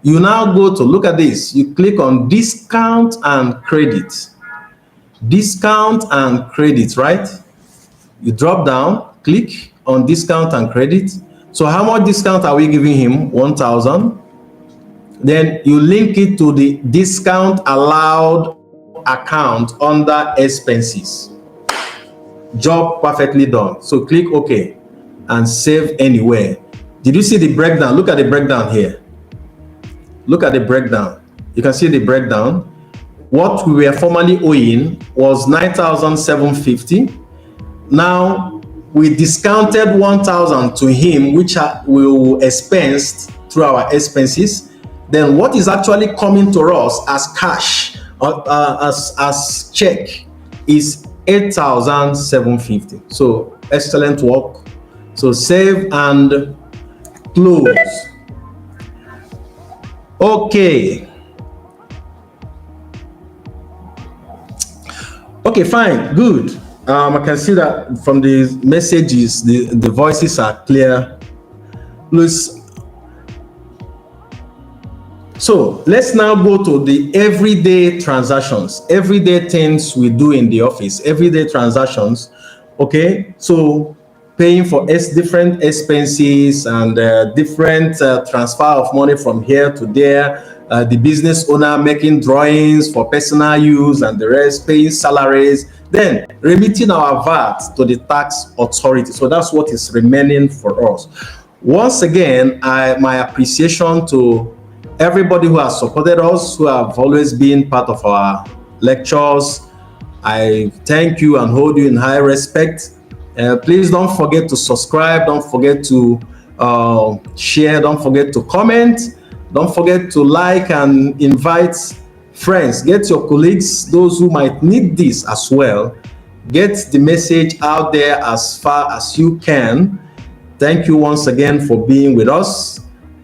You now go to look at this. You click on discount and credit. Discount and credit, right? You drop down, click on discount and credit. So how much discount are we giving him? 1,000. Then you link it to the discount allowed account under expenses. Job perfectly done. So click OK and save anywhere. Did you see the breakdown? Look at the breakdown here. Look at the breakdown. You can see the breakdown. What we were formerly owing was 9,750. Now we discounted 1,000 to him, which will expense through our expenses. Then what is actually coming to us as cash, as check, is 8,750. So excellent work. So save and close. Okay, fine, good. I can see that from the messages, the voices are clear. So let's now go to the everyday transactions, everyday things we do in the office, everyday transactions. Okay, so paying for different expenses and different transfer of money from here to there, the business owner making drawings for personal use and the rest, paying salaries, then remitting our VAT to the tax authority. So that's what is remaining for us. Once again, my appreciation to everybody who has supported us, who have always been part of our lectures. I thank you and hold you in high respect. Please don't forget to subscribe, don't forget to share, don't forget to comment, don't forget to like and invite friends. Get your colleagues, those who might need this as well. Get the message out there as far as you can. Thank you once again for being with us.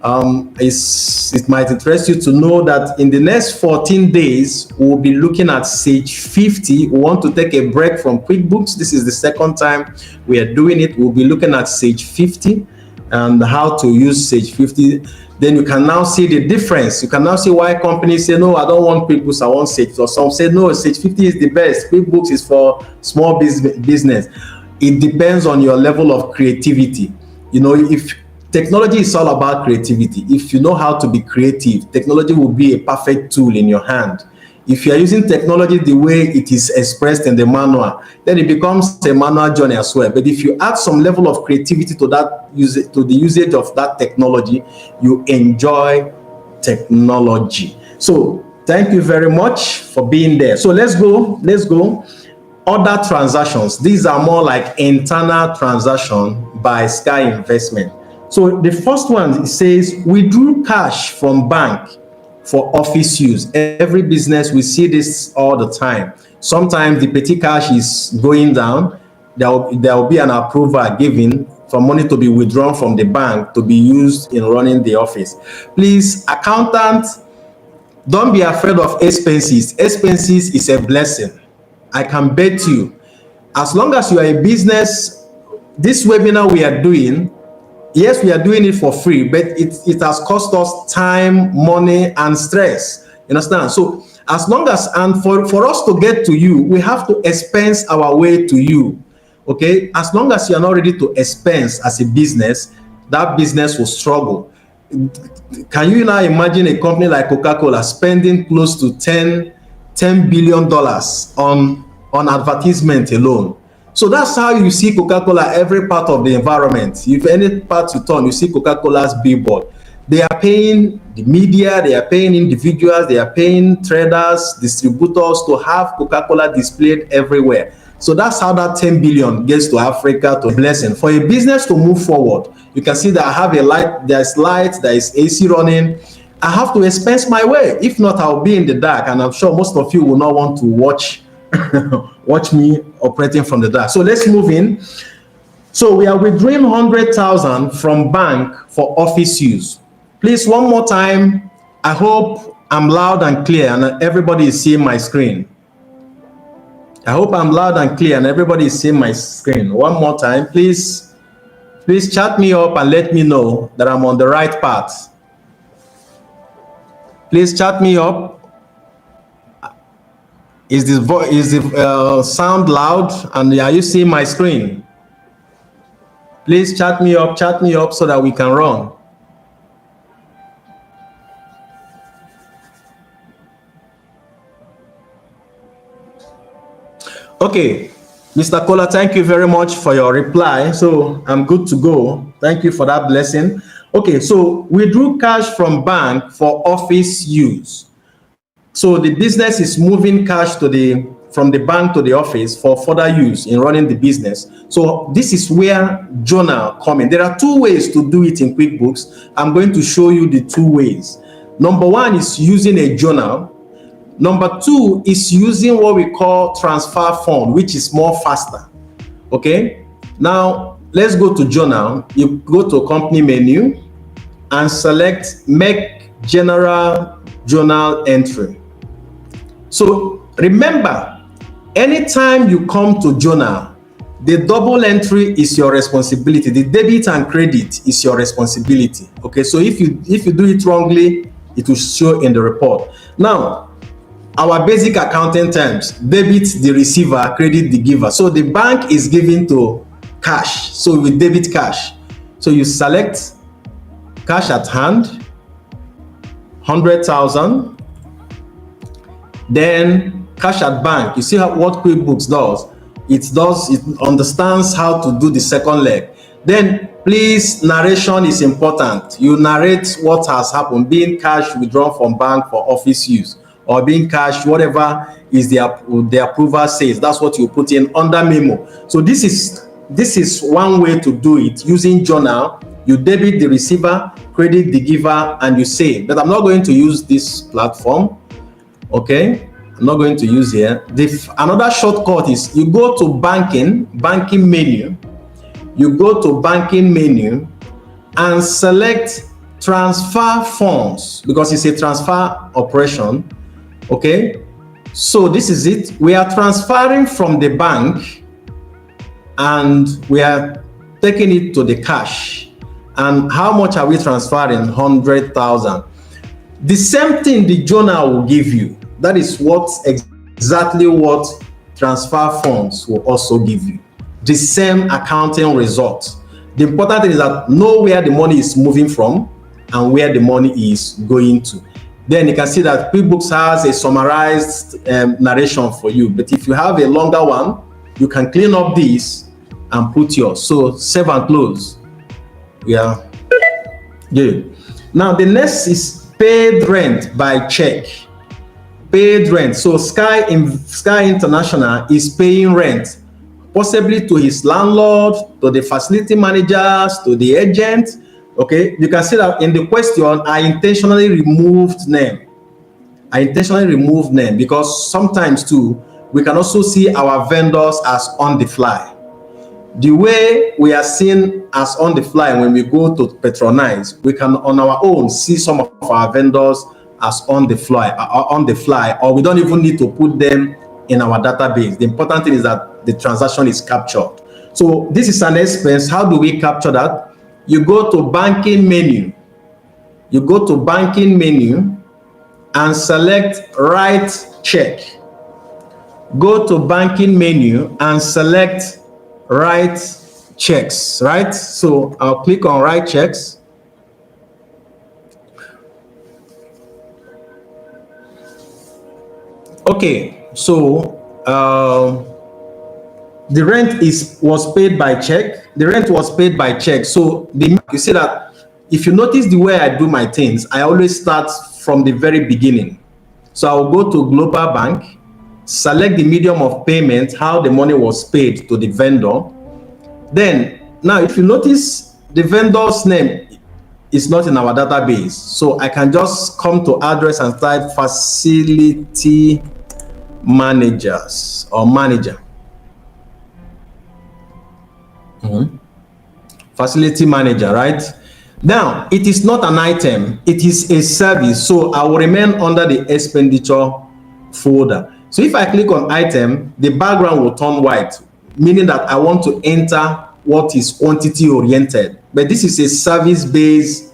It might interest you to know that in the next 14 days, we'll be looking at Sage 50. We want to take a break from QuickBooks. This is the second time we are doing it. We'll be looking at Sage 50 and how to use Sage 50. Then you can now see the difference. You can now see why companies say, no, I don't want QuickBooks, I want Sage. Or some say, no, Sage 50 is the best. QuickBooks is for small business. It depends on your level of creativity. You know, if technology is all about creativity. If you know how to be creative, technology will be a perfect tool in your hand. If you are using technology the way it is expressed in the manual, then it becomes a manual journey as well. But if you add some level of creativity to the usage of that technology, you enjoy technology. So thank you very much for being there. So let's go. Other transactions. These are more like internal transaction by Sky Investment. So the first one, it says withdrew cash from bank for office use. Every business, we see this all the time. Sometimes the petty cash is going down. There will be an approval given for money to be withdrawn from the bank to be used in running the office. Please, accountant, don't be afraid of expenses. Expenses is a blessing. I can bet you, as long as you are a business, this webinar we are doing, yes, we are doing it for free, but it has cost us time, money, and stress. You understand? So as long as, and for us to get to you, we have to expense our way to you. Okay? As long as you are not ready to expense as a business, that business will struggle. Can you now imagine a company like Coca-Cola spending close to $10 billion on advertisement alone? So that's how you see Coca-Cola every part of the environment. If any part you turn, you see Coca-Cola's billboard. They are paying the media, they are paying individuals, they are paying traders, distributors to have Coca-Cola displayed everywhere. So that's how that 10 billion gets to Africa, to blessing. For a business to move forward, you can see that I have a light, there's light, there is AC running. I have to expense my way. If not, I'll be in the dark, and I'm sure most of you will not want to watch me operating from the dark. So let's move in. So we are withdrawing 100,000 from bank for office use. Please, one more time. I hope I'm loud and clear and everybody is seeing my screen. I hope I'm loud and clear and everybody is seeing my screen. One more time, please chat me up and let me know that I'm on the right path. Please chat me up. Is the sound loud, and are you seeing my screen? Please chat me up so that we can run. Okay, Mr. Kola, thank you very much for your reply. So I'm good to go. Thank you for that blessing. Okay, so we drew cash from bank for office use. So the business is moving cash from the bank to the office for further use in running the business. So this is where journal come in. There are two ways to do it in QuickBooks. I'm going to show you the two ways. Number one is using a journal. Number two is using what we call transfer fund, which is more faster. Okay. Now let's go to journal. You go to company menu and select make general journal entry. So remember, anytime you come to journal, the double entry is your responsibility. The debit and credit is your responsibility. Okay, so if you do it wrongly, it will show in the report. Now, our basic accounting terms: debit the receiver, credit the giver. So the bank is giving to cash, so we debit cash. So you select cash at hand, 100,000. Then cash at bank. You see what QuickBooks does? It understands how to do the second leg. Then please, narration is important. You narrate what has happened, being cash withdrawn from bank for office use, or being cash, whatever is the approval says. That's what you put in under memo. So this is one way to do it using journal. You debit the receiver, credit the giver, and you save. But I'm not going to use this platform. Okay, I'm not going to use here. Another shortcut is you go to banking menu. You go to banking menu and select transfer funds, because it's a transfer operation. Okay, so this is it. We are transferring from the bank and we are taking it to the cash. And how much are we transferring? 100,000. The same thing the journal will give you. That is exactly what transfer funds will also give you. The same accounting result. The important thing is that know where the money is moving from and where the money is going to. Then you can see that QuickBooks has a summarized narration for you. But if you have a longer one, you can clean up this and put yours. So save and close. Yeah. Good. Now the next is paid rent by check. Paid rent. So Sky International is paying rent, possibly to his landlord, to the facility managers, to the agent. Okay, you can see that in the question, I intentionally removed name. Because sometimes too, we can also see our vendors as on the fly. The way we are seen as on the fly when we go to patronize, we can on our own see some of our vendors as on the fly, or we don't even need to put them in our database. The important thing is that the transaction is captured. So this is an expense. How do we capture that? You go to banking menu. And select write check. Go to banking menu and select write checks, right? So I'll click on write checks. Okay, so the rent was paid by check. So you see that if you notice the way I do my things, I always start from the very beginning. So I'll go to Global Bank, select the medium of payment, how the money was paid to the vendor. Then now if you notice the vendor's name is not in our database, so I can just come to address and type facility managers or manager. Facility manager, right? Now it is not an item, it is a service, so I will remain under the expenditure folder. So if I click on item, the background will turn white, meaning that I want to enter what is quantity oriented, but this is a service-based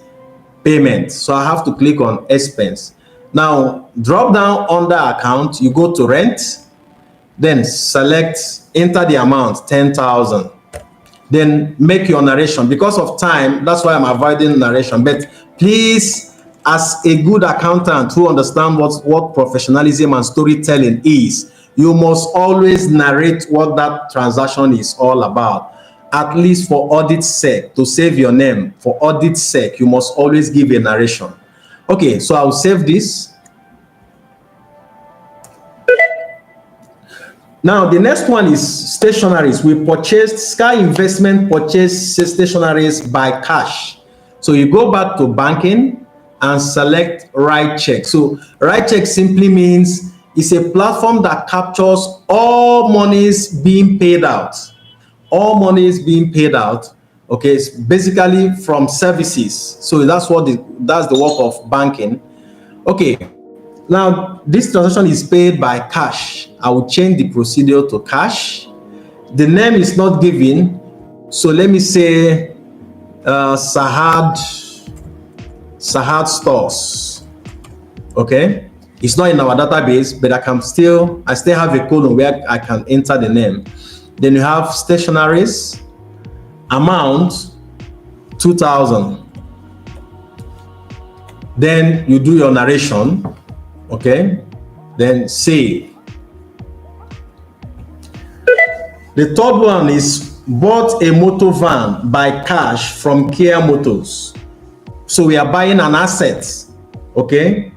payment, so I have to click on expense. Now drop down under account, you go to rent, then select enter the amount 10,000, then make your narration. Because of time, that's why I'm avoiding narration, but please, as a good accountant who understands what professionalism and storytelling is, you must always narrate what that transaction is all about, at least for audit's sake, to save your name. For audit's sake, you must always give a narration. Okay, so I'll save this. Now the next one is stationaries. We purchased, Sky Investment purchased stationaries by cash. So you go back to banking and select write check. So write check simply means it's a platform that captures all monies being paid out. All monies being paid out. Okay, it's basically from services. So that's the work of banking. Okay, now this transaction is paid by cash. I will change the procedure to cash. The name is not given, so let me say Sahad Stores. Okay, it's not in our database, but I still have a column where I can enter the name. Then you have stationaries, amount 2,000. Then you do your narration, okay? Then save. The third one is bought a motor van by cash from Kia Motors. So we are buying an asset, okay,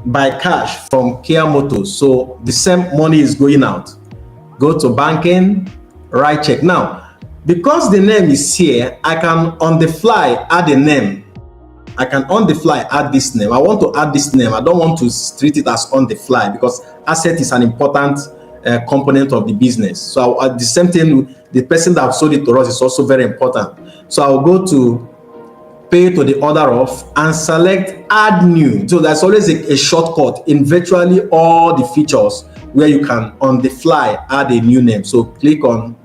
by cash from Kia Motors. So the same money is going out. Go to banking, write check. Now, because the name is here, I can on the fly add a name. I can on the fly add this name. I want to add this name. I don't want to treat it as on the fly because asset is an important component of the business. So at the same thing, the person that sold it to us is also very important. So I'll go to pay to the order of and select add new. So there's always a shortcut in virtually all the features where you can on the fly add a new name. So click on,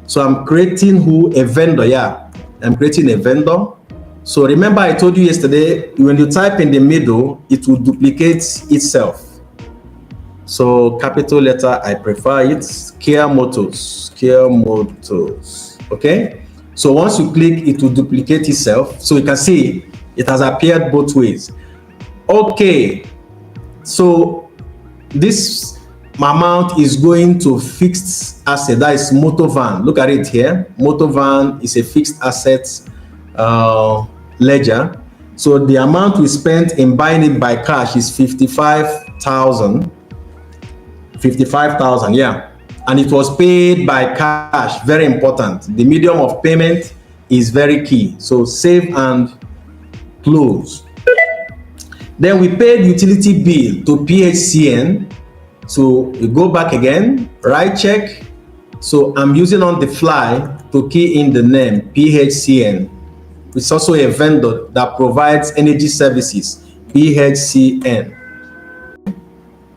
so I'm creating a vendor. Yeah, I'm creating a vendor. So remember I told you yesterday, when you type in the middle, it will duplicate itself. So capital letter, I prefer it, Kia Motors, okay? So once you click, it will duplicate itself. So you can see it has appeared both ways. Okay, so this amount is going to fixed asset, that is motor van. Look at it here, motor van is a fixed asset ledger. So the amount we spent in buying it by cash is 55,000. 55,000, yeah. And it was paid by cash, very important. The medium of payment is very key. So save and close. Then we paid utility bill to PHCN. So we go back again, write check. So I'm using on the fly to key in the name PHCN. It's also a vendor that provides energy services, PHCN.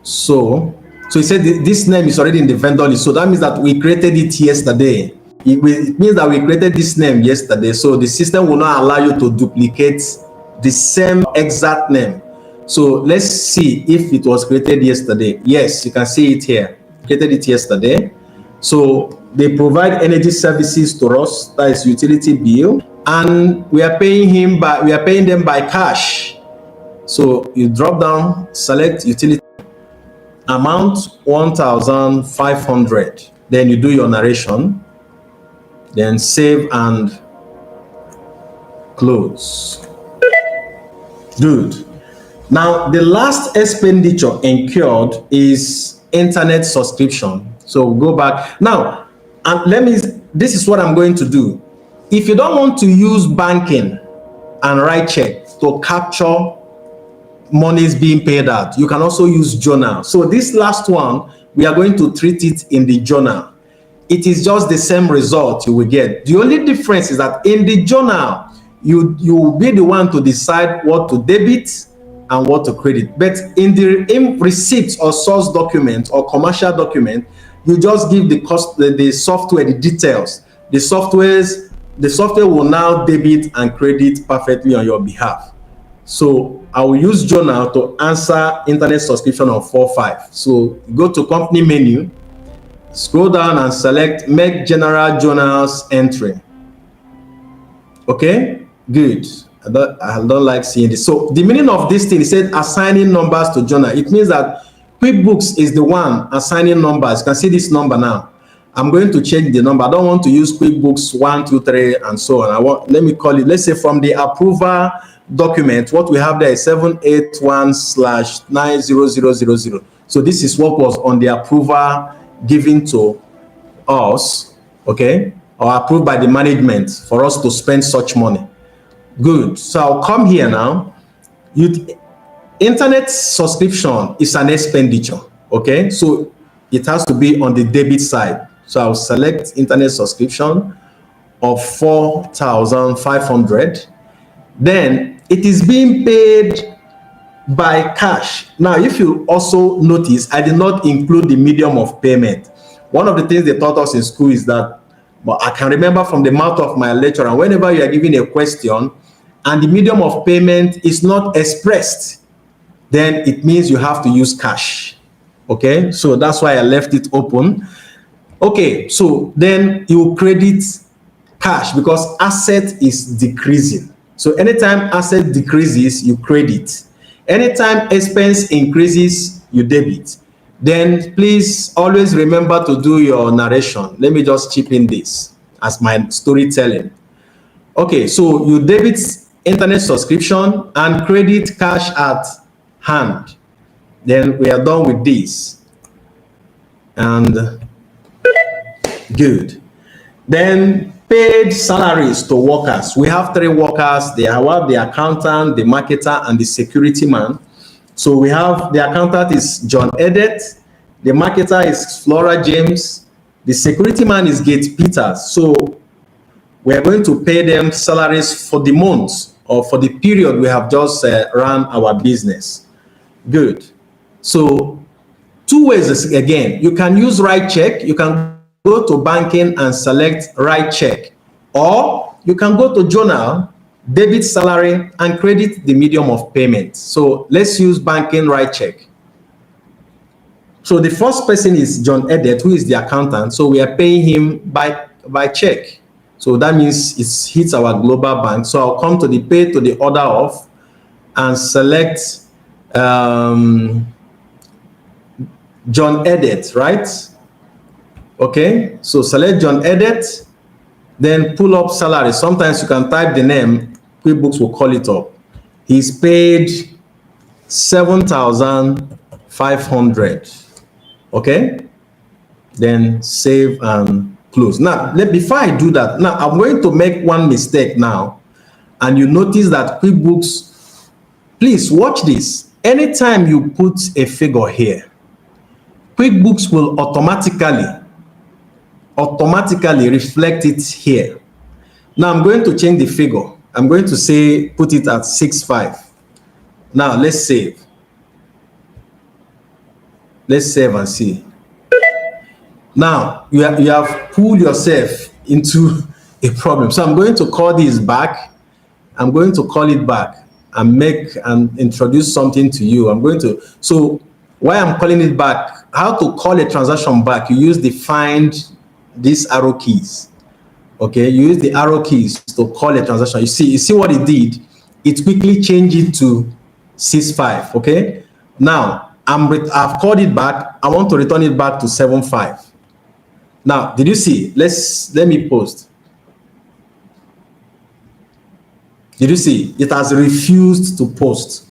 So he said this name is already in the vendor list. So that means that we created it yesterday. It means that we created this name yesterday. So the system will not allow you to duplicate the same exact name. So let's see if it was created yesterday. Yes, you can see it here. Created it yesterday. So they provide energy services to us, that is utility bill, and we are paying them by cash. So you drop down, select utility amount 1,500. Then you do your narration, then save and close. Good. Now the last expenditure incurred is internet subscription. So we'll go back now, and this is what I'm going to do. If you don't want to use banking and write check to capture monies being paid out, you can also use journal. So this last one, we are going to treat it in the journal. It is just the same result you will get. The only difference is that in the journal, you will be the one to decide what to debit and what to credit. But in the receipt or source document or commercial document, you just give the software the details. The software will now debit and credit perfectly on your behalf. So I will use journal to answer internet subscription on 4.5. So go to company menu, scroll down and select make general journals entry. Okay, good. I don't like seeing this. So the meaning of this thing, it said assigning numbers to journal. It means that QuickBooks is the one assigning numbers. You can see this number now. I'm going to change the number. I don't want to use QuickBooks 1, 2, 3, and so on. Let me call it, let's say from the approval document, what we have there is 781/90000. So this is what was on the approval given to us, okay, or approved by the management for us to spend such money. Good. So I'll come here now. Internet subscription is an expenditure, okay? So it has to be on the debit side. So I'll select internet subscription of 4,500. Then it is being paid by cash. Now, if you also notice, I did not include the medium of payment. One of the things they taught us in school is that, but I can remember from the mouth of my lecturer, whenever you are given a question and the medium of payment is not expressed, then it means you have to use cash. Okay, so that's why I left it open. Okay, so then you credit cash because asset is decreasing. So anytime asset decreases, you credit. Anytime expense increases, you debit. Then please always remember to do your narration. Let me just chip in this as my storytelling. Okay, so you debit internet subscription and credit cash at hand. Then we are done with this. And good. Then paid salaries to workers. We have 3 workers. They have the accountant, the marketer, and the security man. So we have the accountant is John Edet, the marketer is Flora James, the security man is Gate Peters. So we are going to pay them salaries for the month or for the period we have just run our business. Good. So 2 ways again. You can use write check. You can go to banking and select write check, or you can go to journal, debit salary, and credit the medium of payment. So let's use banking write check. So the first person is John Edet, who is the accountant. So we are paying him by check. So that means it hits our global bank. So I'll come to the pay to the order of and select John Edet, right? Okay, so select John Edet, then pull up salary. Sometimes you can type the name, QuickBooks will call it up. He's paid 7,500. Okay, then save and close. Now, before I do that, now I'm going to make one mistake now, and you notice that QuickBooks, please watch this. Anytime you put a figure here, QuickBooks will automatically reflect it here. Now I'm going to change the figure. I'm going to say put it at 6.5. Now let's save. Let's save and see. Now you have pulled yourself into a problem. So I'm going to call this back. I'm going to call it back and make and introduce something to you. So why I'm calling it back, how to call a transaction back, you use the find these arrow keys. Okay, you use the arrow keys to call a transaction. You see what it did? It quickly changed it to 6.5. Okay, now I've called it back. I want to return it back to 7.5. Now, did you see? Let me post. Did you see? It has refused to post.